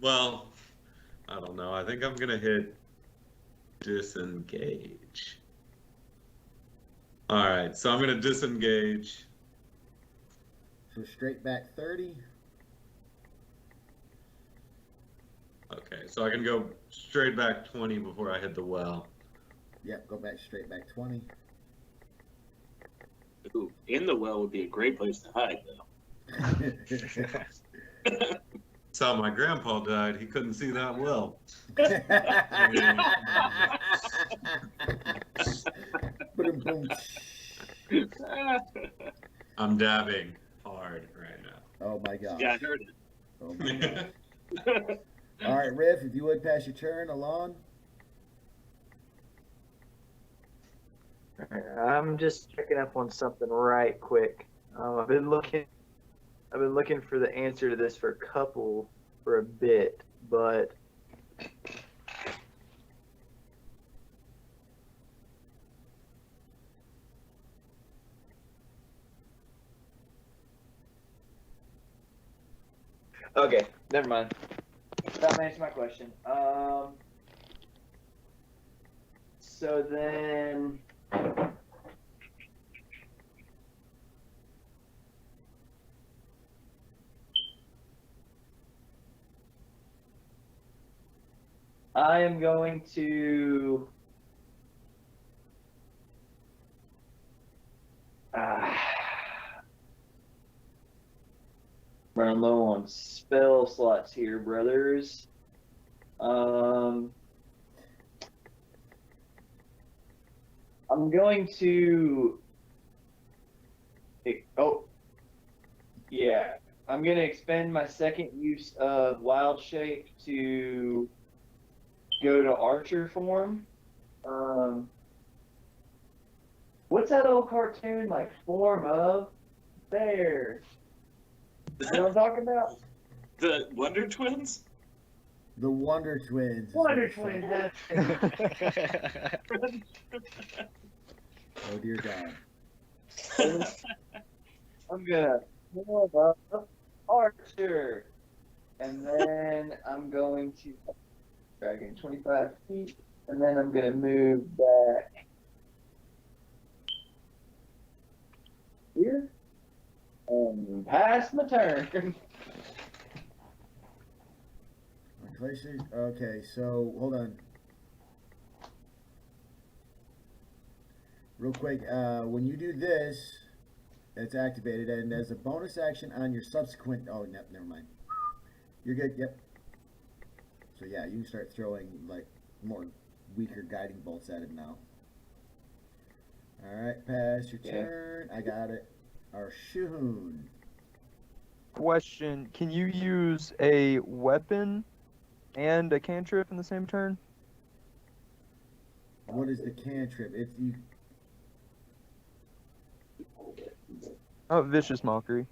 well, I don't know. I think I'm gonna hit disengage. All right, so I'm gonna disengage. So straight back 30. Okay, so I can go straight back 20 before I hit the well. Yep, go back straight back 20. Ooh, in the well would be a great place to hide, though. That's how my grandpa died. He couldn't see that well. Boom. I'm dabbing hard right now. Oh my gosh. Yeah, I heard it. Oh my gosh. All right, Riff, if you would pass your turn along. I'm just checking up on something right quick. I've been looking for the answer to this for a bit, but okay, never mind. That answers my question. So then. I am going to run low on spell slots here, brothers. I'm going to. Yeah. I'm going to expend my second use of Wild Shape to go to Archer form. What's that old cartoon like? Form of bear. You know what I'm talking about? The Wonder Twins? The Wonder Twins. is Wonder what it's Twins. called. That's Oh dear God. I'm gonna form of Archer, and then I'm going to dragon 25 feet, and then I'm gonna move back here and pass my turn. Okay, so hold on. Real quick, when you do this, it's activated, and as a bonus action on your subsequent. Oh, no, never mind. You're good. Yep. So yeah, you can start throwing like more weaker guiding bolts at him now. All right, pass your turn. I got it. Arshoon. Question: can you use a weapon and a cantrip in the same turn? What is the cantrip? It's you. Oh, vicious mockery.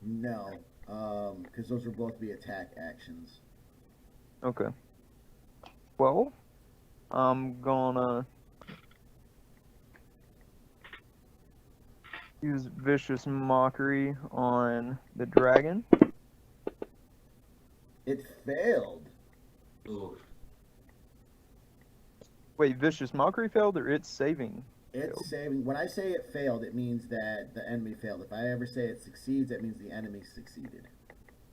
No, because those will both be attack actions. Okay. Well, I'm gonna use vicious mockery on the dragon. It failed. Ooh. Wait, vicious mockery failed, or it's saving? It's saving. When I say it failed, it means that the enemy failed. If I ever say it succeeds, that means the enemy succeeded.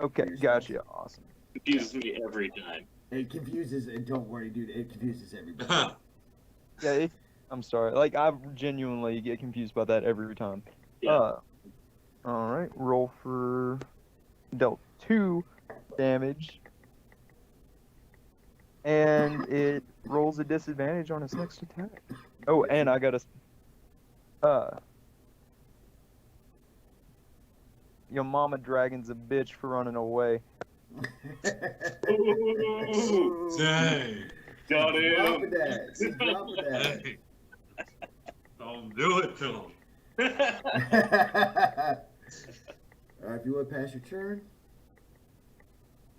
Okay, gotcha. Awesome. Confuses me every time. It confuses, and don't worry, dude, it confuses everybody. Yeah, I'm sorry. Like, I genuinely get confused by that every time. Yeah. Alright, roll for dealt 2 damage. And it rolls a disadvantage on its next attack. Oh, and I got your mama dragon's a bitch for running away. Ooh, Dang. got Dropping him. that. She's dropping that. Dang. Don't do it to him. Alright, if you want to pass your turn.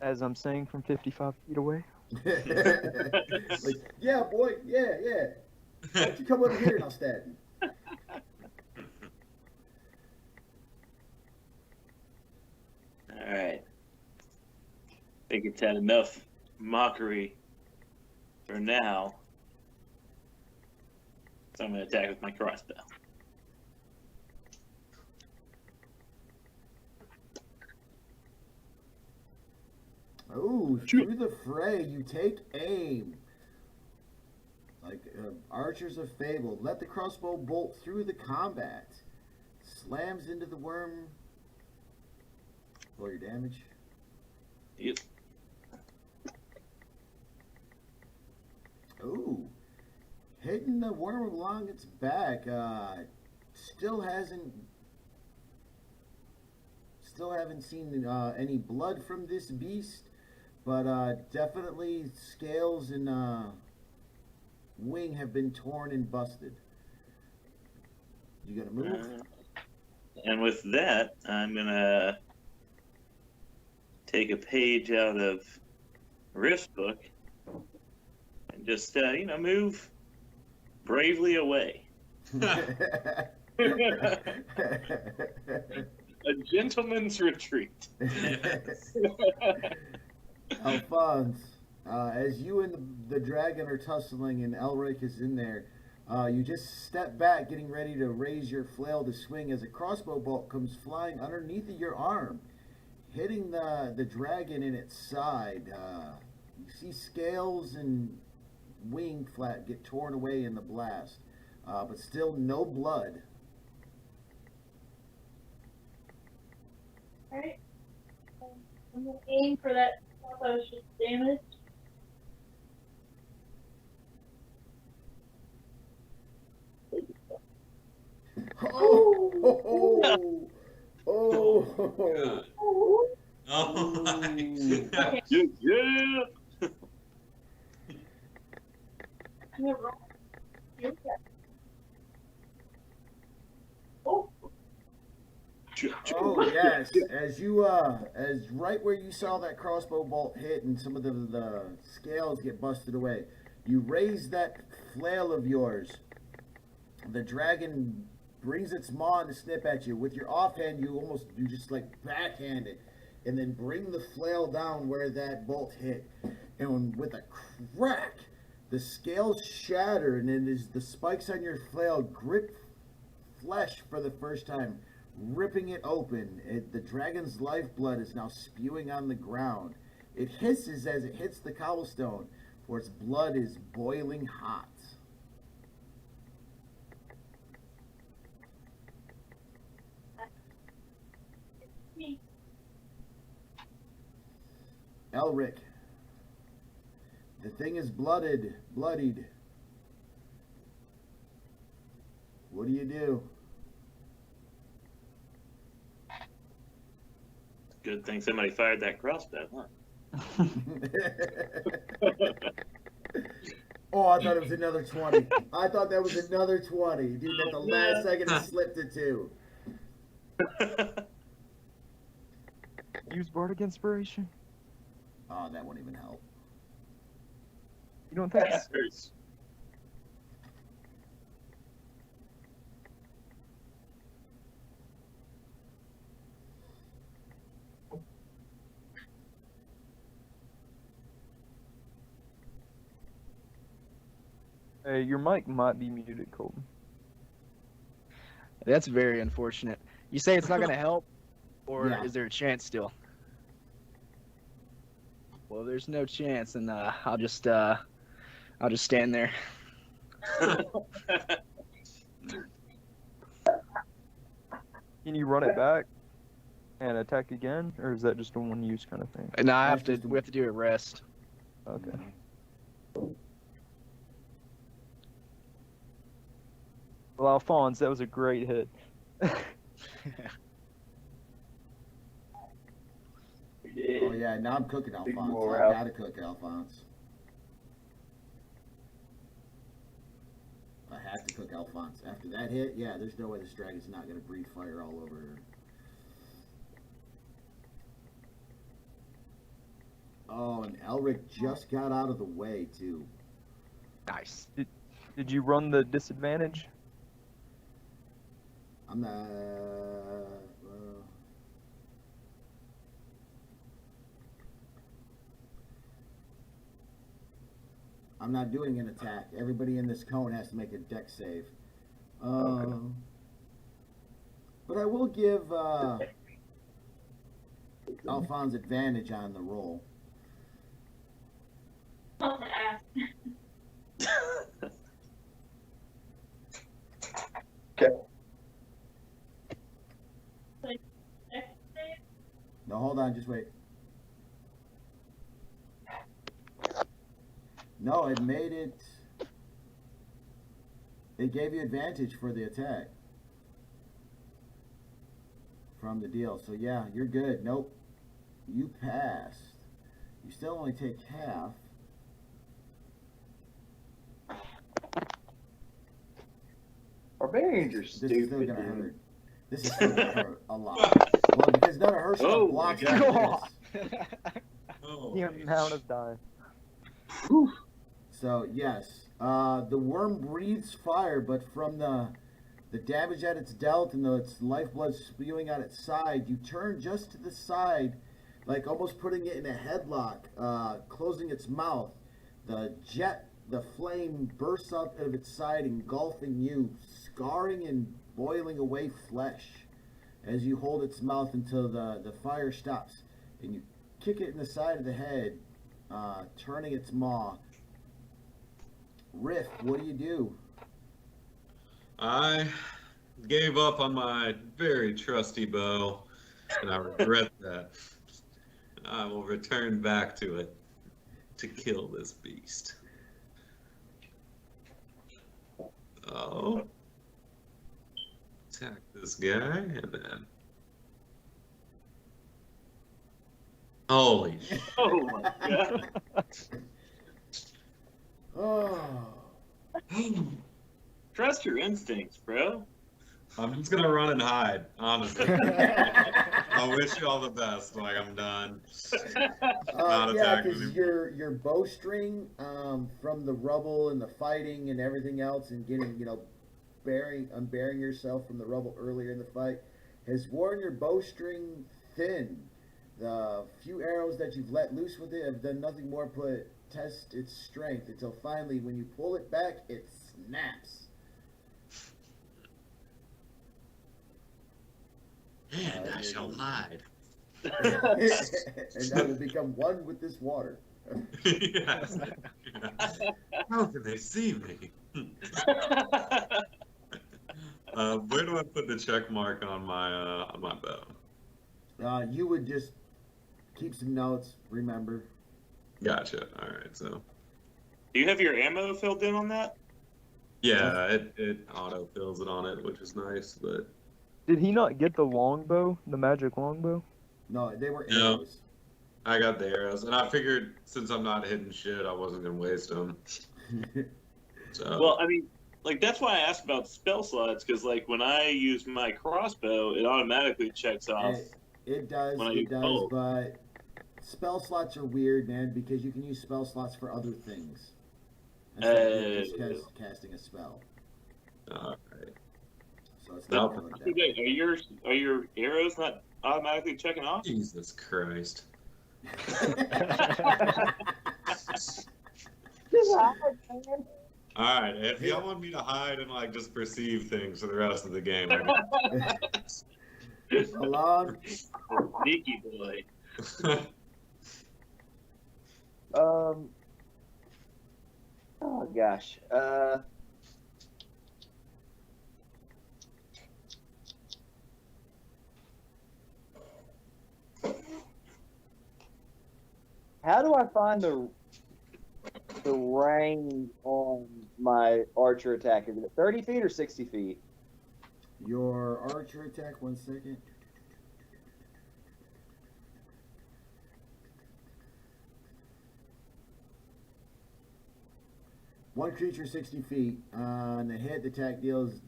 As I'm saying from 55 feet away. Like, yeah, boy, yeah. Why don't you come over here and I'll stab you? All right. I think it's had enough mockery for now. So I'm going to attack with my crossbow. Oh, through the fray, you take aim. Like archers of fable, let the crossbow bolt through the combat. Slams into the worm. Roll your damage. Yep. Ooh, hitting the worm along its back. Still haven't seen any blood from this beast, but definitely scales and wing have been torn and busted. You gonna move? And with that, I'm going to take a page out of Rift's book and just, move bravely away. A gentleman's retreat. Yes. Alphonse, as you and the dragon are tussling and Elric is in there, you just step back, getting ready to raise your flail to swing as a crossbow bolt comes flying underneath of your arm, hitting the dragon in its side. You see scales and wing flap get torn away in the blast, but still no blood. Alright. I'm gonna aim for that just damage. Oh! God. Oh my. Okay. Yeah. I'm gonna roll Oh, Oh yes, as you as right where you saw that crossbow bolt hit and some of the scales get busted away, you raise that flail of yours. The dragon brings its maw to snip at you. With your offhand, you just like backhand it, and then bring the flail down where that bolt hit, and with a crack, the scales shatter, and then the spikes on your flail grip flesh for the first time, ripping it open. The dragon's lifeblood is now spewing on the ground. It hisses as it hits the cobblestone, for its blood is boiling hot. me. Elric, the thing is bloodied. What do you do? Good thing somebody fired that crossbow, huh? Oh, I thought it was another 20. I thought that was another 20. Dude, at the last second, he slipped it too. Use Bardic Inspiration. Oh, that won't even help. You don't think? Hey, your mic might be muted, Colton. That's very unfortunate. You say it's not going to help, or Yeah. is there a chance still? Well, there's no chance, and I'll just stand there. Can you run it back and attack again, or is that just a one-use kind of thing? No, That's we have to do a rest. Okay. Well, Alphonse, that was a great hit. Oh, yeah, now I'm cooking Alphonse. more I out. gotta cook Alphonse. I have to cook Alphonse. After that hit, yeah, there's no way this dragon's not gonna breathe fire all over her. Oh, and Elric just got out of the way, too. Nice. Did you run the disadvantage? I'm not. I'm not doing an attack. Everybody in this cone has to make a dex save. But I will give Alphonse advantage on the roll. Don't ask. No, hold on, just wait. No, it made it. It gave you advantage for the attack from the deal. So yeah, you're good. Nope, you passed. You still only take half. Barbarians are This is still stupid, gonna dude. hurt. This is still gonna hurt a lot. Well, because none of her stuff Oh, blocks my like this. The amount of die. So yes, the worm breathes fire, but from the damage that it's dealt and its lifeblood spewing out its side, you turn just to the side, like almost putting it in a headlock, closing its mouth. The flame bursts out of its side, engulfing you, scarring and boiling away flesh as you hold its mouth until the fire stops, and you kick it in the side of the head, turning its maw. Riff, what do you do? I gave up on my very trusty bow, and I regret that. I will return back to it to kill this beast. Oh. Attack this guy, and then... Holy shit. Oh my god. Oh, Trust your instincts, bro. I'm just gonna run and hide, honestly. I wish you all the best. Like, I'm done. Not Yeah, attacking because anymore. your bowstring from the rubble and the fighting and everything else, and getting unbearing yourself from the rubble earlier in the fight, has worn your bowstring thin. The few arrows that you've let loose with it have done nothing more but test its strength until finally, when you pull it back, it snaps. And I shall hide. And I will become one with this water. Yes. How can they see me? Where do I put the check mark on my bow? You would just keep some notes, remember. Gotcha. All right. So Do you have your ammo filled in on that? yeah, it auto fills it on it, which is nice. But Did he not get the longbow, the magic longbow? No, they were No. arrows. I got the arrows, and I figured since I'm not hitting shit, I wasn't gonna waste them. So Well, I mean, like that's why I asked about spell slots, because like when I use my crossbow, it automatically checks off. It does, When I it use does, both. but spell slots are weird, man, because you can use spell slots for other things instead of just casting a spell. all right. So it's not Nope. really that way. Are your arrows not automatically checking off? Jesus Christ. All right, if y'all want me to hide and like just perceive things for the rest of the game, Alon, Sneaky boy. Oh gosh. How do I find the range on my archer attack? Is it 30 feet or 60 feet? your archer attack, 1 second. One creature 60 feet. On the hit, the attack deals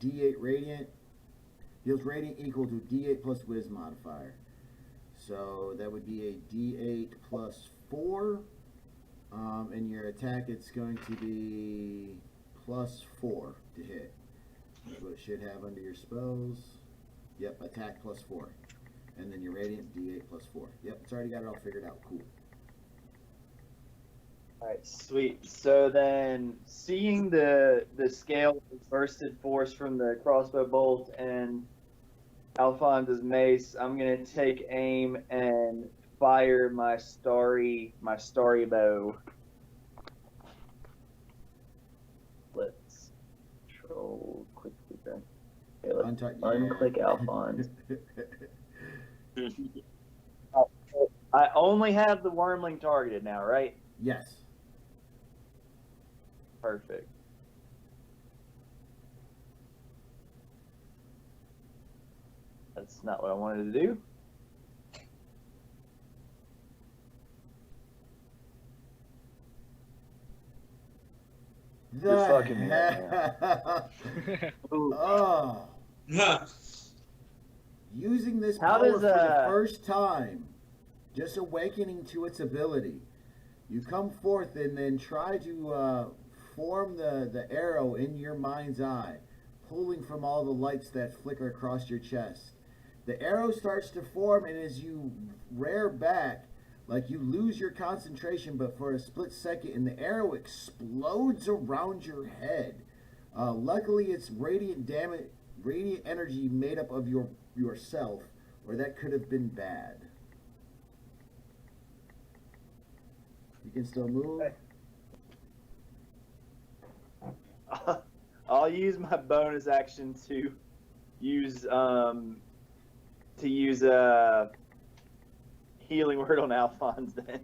D8 radiant. Deals radiant equal to D8 plus Wiz modifier. So that would be a D8 plus 4. And your attack, it's going to be plus 4 to hit. That's what it should have under your spells. Yep, attack plus 4. And then your radiant D8 plus 4. Yep, it's already got it all figured out. Cool. Alright, sweet. So then, seeing the scale of bursted force from the crossbow bolt and Alphonse's mace, I'm gonna take aim and fire my starry bow. Let's control quick feedback. Okay, let's unclick Alphonse. I only have the wormling targeted now, right? Yes. Perfect. That's not what I wanted to do. You're fucking me up, man. Oh. Using this How power does, for the first time, just awakening to its ability. You come forth and then try to form the arrow in your mind's eye, pulling from all the lights that flicker across your chest. The arrow starts to form, and as you rear back, like you lose your concentration, but for a split second, and the arrow explodes around your head. Luckily, it's radiant energy made up of yourself, or that could have been bad. You can still move. I'll use my bonus action to use a healing word on Alphonse then.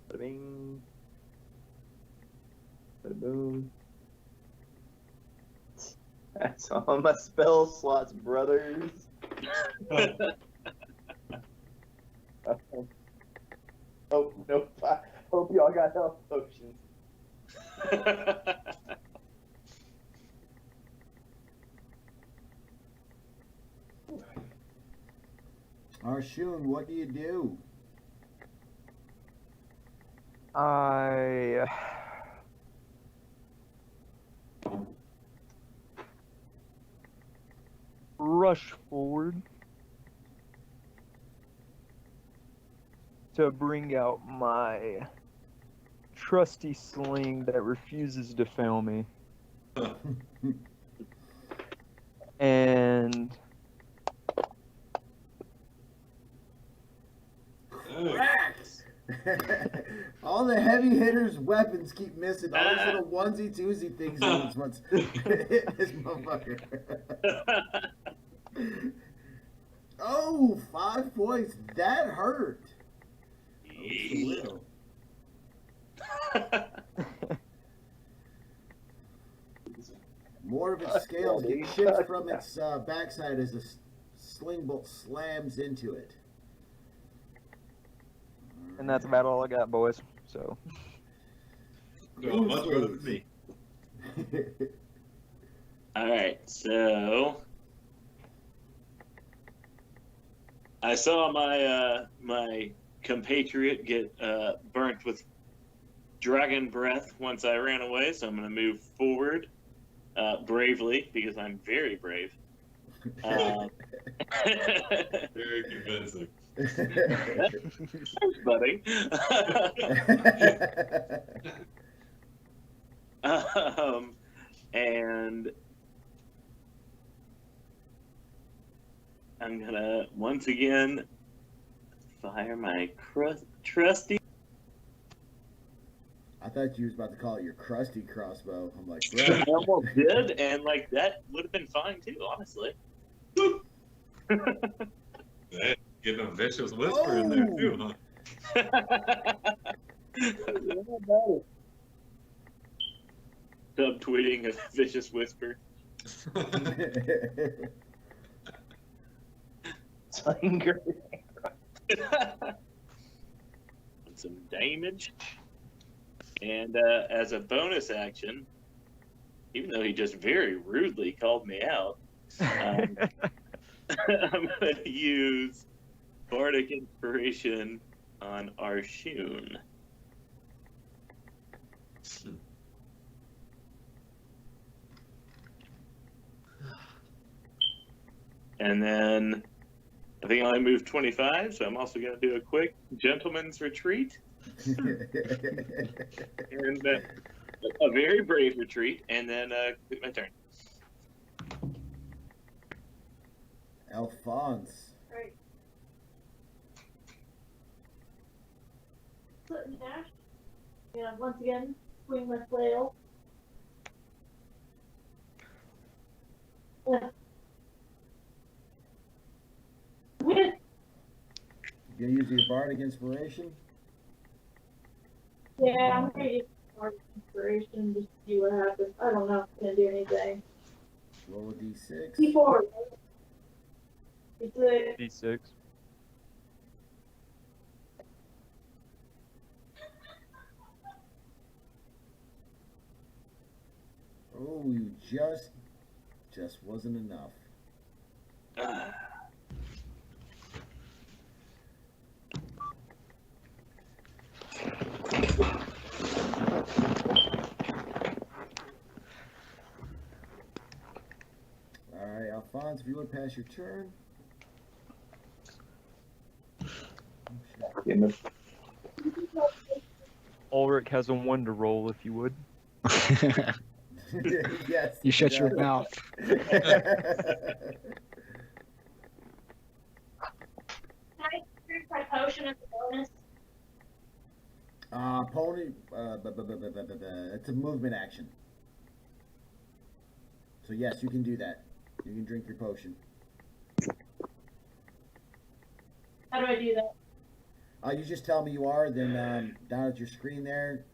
Bada bing. Bada boom. That's all my spell slots, brothers. Hope y'all got health potions. Arshun, what do you do? I rush forward to bring out my trusty sling that refuses to fail me. And Crack! All the heavy hitters' weapons keep missing. All these little onesie twosie things is what's hitting this motherfucker. Oh, 5 points. That hurt. Just a little. More of its scales get chipped from its backside as a sling bolt slams into it. and that's about all I got, boys. So Going much better than me. All right, so I saw my my compatriot get burnt with dragon breath once I ran away, so I'm going to move forward bravely because I'm very brave. Very convincing. Thanks, buddy. And I'm gonna once again fire my trusty. I thought you was about to call it your crusty crossbow. I'm like, I bro. almost did, and like that would have been fine too, honestly. Hey, getting a vicious whisper in there too, huh? Subtweeting a vicious whisper. Anger. Some damage. And as a bonus action, even though he just very rudely called me out, I'm going to use Bardic Inspiration on Arshun. And then I think I only moved 25, so I'm also going to do a quick gentleman's retreat. And a very brave retreat, and then quit my turn. Alphonse. Right. Foot and dash. Yeah, once again, swing my flail. With You gonna use your bardic inspiration? yeah, I'm gonna use more inspiration just to see what happens. I don't know if it's gonna do anything. Roll a d6. D4. It's a D6. Oh, you just wasn't enough. All right, Alphonse, if you would pass your turn. Ulrich has a 1 to roll, if you would. Yes. You shut your does. mouth. Can I drink my potion as a bonus? Pony. It's a movement action. So yes, you can do that. You can drink your potion. How do I do that? You just tell me you are. Then down at your screen there,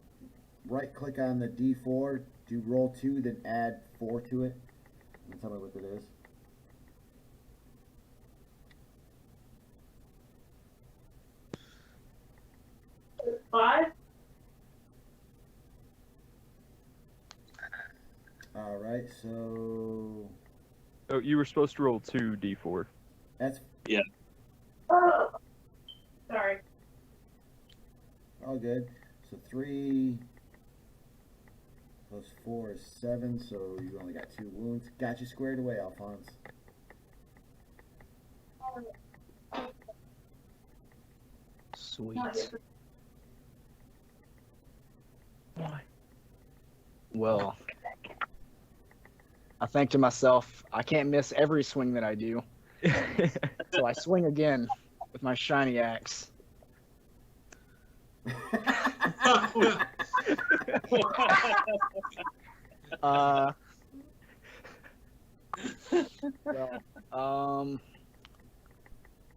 right click on the D4. Do roll 2, then add 4 to it. And tell me what it is. So Oh, you were supposed to roll 2d4. that's Sorry. all good. So 3 plus 4 is 7. So you only got 2 wounds. Got you squared away, Alphonse. Sweet. Not yet. Well, I think to myself, I can't miss every swing that I do. So I swing again with my shiny axe. Uh,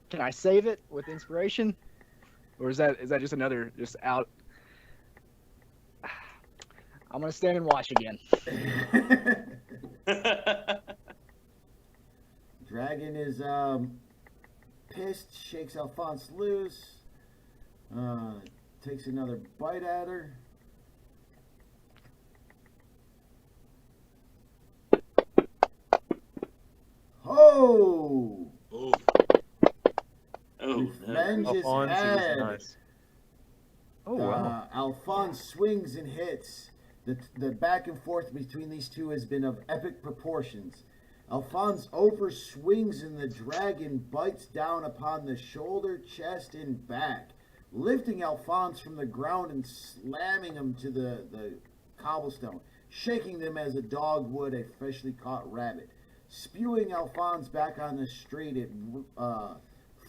can I save it with inspiration, or is that just another just out? I'm gonna stand and watch again. Dragon is pissed, shakes Alphonse loose, takes another bite at her. Oh! Oh, Oh, Revenge is Alphonse is had. nice. Oh, wow. Alphonse swings and hits. The back and forth between these two has been of epic proportions. Alphonse overswings and the dragon bites down upon the shoulder, chest, and back, lifting Alphonse from the ground and slamming him to the cobblestone, shaking them as a dog would a freshly caught rabbit. Spewing Alphonse back on the street, it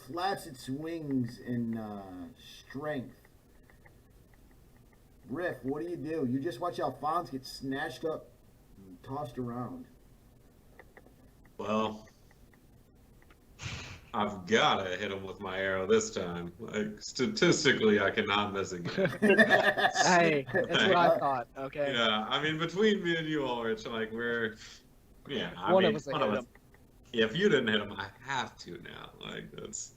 flaps its wings in strength. Riff, what do? You just watch Alphonse get snatched up and tossed around. well, I've gotta hit him with my arrow this time. Like, statistically, I cannot miss again. Hey, that's what I thought. Okay. Yeah, I mean, between me and you, Ulrich, like, yeah, I One mean, of us one hit of him. us. Yeah, if you didn't hit him, I have to now. Like, that's.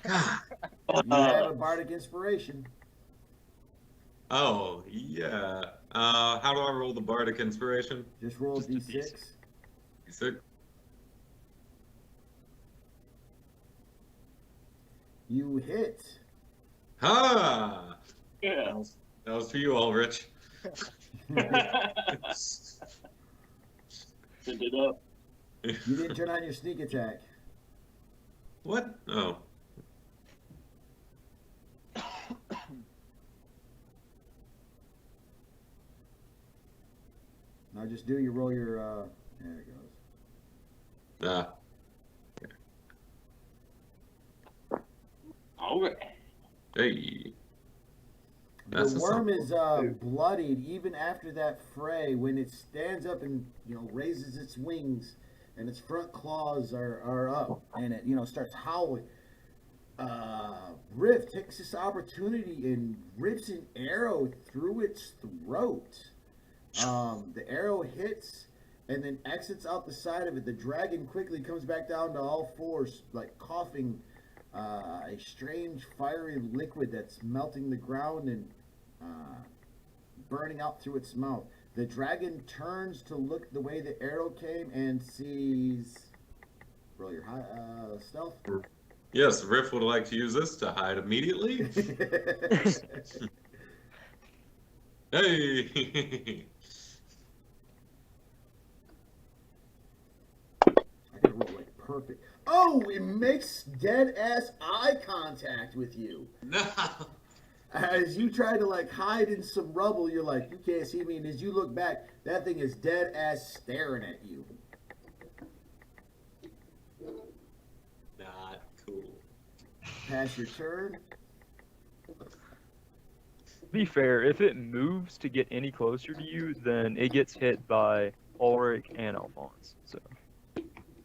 God. You have a bardic inspiration. Oh, yeah. How do I roll the bardic inspiration? Just roll Just a d6. D6? You hit. Ha! yeah. That was for you, Ulrich. Send it up. You didn't turn on your sneak attack. What? Oh. Now just do you roll your there it goes. Ah. All right. Hey. That's The a worm something. is bloodied even after that fray. When it stands up and raises its wings, and its front claws are up, and it starts howling. Riff takes this opportunity and rips an arrow through its throat. The arrow hits and then exits out the side of it. The dragon quickly comes back down to all fours, like coughing a strange fiery liquid that's melting the ground and burning out through its mouth. The dragon turns to look the way the arrow came and sees. Roll your stealth. Yes, Riff would like to use this to hide immediately. Hey! I gotta roll like perfect. Oh, it makes dead ass eye contact with you. No! As you try to like hide in some rubble, you're like, you can't see me. And as you look back, that thing is dead ass staring at you. Not cool. Pass your turn. To be fair, if it moves to get any closer to you, then it gets hit by Ulrich and Alphonse. So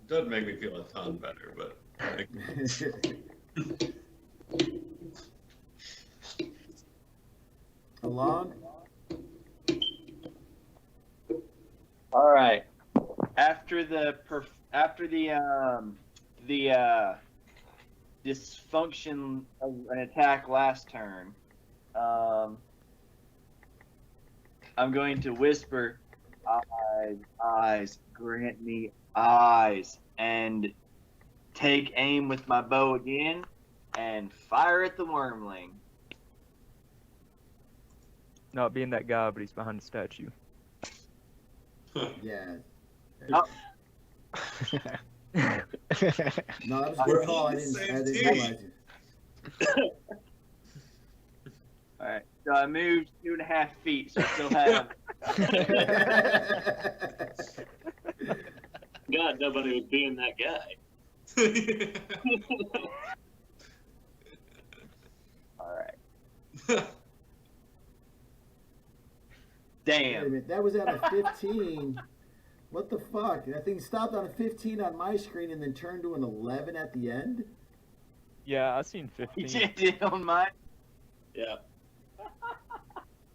Doesn't make me feel a ton better, but. Alon? All right. After the dysfunction of an attack last turn, I'm going to whisper, eyes, eyes, grant me eyes, and take aim with my bow again and fire at the wormling. Not being that guy, but he's behind the statue. Yeah. Oh. No, that was a We're good call. all I the didn't same team. realize it. All right, so I moved 2.5 feet, so I still have. God, nobody was being that guy. All right. Wait a Damn. minute, that was at a 15. What the fuck? That thing stopped on a 15 on my screen and then turned to an 11 at the end? Yeah, I seen You 15. did on mine. Yeah.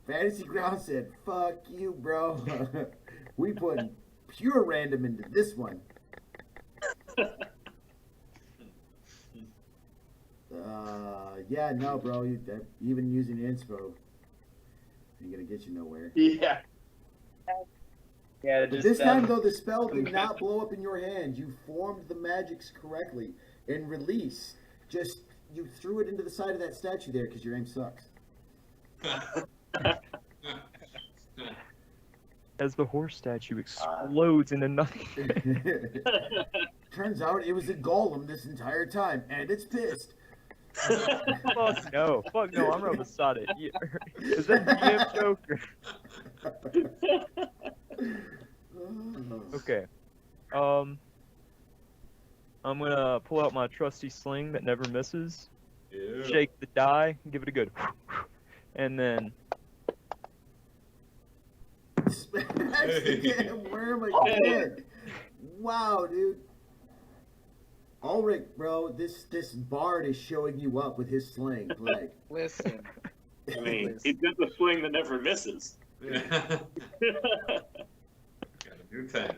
Fantasy Ground said, fuck you, bro. We put pure random into this one. Yeah, no, bro. Even using inspo ain't gonna get you nowhere. Yeah. Yeah, But this time, though, the spell did not blow up in your hand. You formed the magics correctly. In release, just you threw it into the side of that statue there because your aim sucks. As the horse statue explodes into nothing. Turns out it was a golem this entire time, and it's pissed. Fuck no, I'm right beside it. Is that a DM joke? Okay. I'm gonna pull out my trusty sling that never misses. Ew. Shake the die, give it a good, and then Smash the damn worm again. Wow, dude. Ulrich, bro, this bard is showing you up with his sling. Like, Listen. I mean, he's got the swing that never misses. Got a new tank.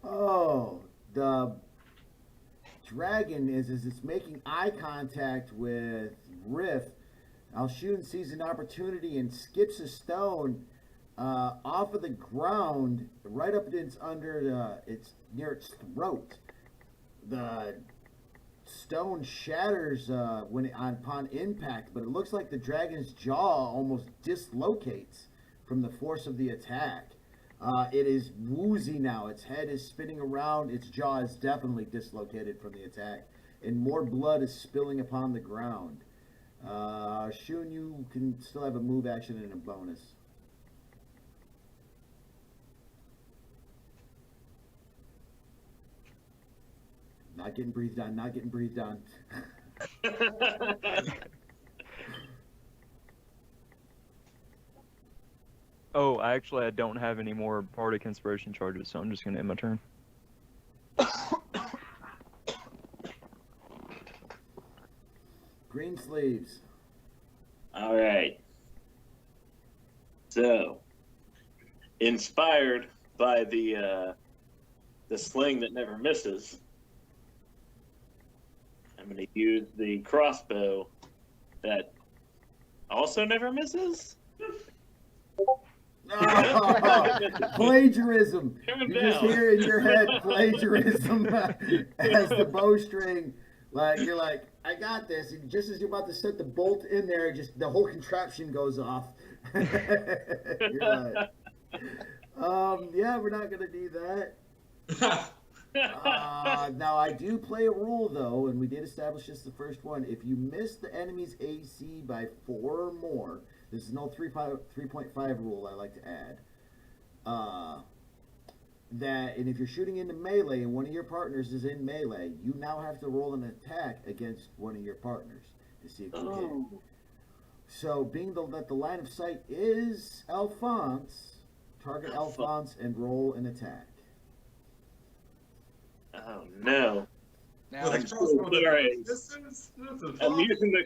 Oh, the dragon is it's making eye contact with Riff. Alshun sees an opportunity and skips a stone off of the ground, right up its near its throat. The stone shatters upon impact, but it looks like the dragon's jaw almost dislocates from the force of the attack. It is woozy now. Its head is spinning around. Its jaw is definitely dislocated from the attack, and more blood is spilling upon the ground. Shun, you can still have a move action and a bonus. Not getting breathed on, not getting breathed on. oh, I don't have any more bardic inspiration charges, so I'm just gonna end my turn. Green sleeves. All right. So, inspired by the sling that never misses, I'm going to use the crossbow that also never misses. Oh, plagiarism. Turn You just down. hear in your head plagiarism as the bowstring. Like you're like, I got this. And just as you're about to set the bolt in there, just the whole contraption goes off. You're like, yeah, we're not gonna do that. Now I do play a rule though, and we did establish this the first one. If you miss the enemy's AC by 4 or more, this is no 3.5 rule I like to add. And if you're shooting into melee and one of your partners is in melee, you now have to roll an attack against one of your partners to see if you hit. So being that the line of sight is Alphonse, target Alphonse and roll an attack. Oh no! Now, Like, so sorry. This is I'm using the.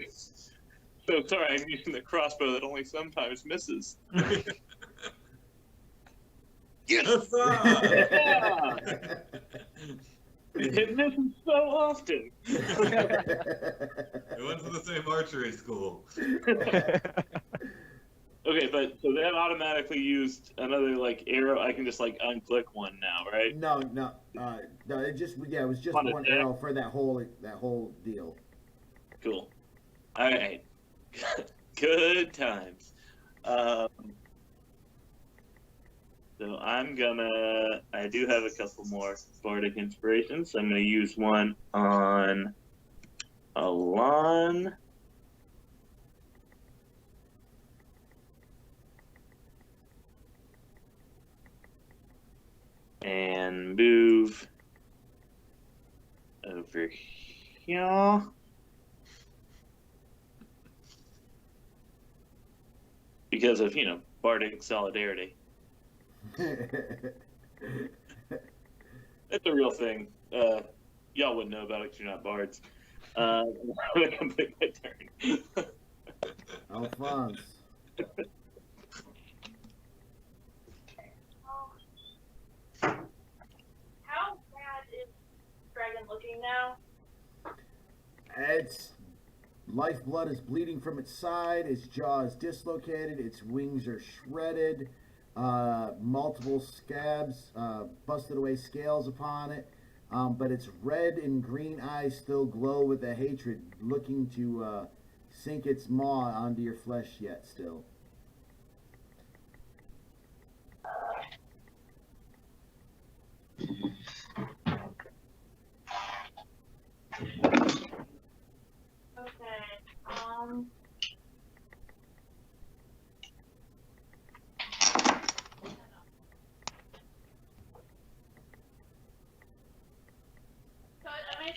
So sorry, I'm using the crossbow that only sometimes misses. Yes, sir. It misses so often. It went to the same archery school. Okay, but so that automatically used another like arrow. I can just like unclick one now, right? No, no, no. It was just On one attack? arrow for that whole deal. Cool. All right. Good times. So I do have a couple more Bardic inspirations. I'm gonna use one on Alon. And move over here. Because of, Bardic solidarity. It's a real thing. Y'all wouldn't know about it because you're not bards. I'm going to complete my turn. Alphonse. How bad is Dragon looking now? Its lifeblood is bleeding from its side. Its jaw is dislocated. Its wings are shredded. Multiple scabs, busted away scales upon it. But its red and green eyes still glow with the hatred, looking to sink its maw onto your flesh yet still. Okay. So I mean,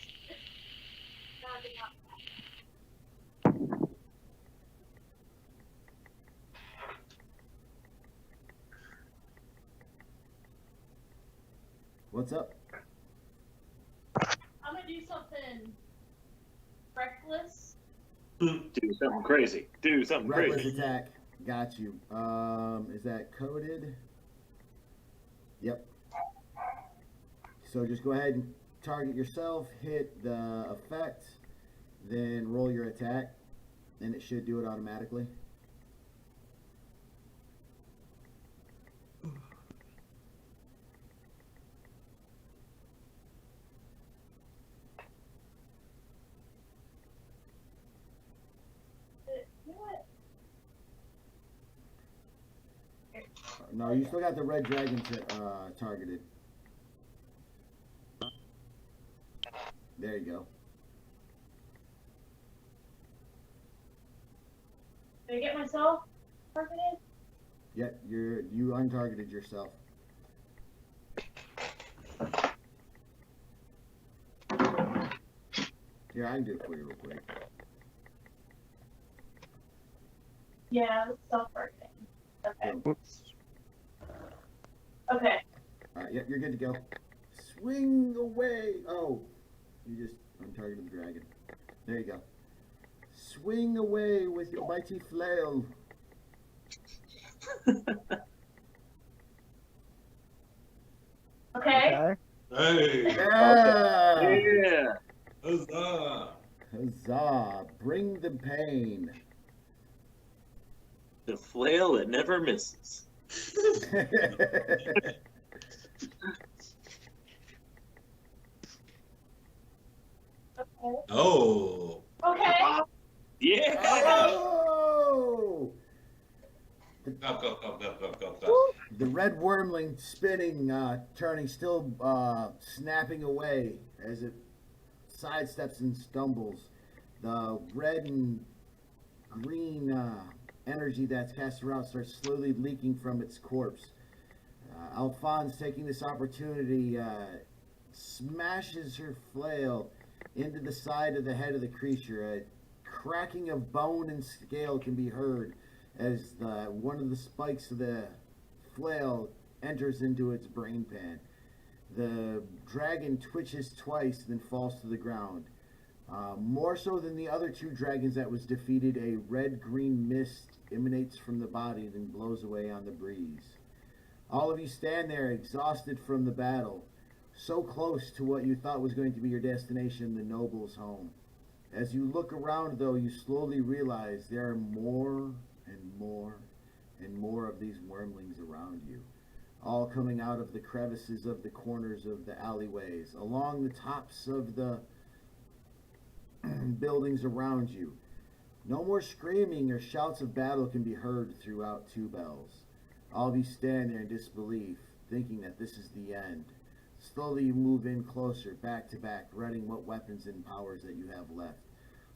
What's up? I'm gonna do something reckless. Do something crazy. Do something Reckless crazy. attack. Got you. Is that coded? Yep. So just go ahead and target yourself, hit the effect, then roll your attack, and it should do it automatically. You know what? No, you still got the red dragon targeted. There you go. Did I get myself targeted? Yep, you untargeted yourself. Here, I can do it for you real quick. Yeah, it's self-targeting. Okay. Whoops. Okay. Alright, yep, you're good to go. Swing away! Oh, you just untargeted the dragon. There you go. Swing away with your mighty flail. Okay. Hey! Yeah! Yeah. Huzzah! Huzzah! Bring the pain. The flail that never misses. Okay. Oh! Okay. Yeah. Oh! Go, go, go, go, go, go, go. The red wormling spinning, turning, still snapping away as it sidesteps and stumbles. The red and green energy that's cast around starts slowly leaking from its corpse. Alphonse, taking this opportunity, smashes her flail into the side of the head of the creature. A cracking of bone and scale can be heard as one of the spikes of the flail enters into its brain pan. The dragon twitches twice, then falls to the ground. More so than the other two dragons that was defeated, a red-green mist emanates from the body, then blows away on the breeze. All of you stand there, exhausted from the battle. so close to what you thought was going to be your destination, the noble's home. As you look around, though, you slowly realize there are more and more and more of these wormlings around you, all coming out of the crevices of the corners of the alleyways, along the tops of the buildings around you. No more screaming or shouts of battle can be heard throughout Two Bells. All of you stand there in disbelief, thinking that this is the end. Slowly you move in closer, back to back, readying what weapons and powers that you have left,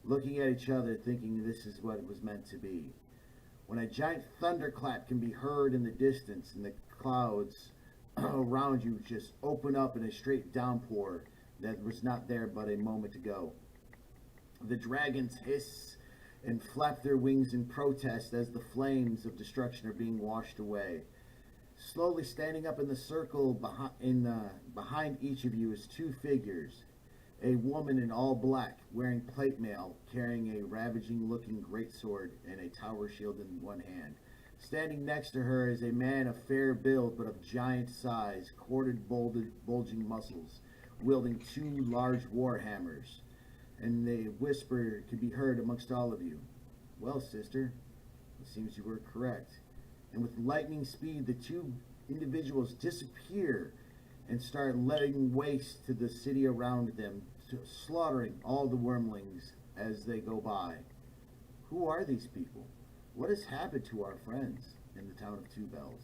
looking at each other, thinking this is what it was meant to be. When a giant thunderclap can be heard in the distance, and the clouds around you just open up in a straight downpour that was not there but a moment ago. The dragons hiss and flap their wings in protest as the flames of destruction are being washed away. Slowly standing up in the circle behind each of you is two figures. A woman in all black, wearing plate mail, carrying a ravaging-looking greatsword and a tower shield in one hand. Standing next to her is a man of fair build but of giant size, corded, bulging muscles, wielding two large war hammers. And the whisper can be heard amongst all of you. Well, sister, it seems you were correct. And with lightning speed, the two individuals disappear and start laying waste to the city around them, slaughtering all the wormlings as they go by. Who are these people? What has happened to our friends in the town of Two Bells?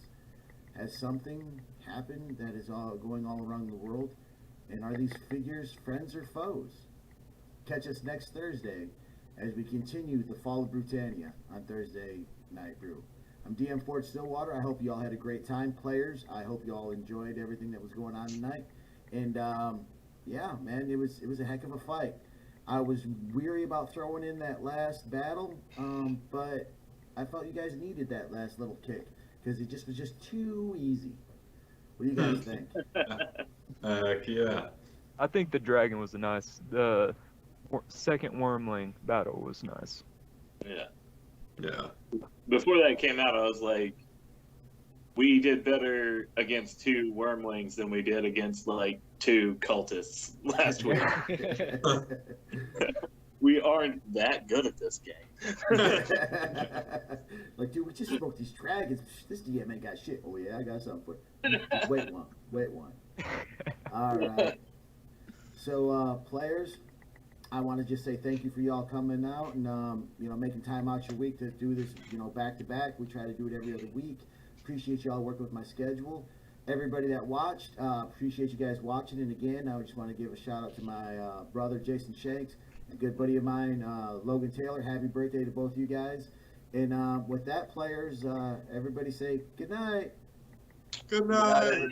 Has something happened that is going all around the world? And are these figures friends or foes? Catch us next Thursday as we continue the Fall of Brewtannia on Thursday Night Brew. I'm DM Ford Stillwater. I hope you all had a great time. Players, I hope you all enjoyed everything that was going on tonight. And yeah, man, it was a heck of a fight. I was weary about throwing in that last battle, but I felt you guys needed that last little kick because it was just too easy. What do you guys think? Heck yeah. I think the dragon was the second wormling battle was nice. Yeah. Yeah. Before that came out, I was like, we did better against two wormlings than we did against like two cultists last week. We aren't that good at this game. Like, dude, we just spoke these dragons. This DM ain't got shit. Oh yeah, I got something for you. Wait one. All right. So, players, I want to just say thank you for y'all coming out and making time out your week to do this, back to back. We try to do it every other week. Appreciate y'all working with my schedule. Everybody that watched, appreciate you guys watching. And again, I just want to give a shout out to my brother Jason Shanks, a good buddy of mine, Logan Taylor. Happy birthday to both you guys. And with that, players, everybody say good night. Good night.